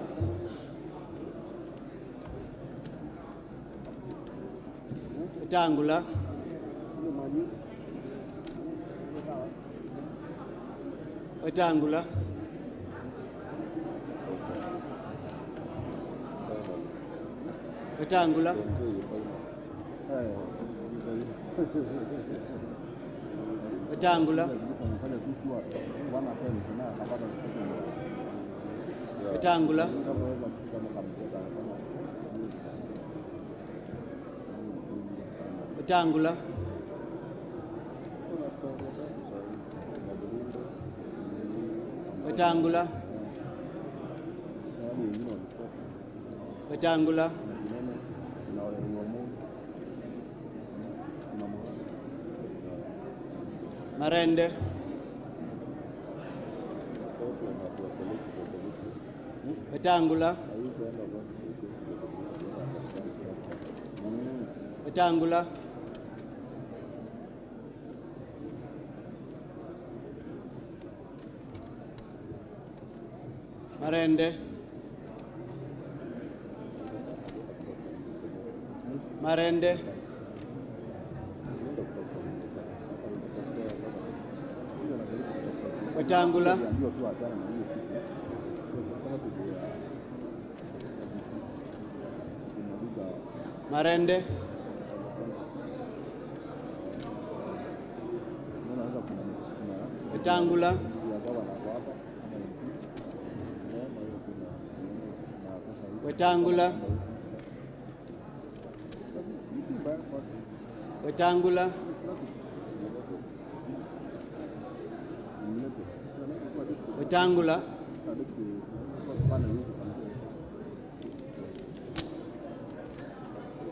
I: WETANGULA. WETANGULA. WETANGULA. WETANGULA. WETANGULA. WETANGULA. WETANGULA. WETANGULA. Marende. Wetangula. Wetangula. Marende. Marende. Wetangula. Marende. Wetangula. Wetangula. Wetangula. Wetangula.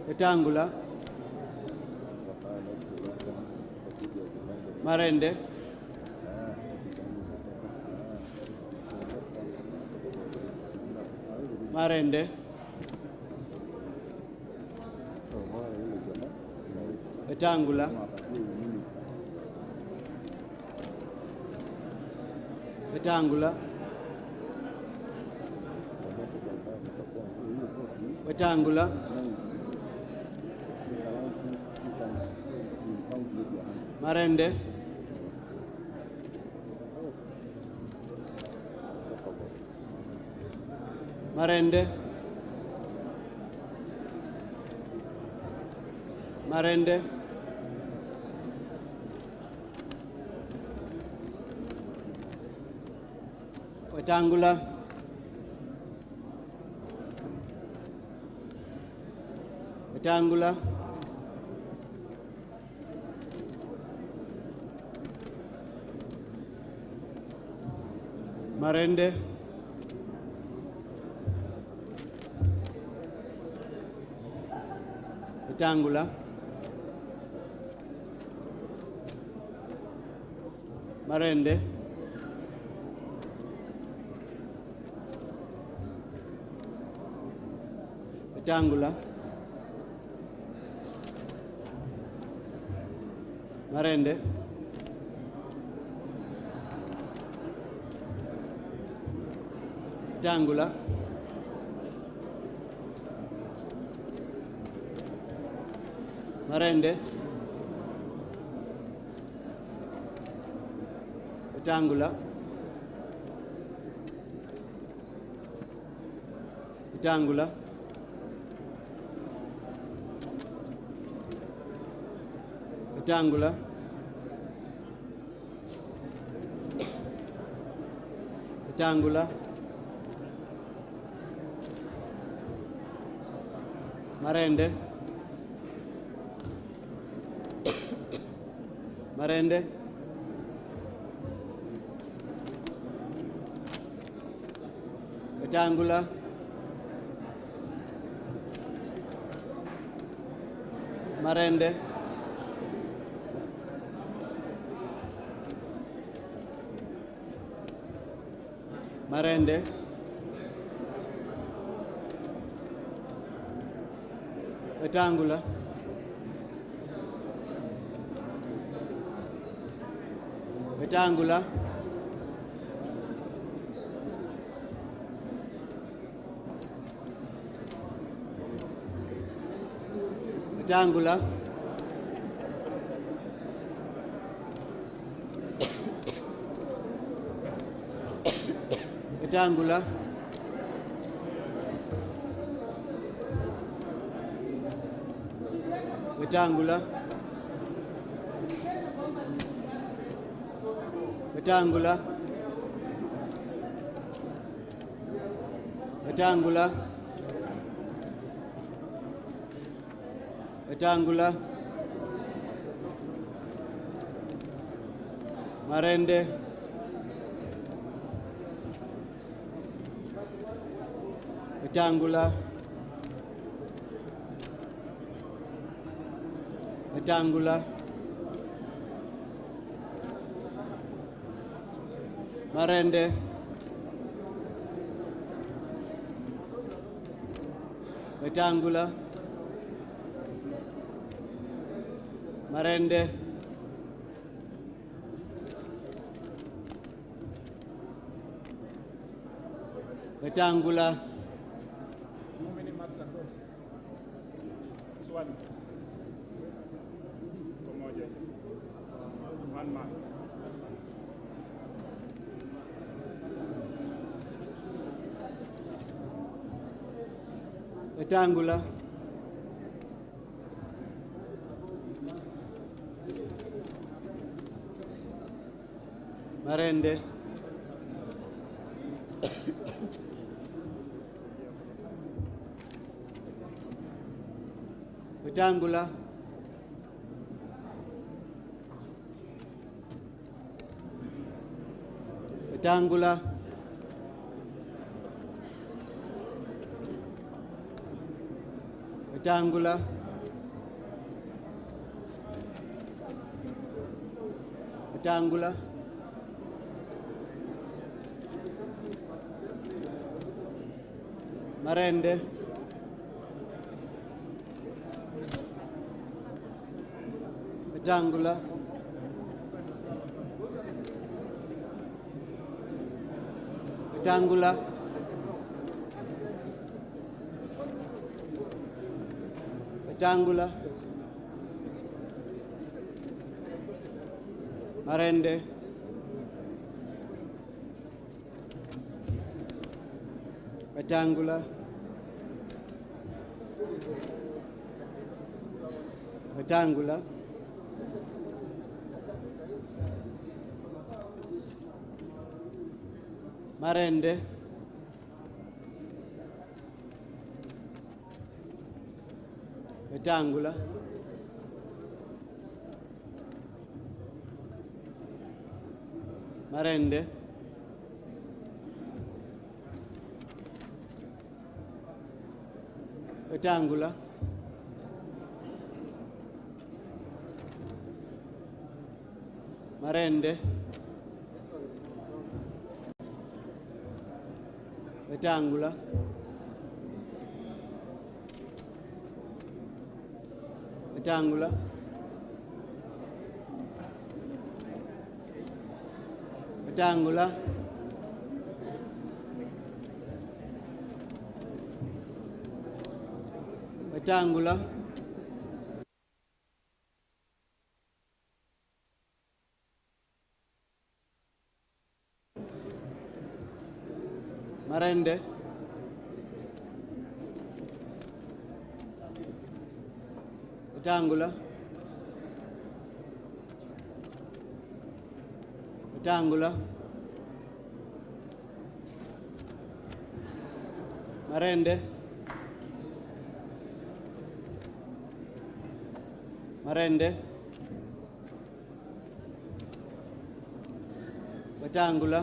I: Wetangula. Marende. Marende. Wetangula. Wetangula. Wetangula. Marende. Marende. Marende. Wetangula. Wetangula. Marende. Wetangula. Marende. Wetangula. Marende. Wetangula. Marende. Wetangula. Wetangula. Wetangula. Wetangula. Marende. Marende. Wetangula. Marende. Marende. Wetangula. Wetangula. Wetangula. Wetangula. Wetangula. Wetangula. Wetangula. Wetangula. Marende. Wetangula. Wetangula. Marende. Wetangula. Marende. Wetangula.
B: How many marks are those? Swali. Pamoja. 1 mark.
I: Wetangula. Marende. Wetangula. Wetangula. Wetangula. Wetangula. Marende. Wetangula. Wetangula. Wetangula. Marende. Wetangula. Wetangula. Marende. Wetangula. Marende. Wetangula. Marende. Wetangula. Wetangula. Wetangula. Wetangula. Marende. Wetangula. Wetangula. Marende. Marende. Wetangula.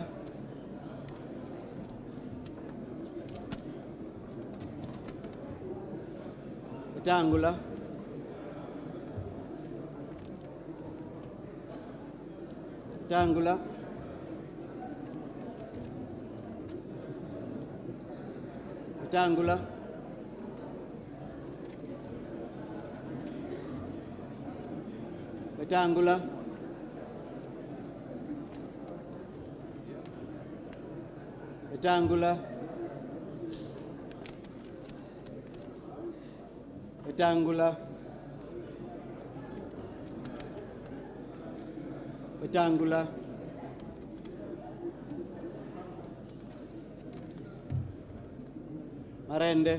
I: Wetangula. Wetangula. Wetangula. Wetangula. Wetangula. Wetangula. Wetangula. Marende.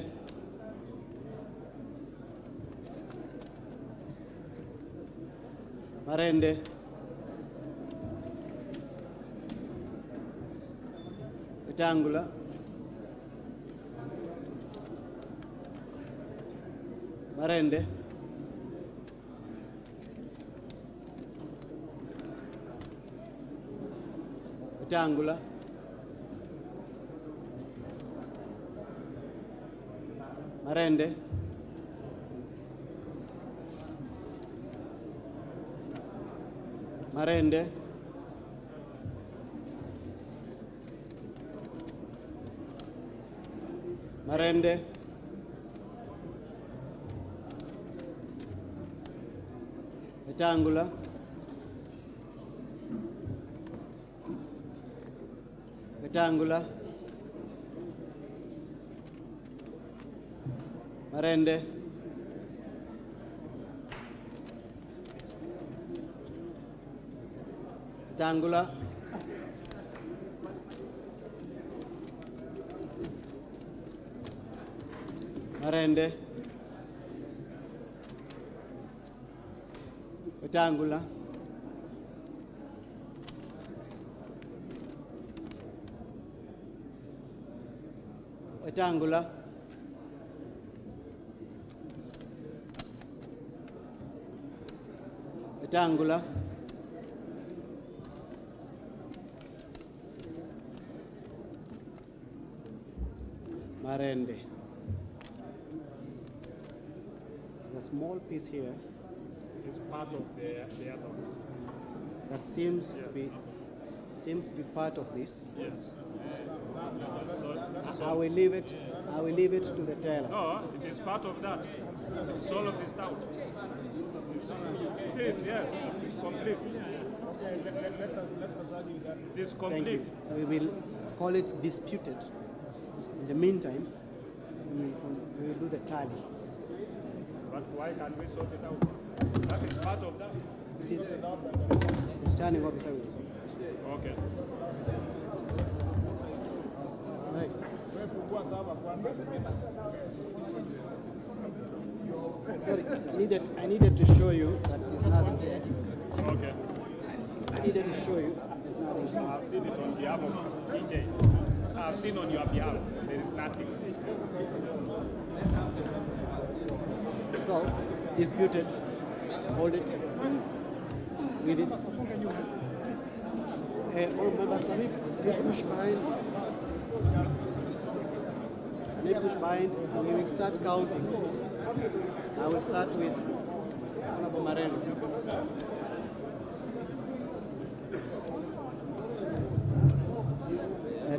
I: Marende. Wetangula. Marende. Wetangula. Marende. Marende. Marende, WETANGULA, WETANGULA, Marende, WETANGULA, Marende, WETANGULA, WETANGULA, WETANGULA, Marende. The small piece here
B: It's part of the other one.
I: that seems to be part of this.
B: Yes.
I: I will leave it to the tellers.
B: No, it is part of that. It's all of this out. It is, yes. It is complete. Let us argue that. It is
I: Thank
B: complete.
I: you. We will call it disputed. In the meantime, we will do the tally.
B: But why can't we sort it out? That is part of that.
I: It is the returning officer will say.
B: Okay.
I: Right. Sorry, I needed to show you that there's nothing there.
B: Okay.
I: I needed to show you that there's nothing there.
B: I've seen it on behalf of DJ. I've seen on your behalf. There is nothing.
I: So, disputed, hold it with it. All members, can you please push behind? Can you push behind? We will start counting. I will start with Honorable Marende.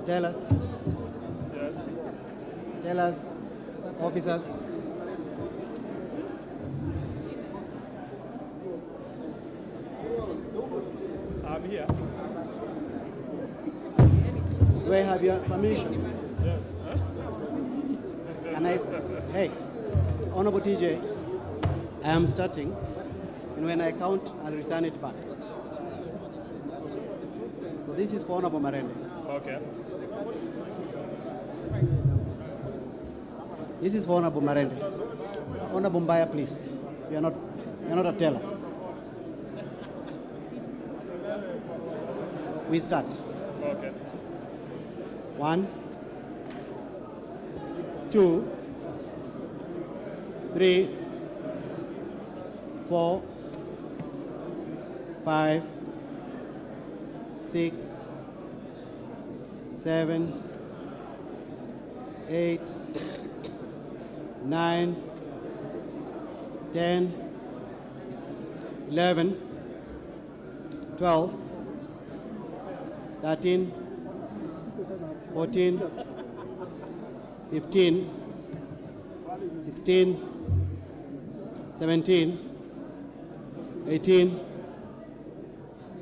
I: Tell us.
B: Yes.
I: Tell us, officers.
B: I'm here.
I: Do I have your permission?
B: Yes.
I: And hey, Honorable TJ, I am starting, and when I count, I'll return it back. So this is for Honorable Marende.
B: Okay.
I: This is for Honorable Marende. Honorable Mbaya, please. You're not a teller. So we start.
B: Okay.
I: 1, 2, 3, 4, 5, 6, 7, 8, 9, 10, 11, 12, 13, 14, 15, 16, 17, 18,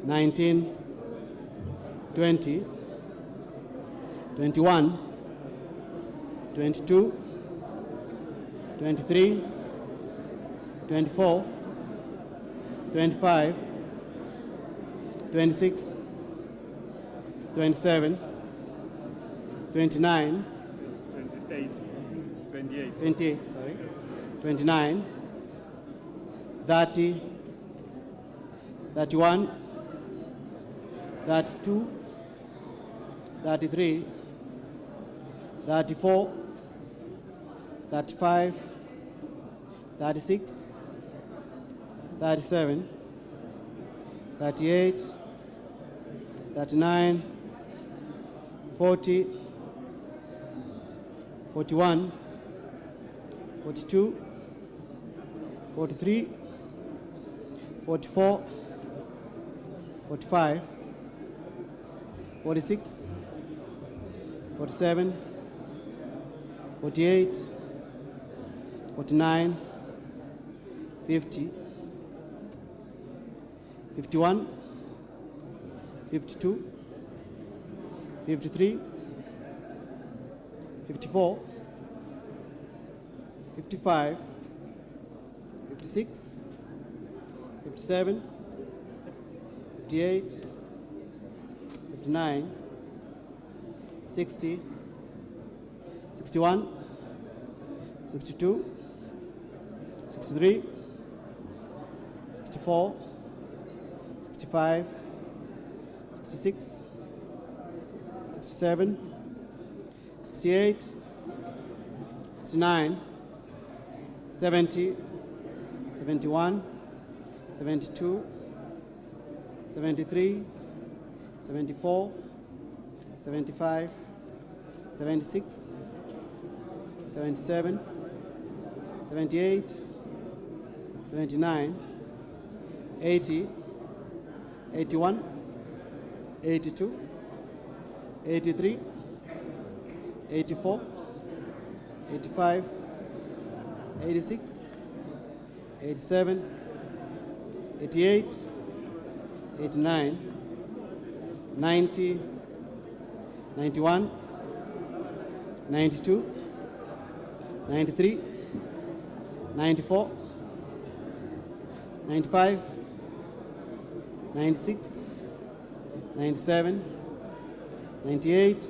I: 19, 20, 21, 22, 23, 24, 25, 26, 27, 29, 28, sorry, 29, 30, 31, 32, 33, 34, 35, 36, 37, 38, 39, 40, 41, 42, 43, 44, 45, 46, 47, 48, 49, 50, 51, 52, 53, 54, 55, 56, 57, 58, 59, 60, 61, 62, 63, 64, 65, 66, 67, 68, 69, 70, 71, 72, 73, 74, 75, 76, 77, 78, 79, 80, 81, 82, 83, 84, 85, 86, 87, 88, 89, 90, 91, 92, 93, 94, 95, 96, 97, 98,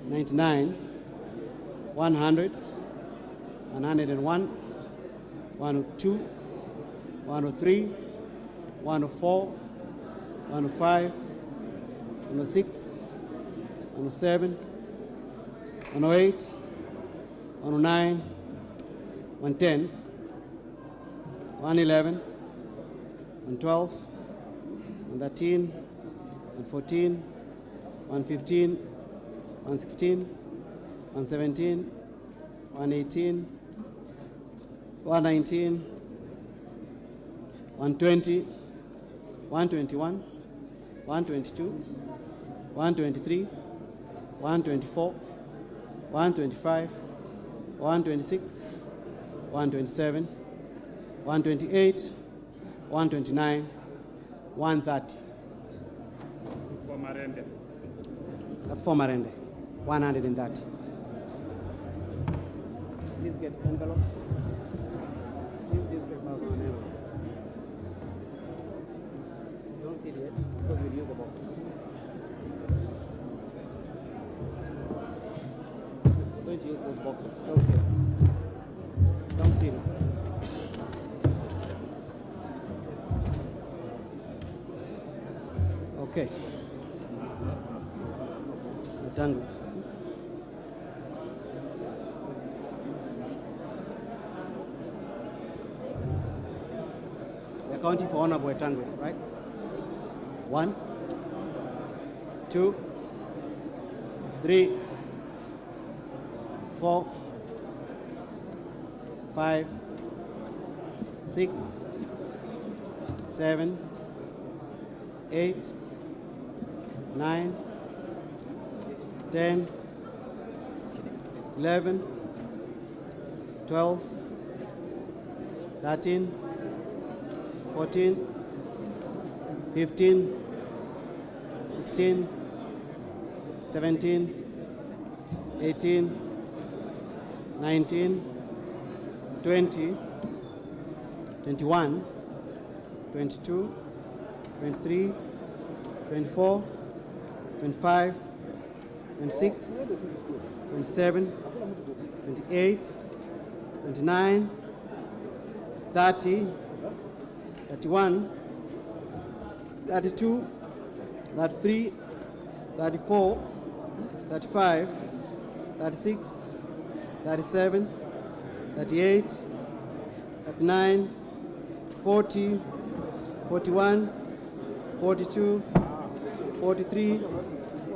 I: 99, 100, 101, 102, 103, 104, 105, 106, 107, 108, 109, 110, 111, 112, 113, 114, 115, 116, 117, 118, 119, 120, 121, 122, 123, 124, 125, 126, 127, 128, 129, 130.
K: For Marende.
I: That's for Marende. 130. Please get envelopes. See these papers on envelopes. Don't see it yet because we'll use the boxes. We're going to use those boxes. Don't see it. Don't see it. Okay. Wetangu. We're counting for Honorable Wetangu, right? 1, 2, 3, 4, 5, 6, 7, 8, 9, 10, 11, 12, 13, 14, 15, 16, 17, 18, 19, 20, 21, 22, 23, 24, 25, 26, 27, 28, 29, 30, 31, 32, 33, 34, 35, 36, 37, 38, 39, 40, 41, 42, 43,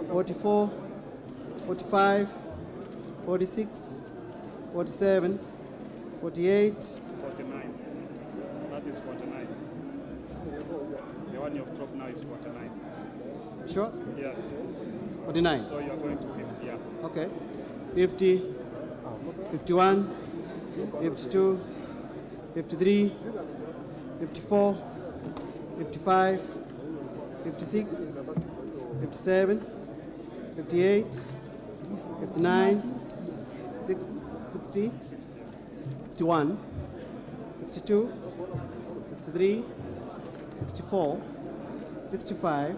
I: 44, 45, 46, 47, 48,
K: 49. That is 49. The one you've dropped now is 49.
I: Sure?
K: Yes.
I: 49.
K: So you're going to 50, yeah.
I: Okay. 50, 51, 52, 53, 54, 55, 56, 57, 58, 59, 60, 61, 62, 63, 64, 65,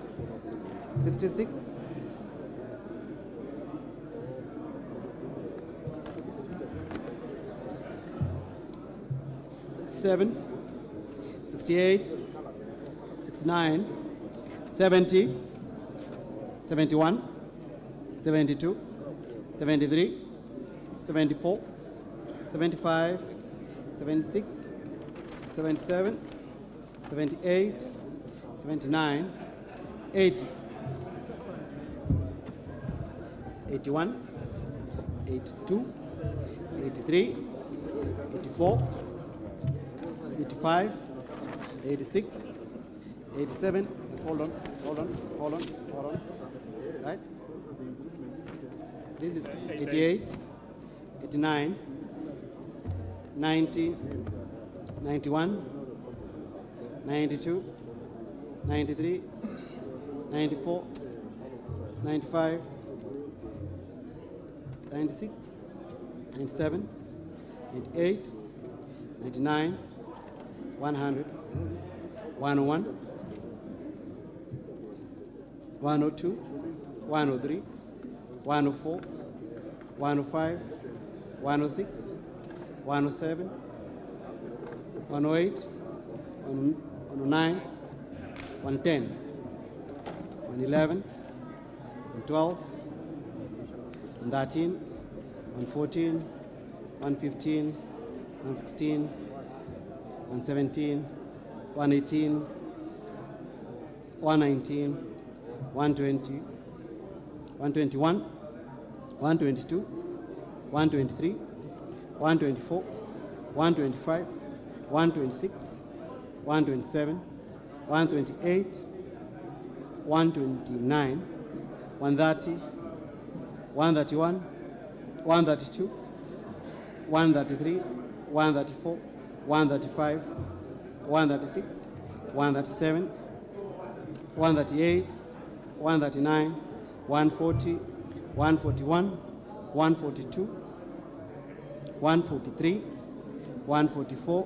I: 66, 67, 68, 69, 70, 71, 72, 73, 74, 75, 76, 77, 78, 79, 80, 81, 82, 83, 84, 85, 86, 87, let's hold on, right? This is 88, 89, 90, 91, 92, 93, 94, 95, 96, 97, 98, 99, 100, 101, 102, 103, 104, 105, 106, 107, 108, 109, 110, 111, 112, 113, 114, 115, 116, 117, 118, 119, 120, 121, 122, 123, 124, 125, 126, 127, 128, 129, 130, 131, 132, 133, 134, 135, 136, 137, 138, 139, 140, 141, 142, 143, 144,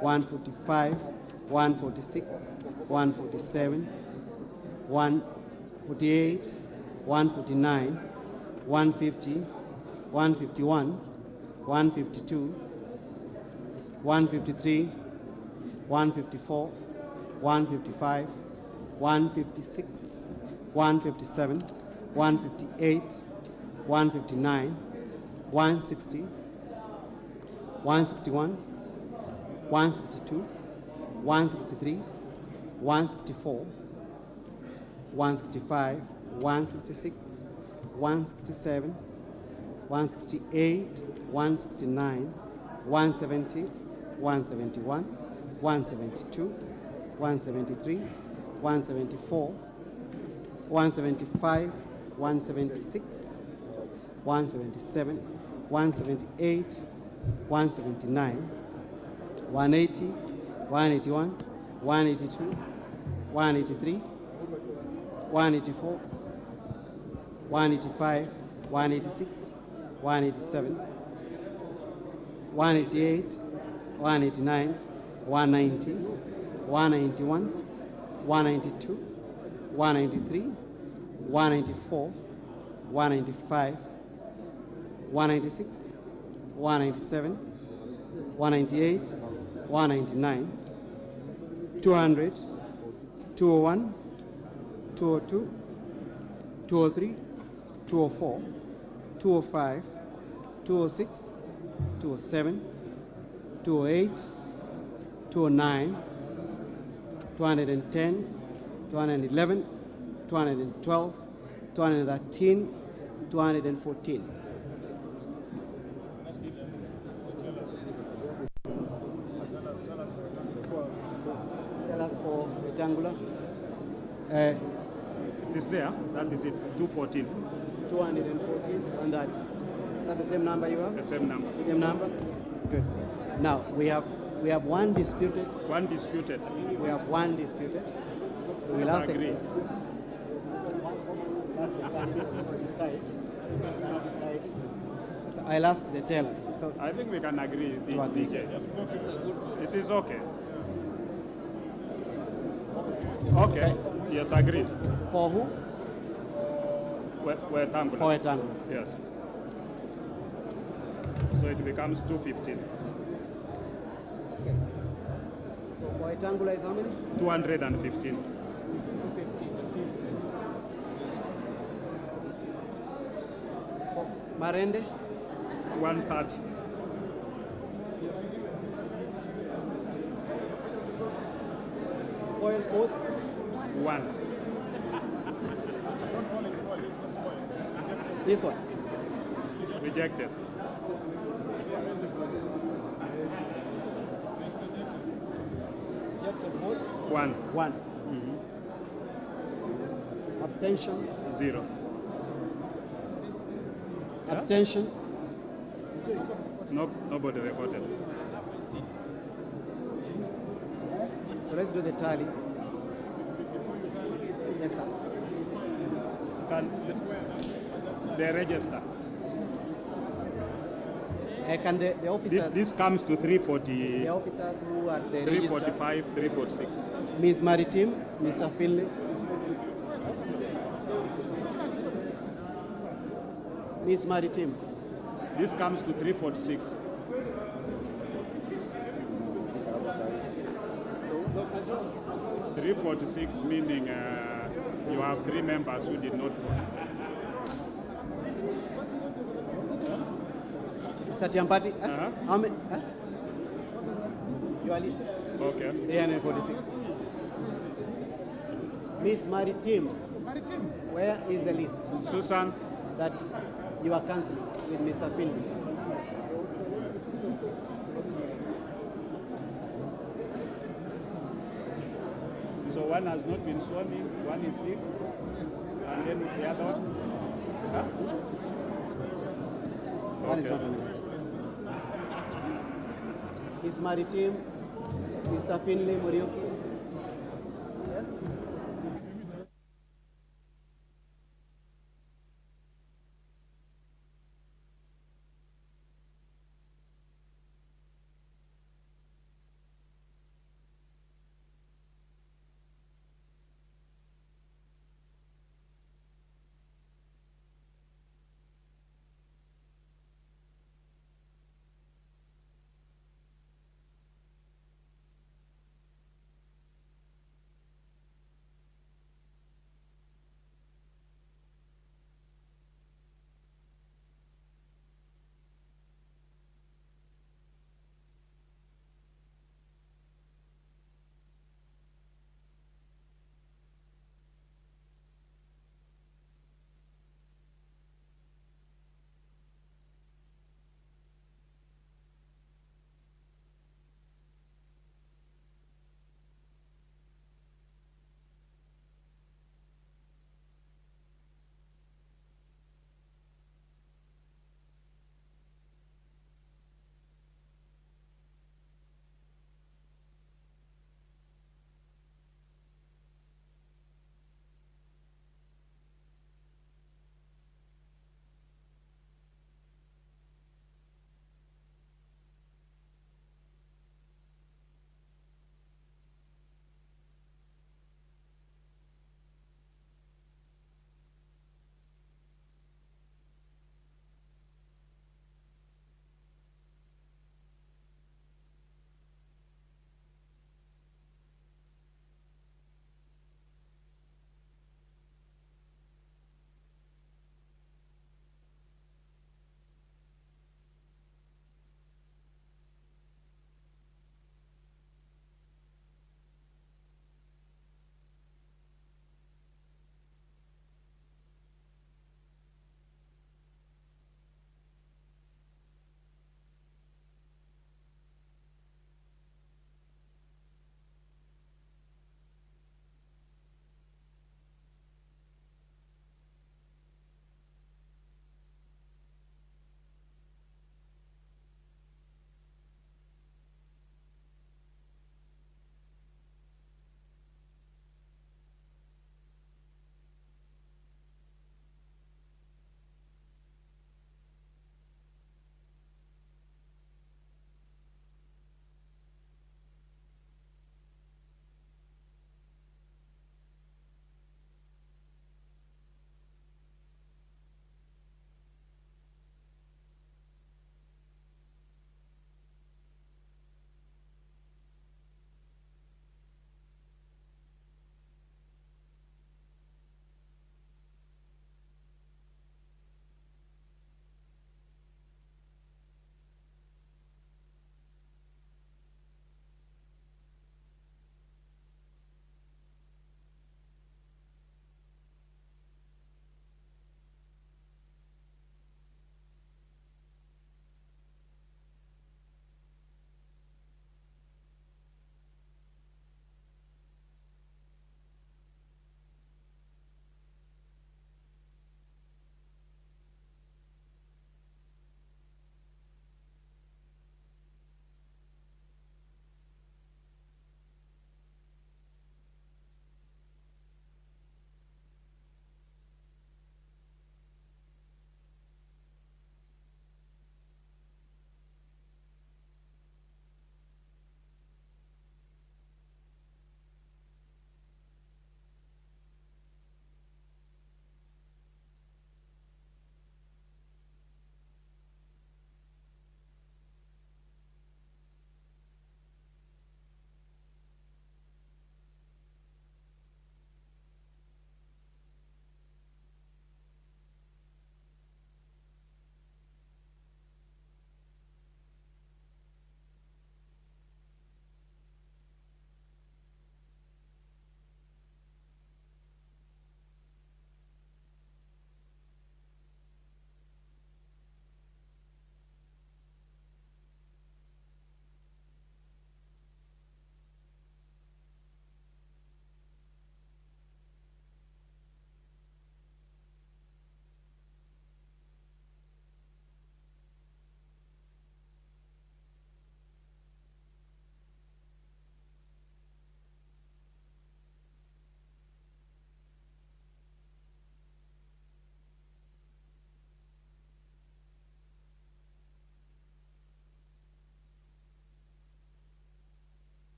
I: 145, 146, 147, 148, 149, 150, 151, 152, 153, 154, 155, 156, 157, 158, 159, 160, 161, 162, 163, 164, 165, 166, 167, 168, 169, 170, 171, 172, 173, 174, 175, 176, 177, 178, 179, 180, 181, 182, 183, 184, 185, 186, 187, 188, 189, 190, 191, 192, 193, 194, 195, 196, 197, 198, 199, 200, 201, 202, 203, 204, 205, 206, 207, 208, 209, 210, 211, 212, 213, 214. Tell us for WETANGULA.
K: It is there. That is it. 214.
I: 214 and that. Is that the same number you have?
K: The same number.
I: Same number? Good. Now, we have one disputed.
K: One disputed.
I: We have one disputed. So we'll ask
K: Disagree.
I: So I'll ask the tellers. So
K: I think we can agree,
I: To agree.
K: DJ. It is okay. Okay, yes, agreed.
I: for who?
K: WETANGULA.
I: For WETANGULA.
K: Yes. So it becomes 215.
I: So for WETANGULA is how many?
K: 215.
I: 215. For Marende?
K: 130.
I: Spoiled votes?
K: 1.
I: This one?
K: Rejected.
I: Rejected vote?
K: 1.
I: 1. Abstention?
K: 0.
I: Abstention?
K: No, nobody recorded.
I: So let's do the tally. Yes, sir.
K: Can they register?
I: Can the officers,
K: This comes to 340,
I: the officers who are the register,
K: 345, 346.
I: Ms. Maritim, Mr. Finley, Ms. Maritim,
K: This comes to 346. $346 meaning you have 3 members who did not vote.
I: Mr. Tiampati, how many? Your list.
K: Okay.
I: 346. Ms. Maritim, where is the list
K: Susan,
I: that you are cancelling with Mr. Finley?
K: so one has not been sworn in, one is sick, and then the other one? Huh?
I: One is not on it. Ms. Maritim, Mr. Finley, Muriuki. Yes?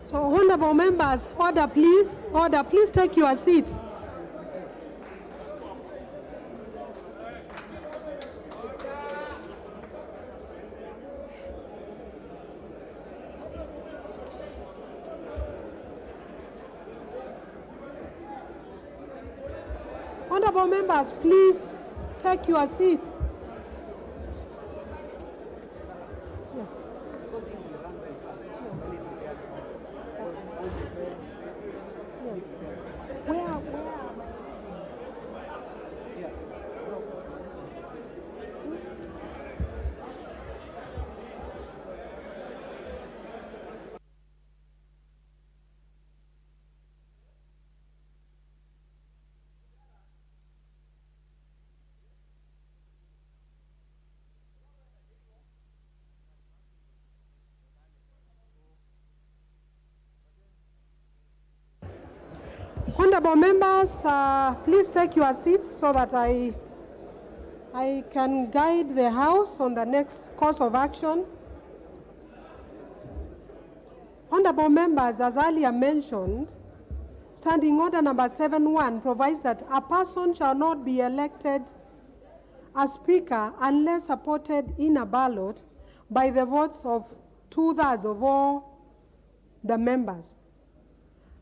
A: So, honorable members, order please. Order, please take your seats. Honorable members, please take your seats. Honorable members, please take your seats so that I can guide the House on the next course of action. Honorable members, as earlier mentioned, Standing Order number 7.1 provides that a person shall not be elected as Speaker unless supported in a ballot by the votes of 2/3 of all the members.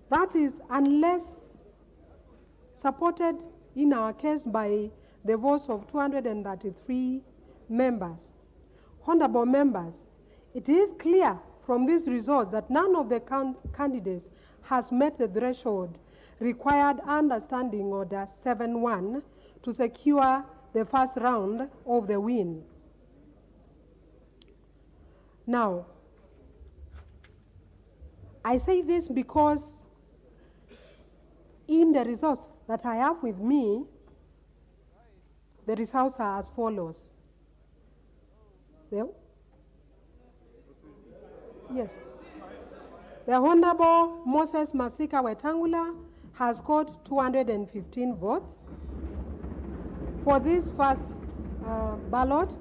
A: That is, unless supported in our case by the votes of 233 members. Honorable members, it is clear from these results that none of the candidates has met the threshold required under Standing Order 7.1 to secure the first round of the win. Now, I say this because in the results that I have with me, the results are as follows. Yes. The Honorable Moses Masika Wetangula has scored 215 votes for this first ballot,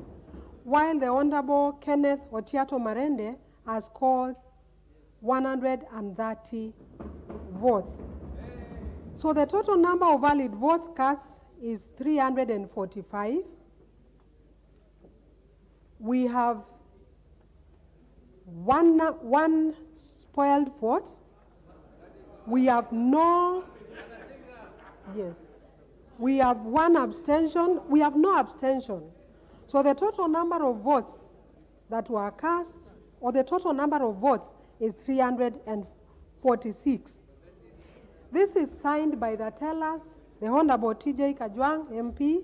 A: while the Honorable Kenneth Otiato Marende has scored 130 votes. So the total number of valid votes cast is 345. We have one spoiled vote. We have no, yes. We have one abstention. We have no abstention. So the total number of votes that were cast, or the total number of votes, is 346. This is signed by the tellers, the Honorable TJ Kajwang, MP,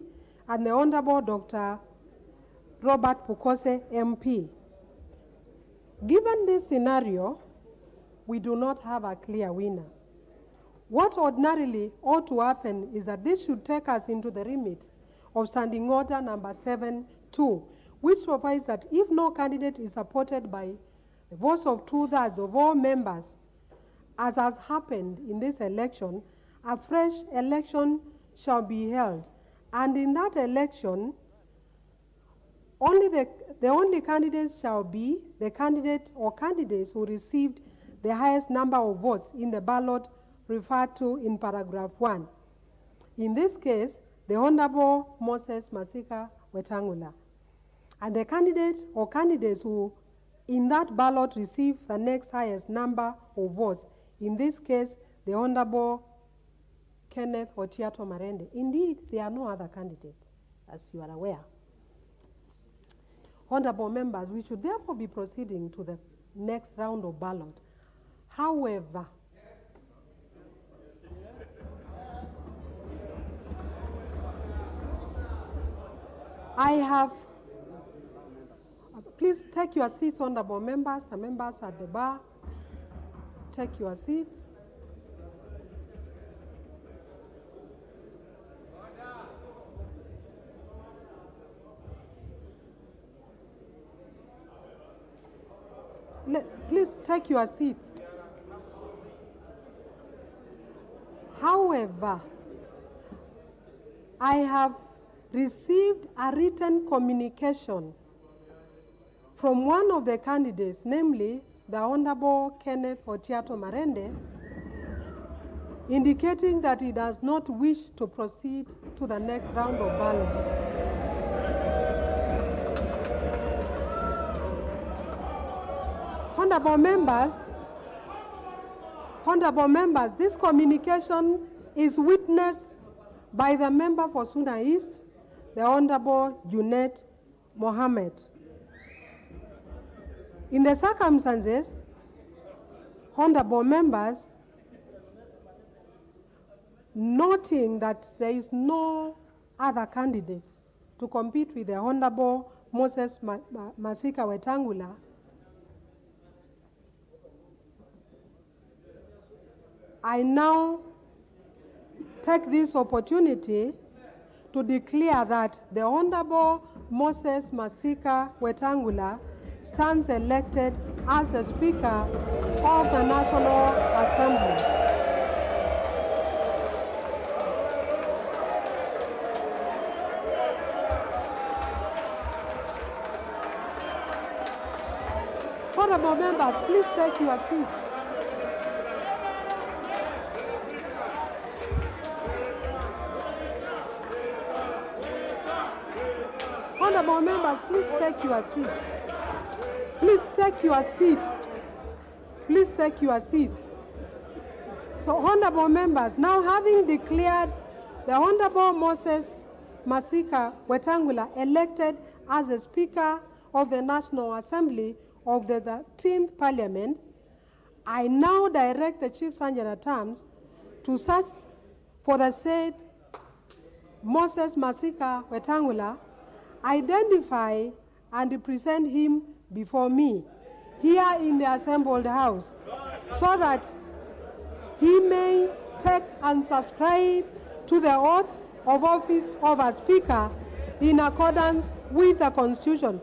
A: and the Honorable Dr. Robert Pukose, MP. Given this scenario, we do not have a clear winner. What ordinarily ought to happen is that this should take us into the remit of Standing Order number 7.2, which provides that if no candidate is supported by the votes of 2/3 of all members, as has happened in this election, a fresh election shall be held. And in that election, the only candidates shall be the candidate or candidates who received the highest number of votes in the ballot referred to in paragraph 1. In this case, the Honorable Moses Masika Wetangula. And the candidate or candidates who in that ballot received the next highest number of votes. In this case, the Honorable Kenneth Otiato Marende. Indeed, there are no other candidates, as you are aware. Honorable members, we should therefore be proceeding to the next round of ballot. However, I have, please take your seats, honorable members, the members at the bar, take your seats. Please take your seats. However, I have received a written communication from one of the candidates, namely the Honorable Kenneth Marende, indicating that he does not wish to proceed to the next round of ballot. Honorable members, this communication is witnessed by the member for Suna East, the Honorable Junet Mohammed. In the circumstances, honorable members, noting that there is no other candidates to compete with the Honorable Moses Masika Wetangula, I now take this opportunity to declare that the Honorable Moses Masika Wetangula stands elected as the Speaker of the National Assembly. Honorable members, please take your seats. Honorable members, please take your seats. Please take your seats. Please take your seats. So, honorable members, now having declared the Honorable Moses Masika Wetangula elected as the Speaker of the National Assembly of the 13th Parliament, I now direct the Chief Sergeant at Arms to search for the said Moses Masika Wetangula, identify and present him before me here in the assembled house, so that he may take and subscribe to the oath of office of a Speaker in accordance with the Constitution.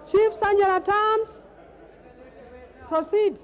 A: Chief Sergeant at Arms, proceed.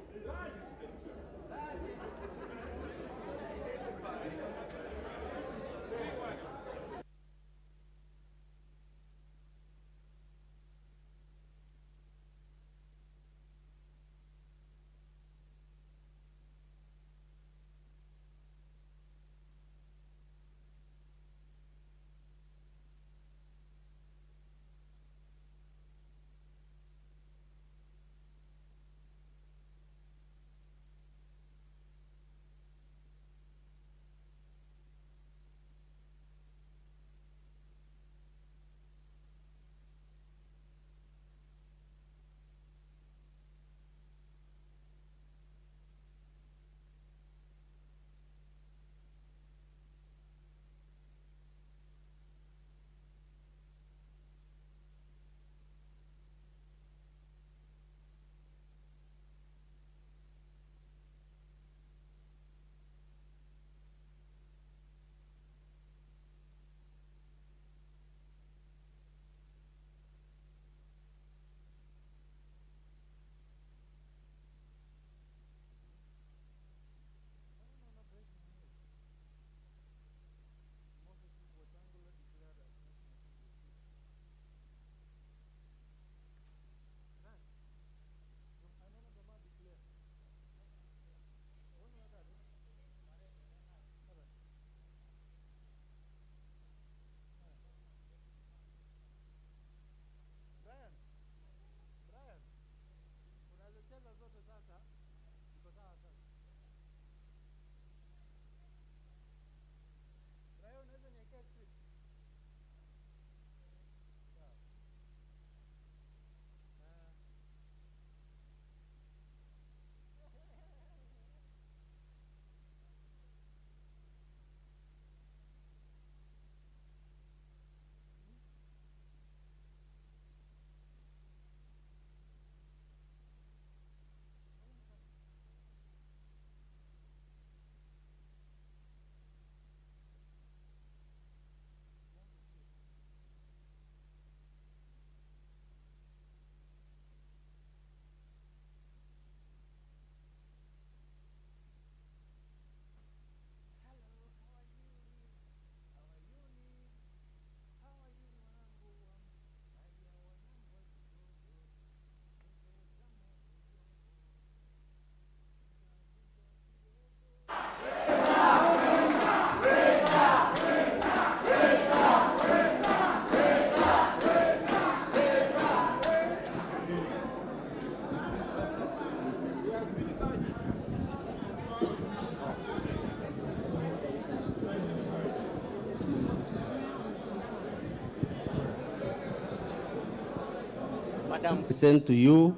I: Madam, present to you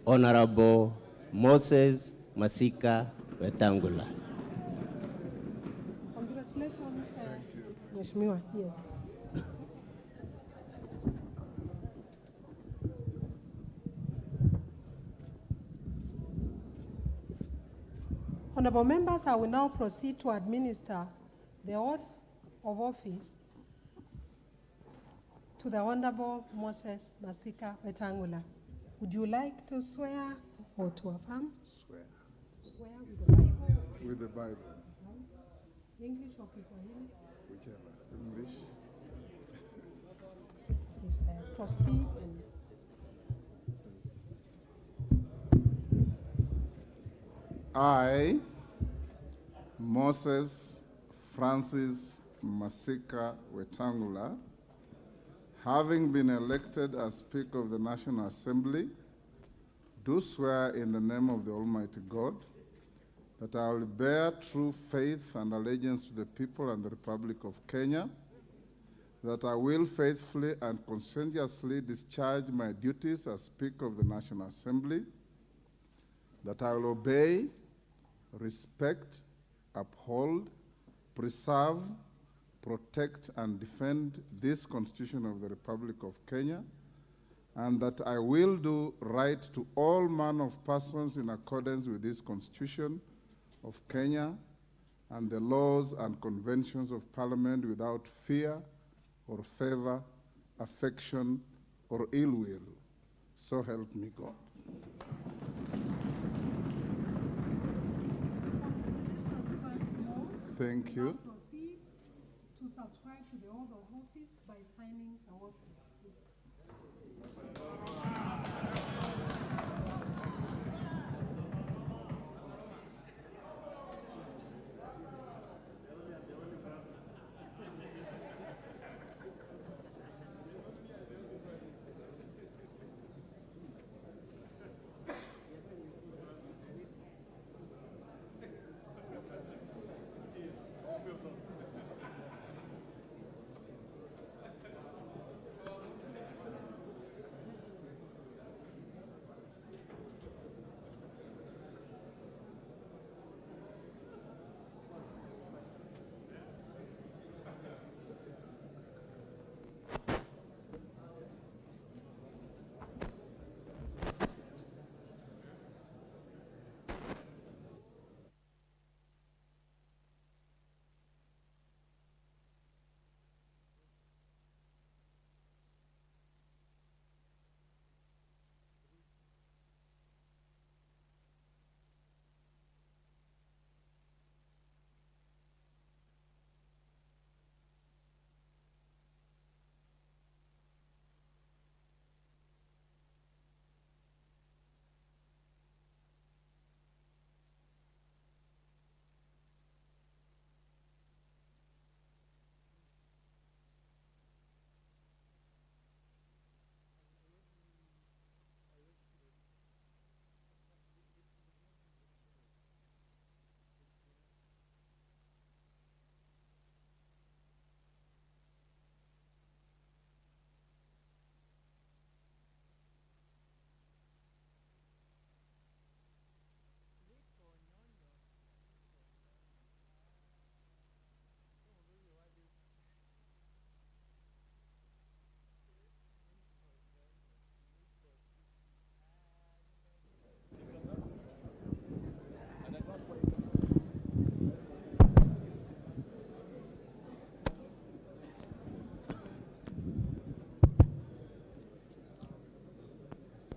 I: Honorable Moses Masika Wetangula.
A: Congratulations, Mheshimiwa. Yes. Honorable members, I will now proceed to administer the oath of office to the Honorable Moses Masika Wetangula. Would you like to swear or to affirm?
L: Swear.
A: Swear with the Bible.
L: With the Bible.
A: English or Kiswahili?
L: Whichever. English.
A: Yes, proceed.
L: I, Moses Francis Masika Wetangula, having been elected as Speaker of the National Assembly, do swear in the name of the Almighty God that I will bear true faith and allegiance to the people and the Republic of Kenya, that I will faithfully and conscientiously discharge my duties as Speaker of the National Assembly, that I will obey, respect, uphold, preserve, protect, and defend this Constitution of the Republic of Kenya, and that I will do right to all manner of persons in accordance with this Constitution of Kenya and the laws and conventions of Parliament without fear or favor, affection, or ill will. So help me God. Thank you.
A: Proceed to subscribe to the oath of office by signing the oath.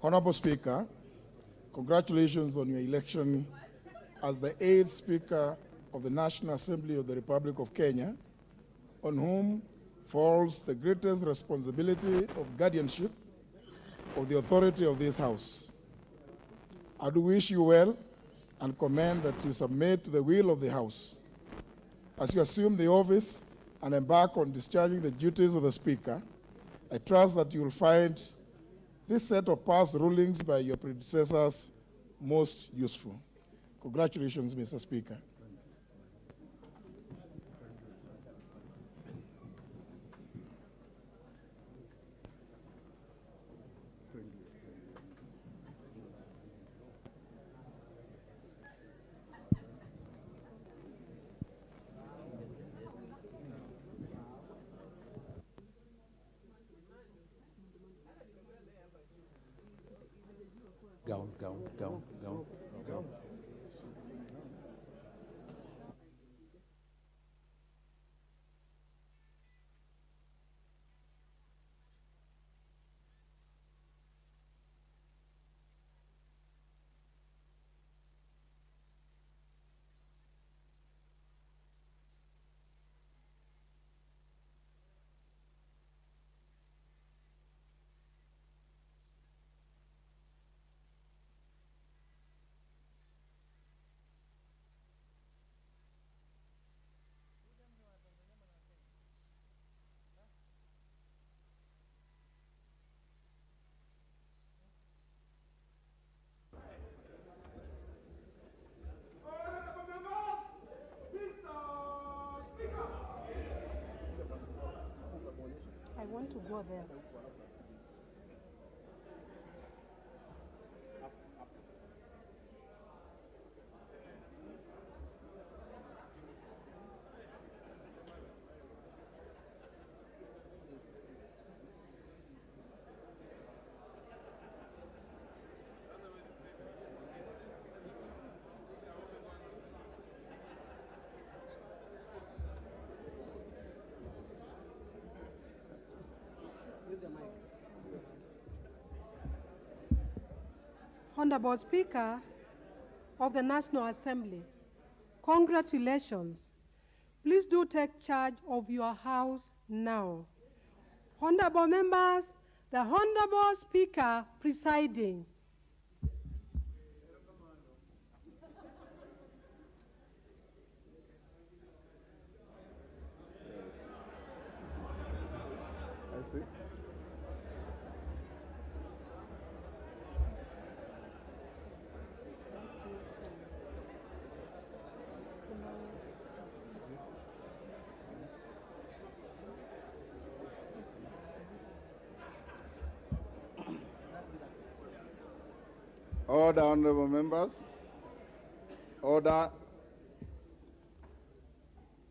L: Honorable Speaker, congratulations on your election as the 8th Speaker of the National Assembly of the Republic of Kenya, on whom falls the greatest responsibility of guardianship of the authority of this House. I do wish you well and commend that you submit to the will of the House. As you assume the office and embark on discharging the duties of the Speaker, I trust that you will find this set of past rulings by your predecessors most useful. Congratulations, Mr. Speaker. Thank you.
A: I want to go there. Honorable Speaker of the National Assembly, congratulations. Please do take charge of your house now. Honorable members, the Honorable Speaker presiding.
L: I see. Order, honorable members. Order.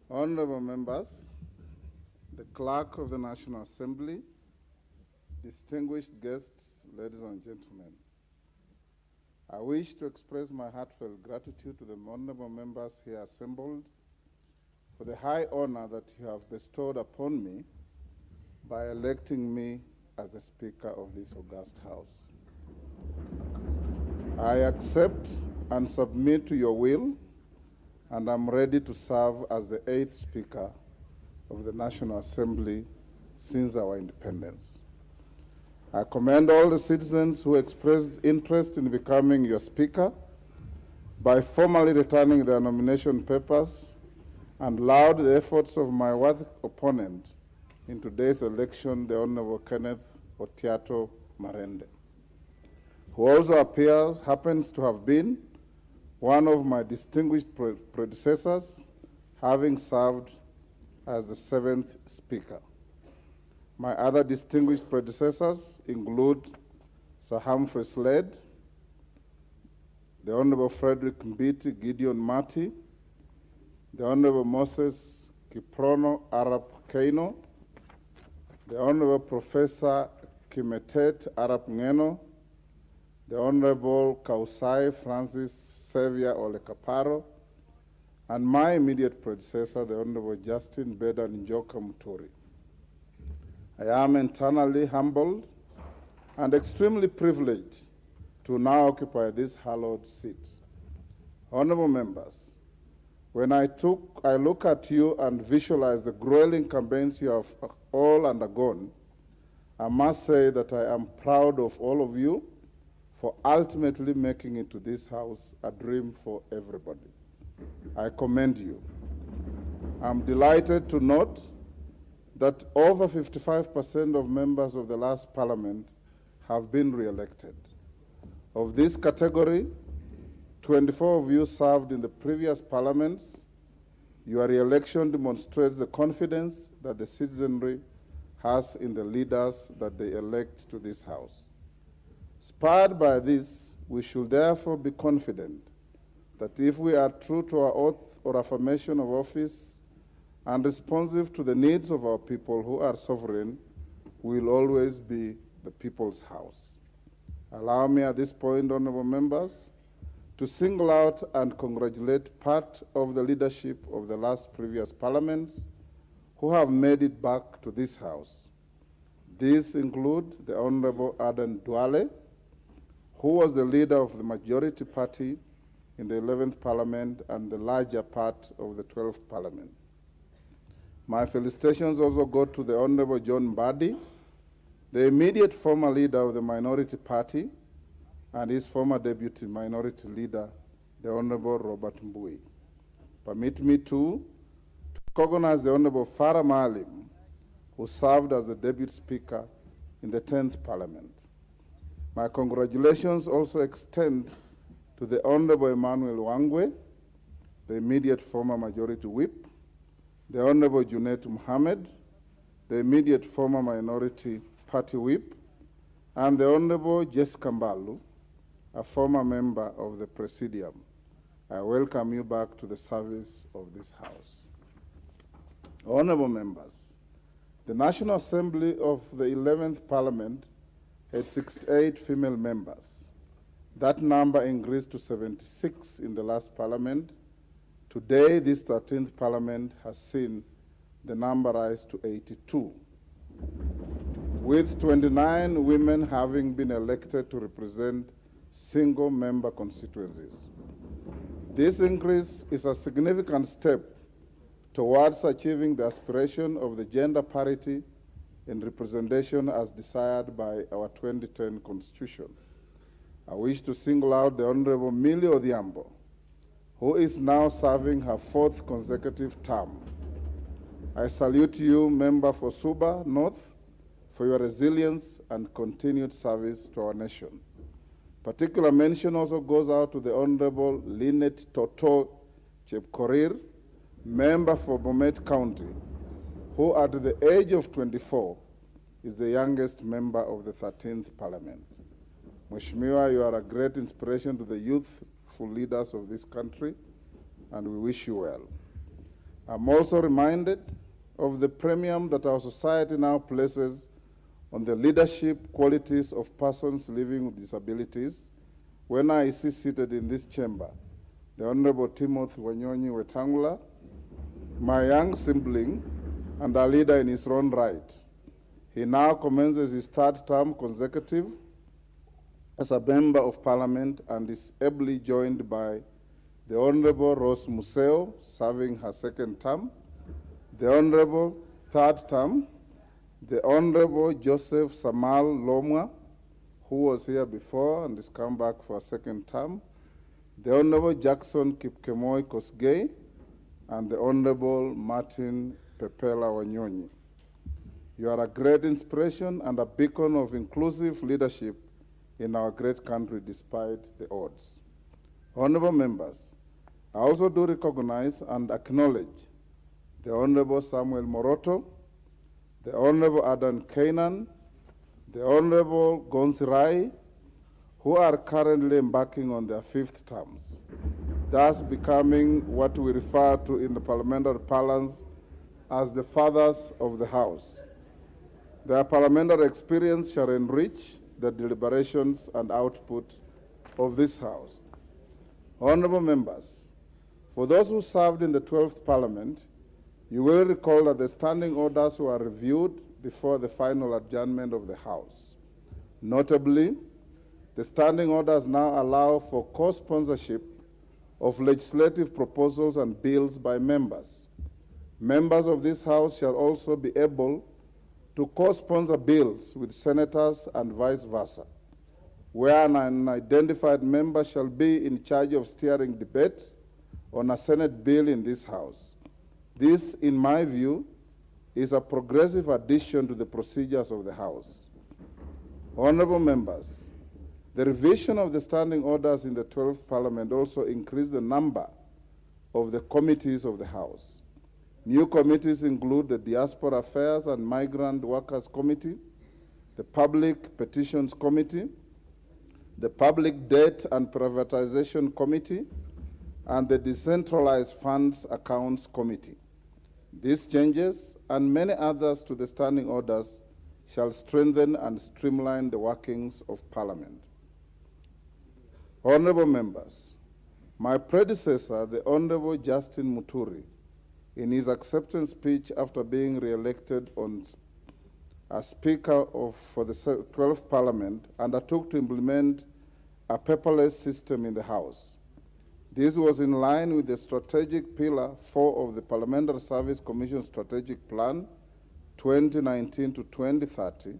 L: Honorable members, the clerk of the National Assembly, distinguished guests, ladies and gentlemen. I wish to express my heartfelt gratitude to the honorable members here assembled for the high honor that you have bestowed upon me by electing me as the Speaker of this august House. I accept and submit to your will, and I'm ready to serve as the 8th Speaker of the National Assembly since our independence. I commend all the citizens who expressed interest in becoming your Speaker by formally returning their nomination papers and laud the efforts of my worthy opponent in today's election, the Honorable Kenneth Otiato Marende, who also happens to have been one of my distinguished predecessors, having served as the 7th Speaker. My other distinguished predecessors include Sir Humphrey Slade, the Honorable Frederick Mbiti Gideon Mati, the Honorable Moses Kiprono Arap Keino, the Honorable Professor Kimetet Arap Ngeno, the Honorable Kausai Francis Xavier Olekaparo, and my immediate predecessor, the Honorable Justin Beda Njoka Muturi. I am eternally humbled and extremely privileged to now occupy this hallowed seat. Honorable members, when I look at you and visualize the grueling campaigns you have all undergone, I must say that I am proud of all of you for ultimately making it to this House a dream for everybody. I commend you. I'm delighted to note that over 55% of members of the last Parliament have been re-elected. Of this category, 24 of you served in the previous parliaments. Your re-election demonstrates the confidence that the citizenry has in the leaders that they elect to this House. Spurred by this, we should therefore be confident that if we are true to our oath or affirmation of office and responsive to the needs of our people who are sovereign, we will always be the people's house. Allow me at this point, honorable members, to single out and congratulate part of the leadership of the last previous parliaments who have made it back to this house. These include the Honorable Aden Duale, who was the leader of the majority party in the 11th Parliament and the larger part of the 12th Parliament. My felicitations also go to the Honorable John Mbadi, the immediate former leader of the minority party, and his former deputy minority leader, the Honorable Robert Mbui. Permit me to recognize the Honorable Farah Maalim, who served as the deputy speaker in the 10th Parliament. My congratulations also extend to the Honorable Emmanuel Wangwe, the immediate former majority whip, the Honorable Junet Mohammed, the immediate former minority party whip, and the Honorable Jessica Mbalu, a former member of the Presidium. I welcome you back to the service of this House. Honorable members, the National Assembly of the 11th Parliament had 68 female members. That number increased to 76 in the last Parliament. Today, this 13th Parliament has seen the number rise to 82, with 29 women having been elected to represent single-member constituencies. This increase is a significant step towards achieving the aspiration of the gender parity in representation as desired by our 2010 Constitution. I wish to single out the Honorable Millie Odhiambo, who is now serving her 4th consecutive term. I salute you, Member for Suba North, for your resilience and continued service to our nation. Particular mention also goes out to the Honorable Lynette Toto Chepkorir, member for Bomet County, who at the age of 24 is the youngest member of the 13th Parliament. Mheshimiwa, you are a great inspiration to the youthful leaders of this country, and we wish you well. I'm also reminded of the premium that our society now places on the leadership qualities of persons living with disabilities when I see seated in this chamber the Honorable Timothy Wanyonyi Wetangula, my young sibling and a leader in his own right. He now commences his 3rd term consecutive as a member of Parliament and is ably joined by the Honorable Rose Museo, serving her 2nd term, the Honorable 3rd term, the Honorable Joseph Samal Lomwa, who was here before and has come back for a 2nd term, the Honorable Jackson Kipkemoi Kosgei, and the Honorable Martin Pepela Wanyonyi. You are a great inspiration and a beacon of inclusive leadership in our great country despite the odds. Honorable members, I also do recognize and acknowledge the Honorable Samuel Moroto, the Honorable Adan Kainan, the Honorable Gonsirai, who are currently embarking on their 5th terms, thus becoming what we refer to in the parliamentary parlance as the fathers of the House. Their parliamentary experience shall enrich the deliberations and output of this House. Honorable members, for those who served in the 12th Parliament, you will recall that the standing orders were reviewed before the final adjournment of the House. Notably, the standing orders now allow for co-sponsorship of legislative proposals and bills by members. Members of this House shall also be able to co-sponsor bills with senators and vice versa, where an unidentified member shall be in charge of steering debate on a Senate bill in this House. This, in my view, is a progressive addition to the procedures of the House. Honorable members, the revision of the standing orders in the 12th Parliament also increased the number of the committees of the House. New committees include the Diaspora Affairs and Migrant Workers Committee, the Public Petitions Committee, the Public Debt and Privatization Committee, and the Decentralized Funds Accounts Committee. These changes and many others to the standing orders shall strengthen and streamline the workings of Parliament. Honorable members, my predecessor, the Honorable Justin Muturi, in his acceptance speech after being re-elected as Speaker for the 12th Parliament, undertook to implement a paperless system in the House. This was in line with the strategic pillar 4 of the Parliamentary Service Commission Strategic Plan 2019 to 2030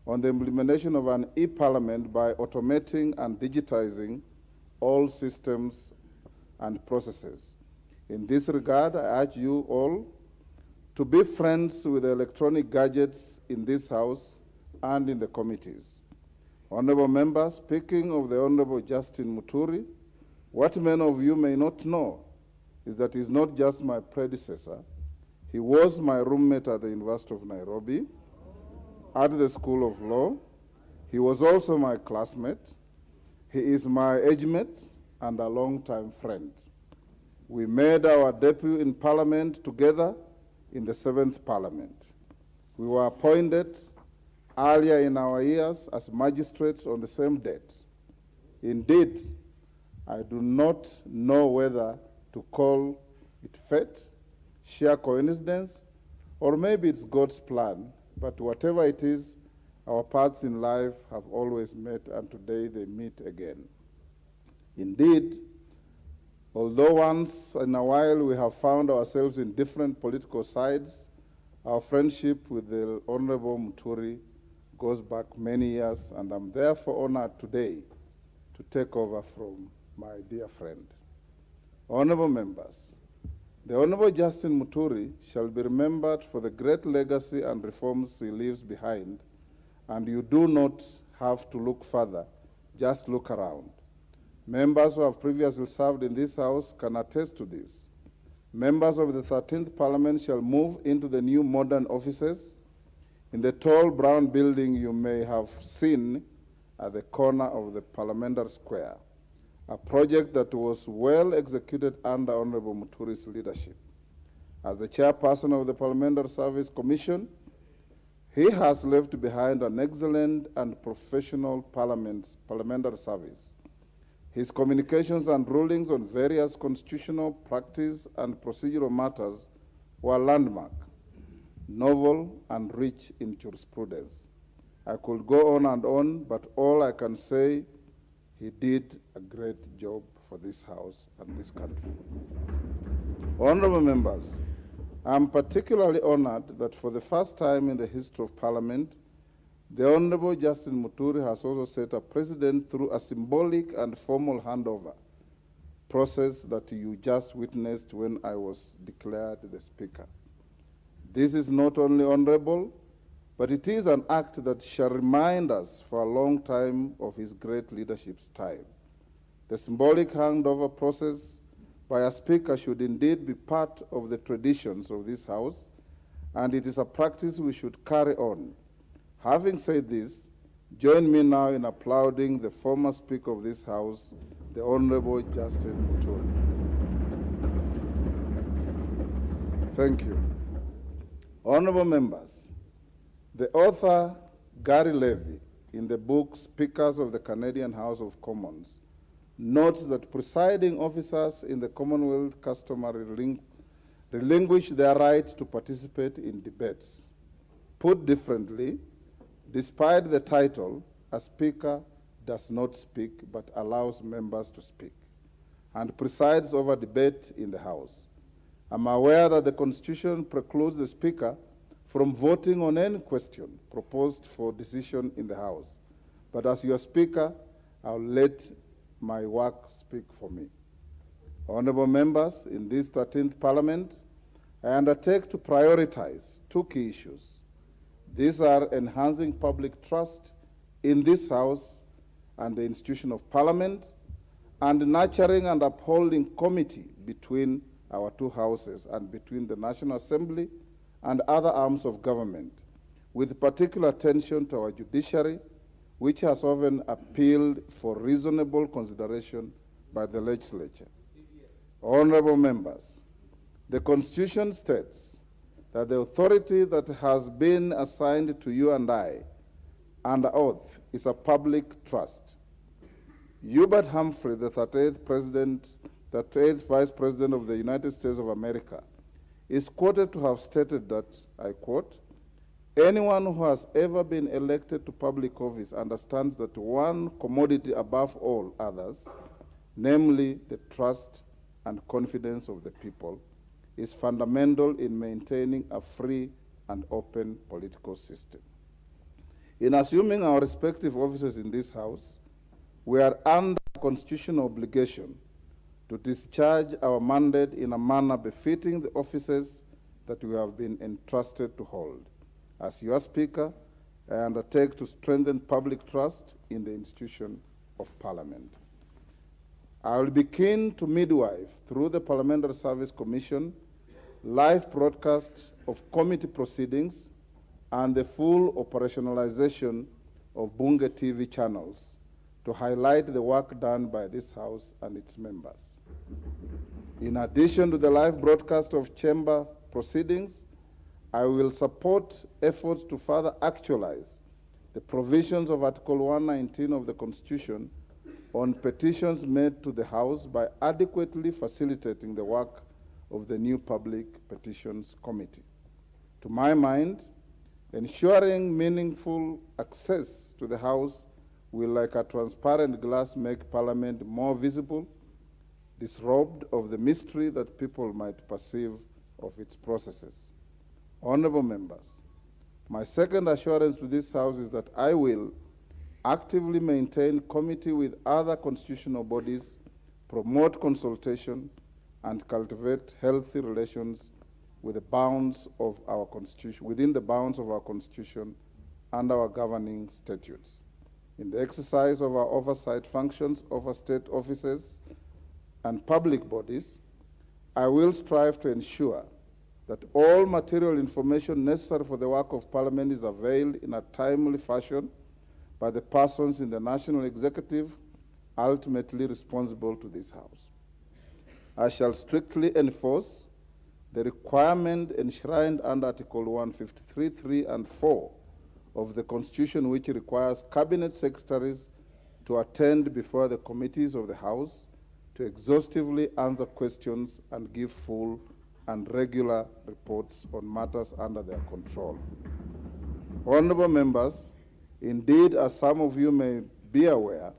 L: on the implementation of an e-parliament by automating and digitizing all systems and processes. In this regard, I urge you all to be friends with the electronic gadgets in this House and in the committees. Honorable members, speaking of the Honorable Justin Muturi, what many of you may not know is that he's not just my predecessor. He was my roommate at the University of Nairobi, at the School of Law. He was also my classmate. He is my age mate and a longtime friend. We made our debut in Parliament together in the 7th Parliament. We were appointed earlier in our years as magistrates on the same date. Indeed, I do not know whether to call it fate, sheer coincidence, or maybe it's God's plan, but whatever it is, our paths in life have always met, and today they meet again. Indeed, although once in a while we have found ourselves in different political sides, our friendship with the Honorable Muturi goes back many years, and I'm therefore honored today to take over from my dear friend. Honorable members, the Honorable Justin Muturi shall be remembered for the great legacy and reforms he leaves behind, and you do not have to look further, just look around. Members who have previously served in this House can attest to this. Members of the 13th Parliament shall move into the new modern offices in the tall brown building you may have seen at the corner of the Parliamentary Square, a project that was well executed under Honorable Muturi's leadership. As the chairperson of the Parliamentary Service Commission, he has left behind an excellent and professional parliamentary service. His communications and rulings on various constitutional, practice, and procedural matters were landmark, novel, and rich in jurisprudence. I could go on, but all I can say, he did a great job for this House and this country. Honorable members, I am particularly honored that for the first time in the history of Parliament, the Honorable Justin Muturi has also set a precedent through a symbolic and formal handover process that you just witnessed when I was declared the Speaker. This is not only honorable, but it is an act that shall remind us for a long time of his great leadership style. The symbolic handover process by a Speaker should indeed be part of the traditions of this House, and it is a practice we should carry on. Having said this, join me now in applauding the former Speaker of this House, the Honorable Justin Muturi. Thank you. Honorable members, the author Gary Levy, in the book Speakers of the Canadian House of Commons, notes that presiding officers in the Commonwealth customarily relinquish their right to participate in debates. Put differently, despite the title, a speaker does not speak but allows members to speak and presides over debate in the House. I'm aware that the Constitution precludes the Speaker from voting on any question proposed for decision in the House. But as your Speaker, I'll let my work speak for me. Honorable members, in this 13th Parliament, I undertake to prioritize two key issues. These are enhancing public trust in this House and the institution of Parliament, and nurturing and upholding comity between our two houses and between the National Assembly and other arms of government, with particular attention to our judiciary, which has often appealed for reasonable consideration by the legislature. Honorable members, the Constitution states that the authority that has been assigned to you and I under oath is a public trust. Hubert Humphrey, the 38th Vice President of the United States of America, is quoted to have stated that, I quote, "Anyone who has ever been elected to public office understands that one commodity above all others, namely the trust and confidence of the people, is fundamental in maintaining a free and open political system." In assuming our respective offices in this House, we are under a constitutional obligation to discharge our mandate in a manner befitting the offices that we have been entrusted to hold. As your Speaker, I undertake to strengthen public trust in the institution of Parliament. I will be keen to midwife, through the Parliamentary Service Commission, live broadcast of committee proceedings and the full operationalization of Bunge TV channels to highlight the work done by this House and its members. In addition to the live broadcast of chamber proceedings, I will support efforts to further actualize the provisions of Article 119 of the Constitution on petitions made to the House by adequately facilitating the work of the new Public Petitions Committee. To my mind, ensuring meaningful access to the House will, like a transparent glass, make Parliament more visible, disrobed of the mystery that people might perceive of its processes. Honorable members, my second assurance to this House is that I will actively maintain committee with other constitutional bodies, promote consultation, and cultivate healthy relations with the bounds of our Constitution, within the bounds of our Constitution and our governing statutes. In the exercise of our oversight functions over state offices and public bodies, I will strive to ensure that all material information necessary for the work of Parliament is availed in a timely fashion by the persons in the National Executive ultimately responsible to this House. I shall strictly enforce the requirement enshrined under Article 153, 3, and 4 of the Constitution, which requires Cabinet Secretaries to attend before the committees of the House to exhaustively answer questions and give full and regular reports on matters under their control. Honorable members, indeed, as some of you may be aware,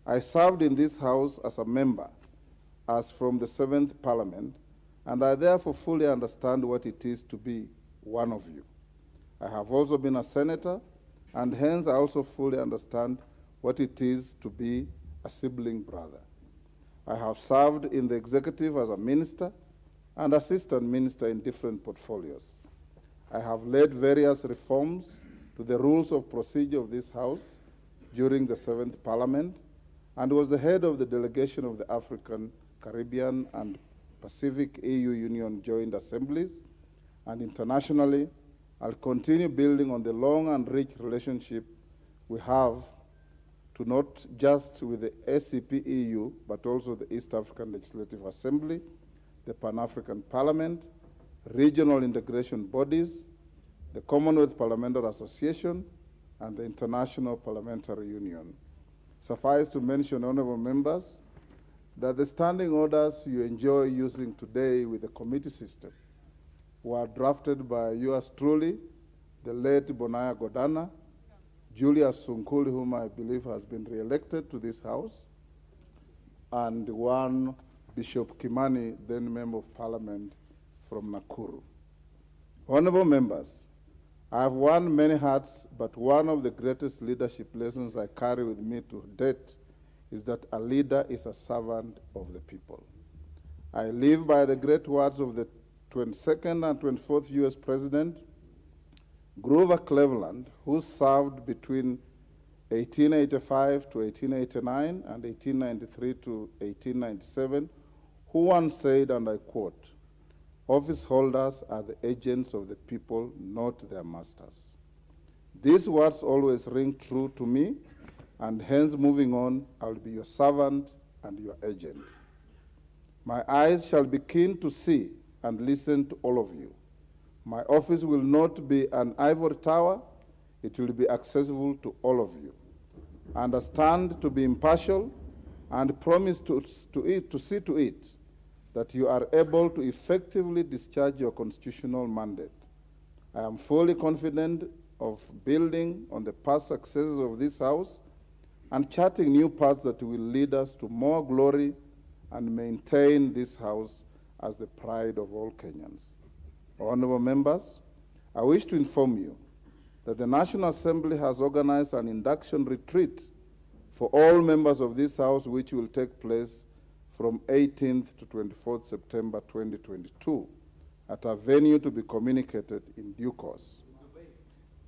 L: I served in this House as a member as from the 7th Parliament, and I therefore fully understand what it is to be one of you. I have also been a senator, and hence I also fully understand what it is to be a sibling brother. I have served in the executive as a minister and assistant minister in different portfolios. I have led various reforms to the rules of procedure of this House during the 7th Parliament, and was the head of the delegation of the African, Caribbean, and Pacific EU Union Joint Assemblies, and internationally, I'll continue building on the long and rich relationship we have to not just with the SCP-EU, but also the East African Legislative Assembly, the Pan-African Parliament, regional integration bodies, the Commonwealth Parliamentary Association, and the International Parliamentary Union. Suffice to mention, honorable members, that the standing orders you enjoy using today with the committee system were drafted by yours truly, the late Bonaya Godana, Julius Sunkuli, whom I believe has been re-elected to this House, and one Bishop Kimani, then Member of Parliament from Nakuru. Honorable members, I have worn many hats, but one of the greatest leadership lessons I carry with me to date is that a leader is a servant of the people. I live by the great words of the 22nd and 24th US President, Grover Cleveland, who served between 1885 to 1889 and 1893 to 1897, who once said, and I quote, "Office holders are the agents of the people, not their masters." These words always ring true to me, and hence moving on, I will be your servant and your agent. My eyes shall be keen to see and listen to all of you. My office will not be an ivory tower, it will be accessible to all of you. Understand to be impartial, and promise to see to it that you are able to effectively discharge your constitutional mandate. I am fully confident of building on the past successes of this House and charting new paths that will lead us to more glory and maintain this House as the pride of all Kenyans. Honorable members, I wish to inform you that the National Assembly has organized an induction retreat for all members of this House, which will take place from 18th to 24th September 2022 at a venue to be communicated in due course.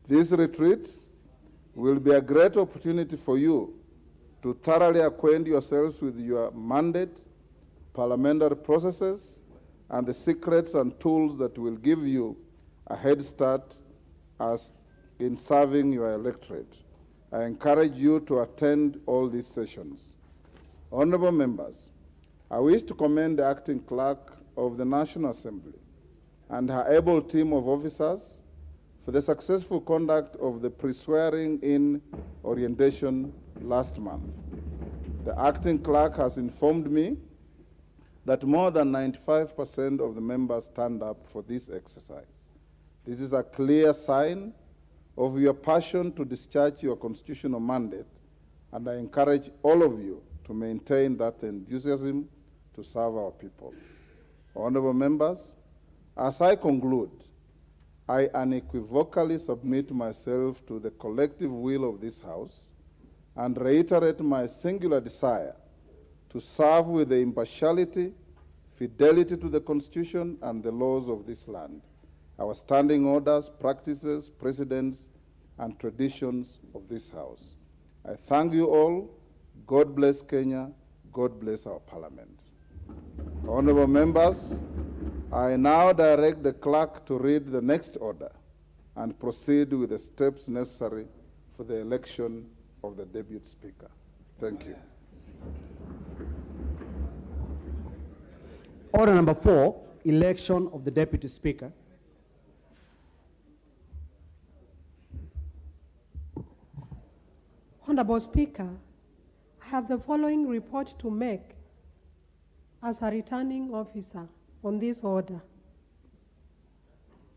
L: This retreat will be a great opportunity for you to thoroughly acquaint yourselves with your mandate, parliamentary processes, and the secrets and tools that will give you a head start as in serving your electorate. I encourage you to attend all these sessions. Honorable members, I wish to commend the acting clerk of the National Assembly and her able team of officers for the successful conduct of the pre-swearing-in orientation last month. The acting clerk has informed me that more than 95% of the members turned up for this exercise. This is a clear sign of your passion to discharge your constitutional mandate, and I encourage all of you to maintain that enthusiasm to serve our people. Honorable members, as I conclude, I unequivocally submit myself to the collective will of this House and reiterate my singular desire to serve with the impartiality, fidelity to the Constitution and the laws of this land, our standing orders, practices, precedents, and traditions of this House. I thank you all. God bless Kenya. God bless our Parliament. Honorable members, I now direct the clerk to read the next order and proceed with the steps necessary for the election of the Deputy Speaker. Thank you.
M: Order number 4, election of the Deputy Speaker.
A: Honorable Speaker, I have the following report to make as a returning officer on this order.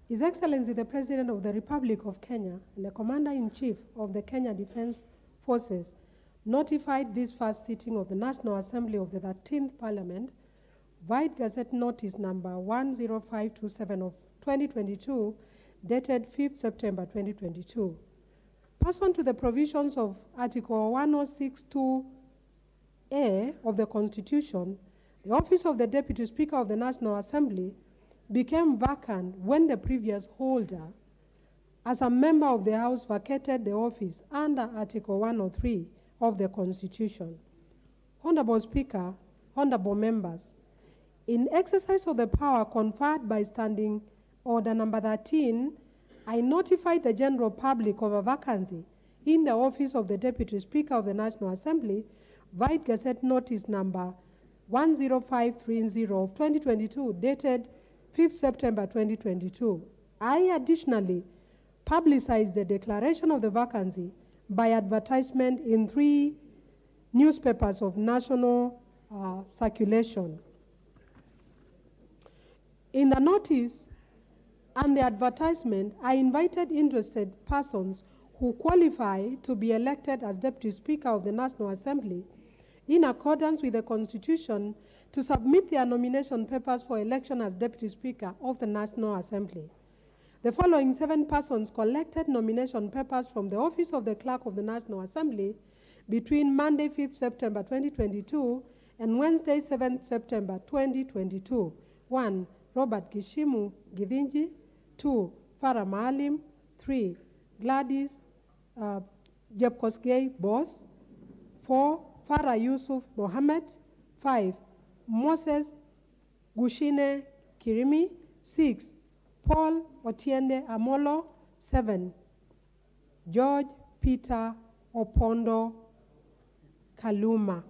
A: His Excellency the President of the Republic of Kenya and the Commander-in-Chief of the Kenya Defense Forces notified this first sitting of the National Assembly of the 13th Parliament, White Gazette Notice number 10527 of 2022, dated 5th September 2022. Pursuant to the provisions of Article 1062A of the Constitution, the office of the Deputy Speaker of the National Assembly became vacant when the previous holder, as a member of the House, vacated the office under Article 103 of the Constitution. Honorable Speaker, honorable members, in exercise of the power conferred by Standing Order number 13, I notified the general public of a vacancy in the office of the Deputy Speaker of the National Assembly, White Gazette Notice number 10530 of 2022, dated 5th September 2022. I additionally publicized the declaration of the vacancy by advertisement in 3 newspapers of national circulation. In the notice and the advertisement, I invited interested persons who qualify to be elected as Deputy Speaker of the National Assembly in accordance with the Constitution to submit their nomination papers for election as Deputy Speaker of the National Assembly. The following 7 persons collected nomination papers from the office of the Clerk of the National Assembly between Monday, 5th September 2022 and Wednesday, 7th September 2022. 1. Robert Gishimu Githinji. 2. Farah Maalim. 3. Gladys Jepkosgei Boss. 4. Farah Yusuf Mohammed. 5. Moses Gushine Kirimi. 6. Paul Otiende Amolo. 7. George Peter Opondo Kaluma.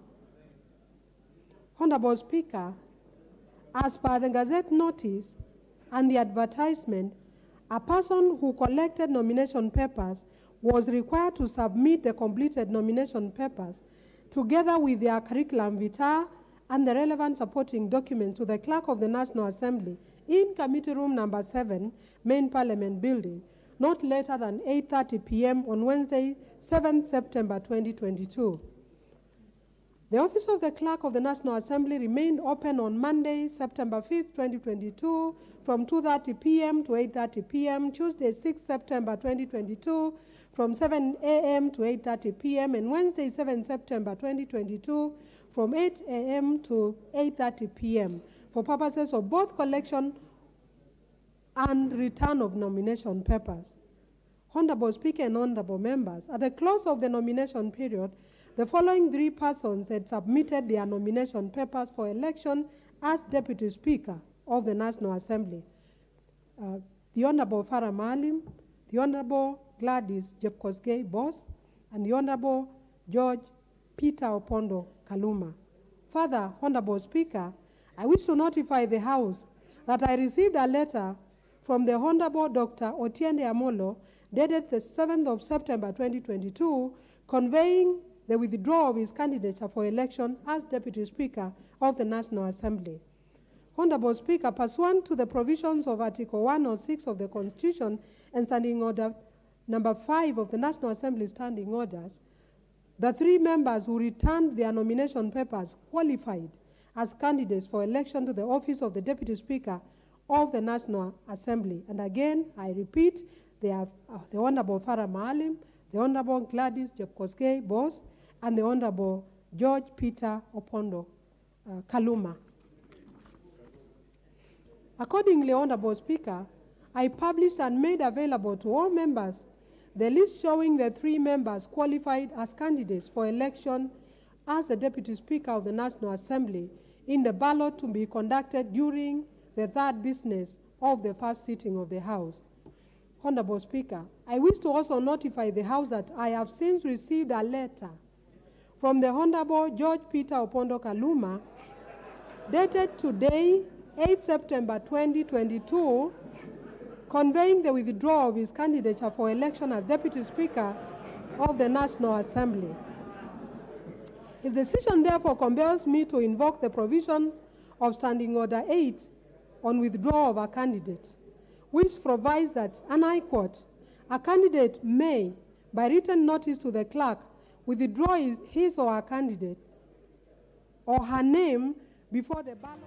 A: Honorable Speaker, as per the Gazette notice and the advertisement, a person who collected nomination papers was required to submit the completed nomination papers together with their curriculum vitae and the relevant supporting documents, to the Clerk of the National Assembly in Committee Room number 7, Main Parliament Building, not later than 8:30 p.m. on Wednesday, 7th September 2022. The office of the Clerk of the National Assembly remained open on Monday, September 5th, 2022, from 2:30 p.m. to 8:30 p.m., Tuesday, 6th September 2022, from 7 a.m. to 8:30 p.m., and Wednesday, 7th September 2022, from 8 a.m. to 8:30 p.m., for purposes of both collection and return of nomination papers. Honorable Speaker and honorable members, at the close of the nomination period, the following 3 persons had submitted their nomination papers for election as Deputy Speaker of the National Assembly. The Honorable Farah Maalim, the Honorable Gladys Jepkosgei Boss, and the Honorable George Peter Opondo Kaluma. Further, Honorable Speaker, I wish to notify the House that I received a letter from the Honorable Dr. Otiende Amolo, dated the 7th of September 2022, conveying the withdrawal of his candidature for election as Deputy Speaker of the National Assembly. Honorable Speaker, pursuant to the provisions of Article 106 of the Constitution and Standing Order number 5 of the National Assembly Standing Orders, the 3 members who returned their nomination papers qualified as candidates for election to the office of the Deputy Speaker of the National Assembly. And again, I repeat, they are the Honorable Farah Maalim, the Honorable Gladys Jepkosgei Boss, and the Honorable George Peter Opondo Kaluma. Accordingly, Honorable Speaker, I published and made available to all members the list showing the 3 members qualified as candidates for election as the Deputy Speaker of the National Assembly in the ballot to be conducted during the 3rd business of the 1st sitting of the House. Honorable Speaker, I wish to also notify the House that I have since received a letter from the Honorable George Peter Opondo Kaluma, dated today, 8 September 2022, conveying the withdrawal of his candidature for election as Deputy Speaker of the National Assembly. His decision therefore compels me to invoke the provision of Standing Order 8 on withdrawal of a candidate, which provides that, and I quote, a candidate may, by written notice to the clerk, withdraw his or her candidate or her name before the ballot.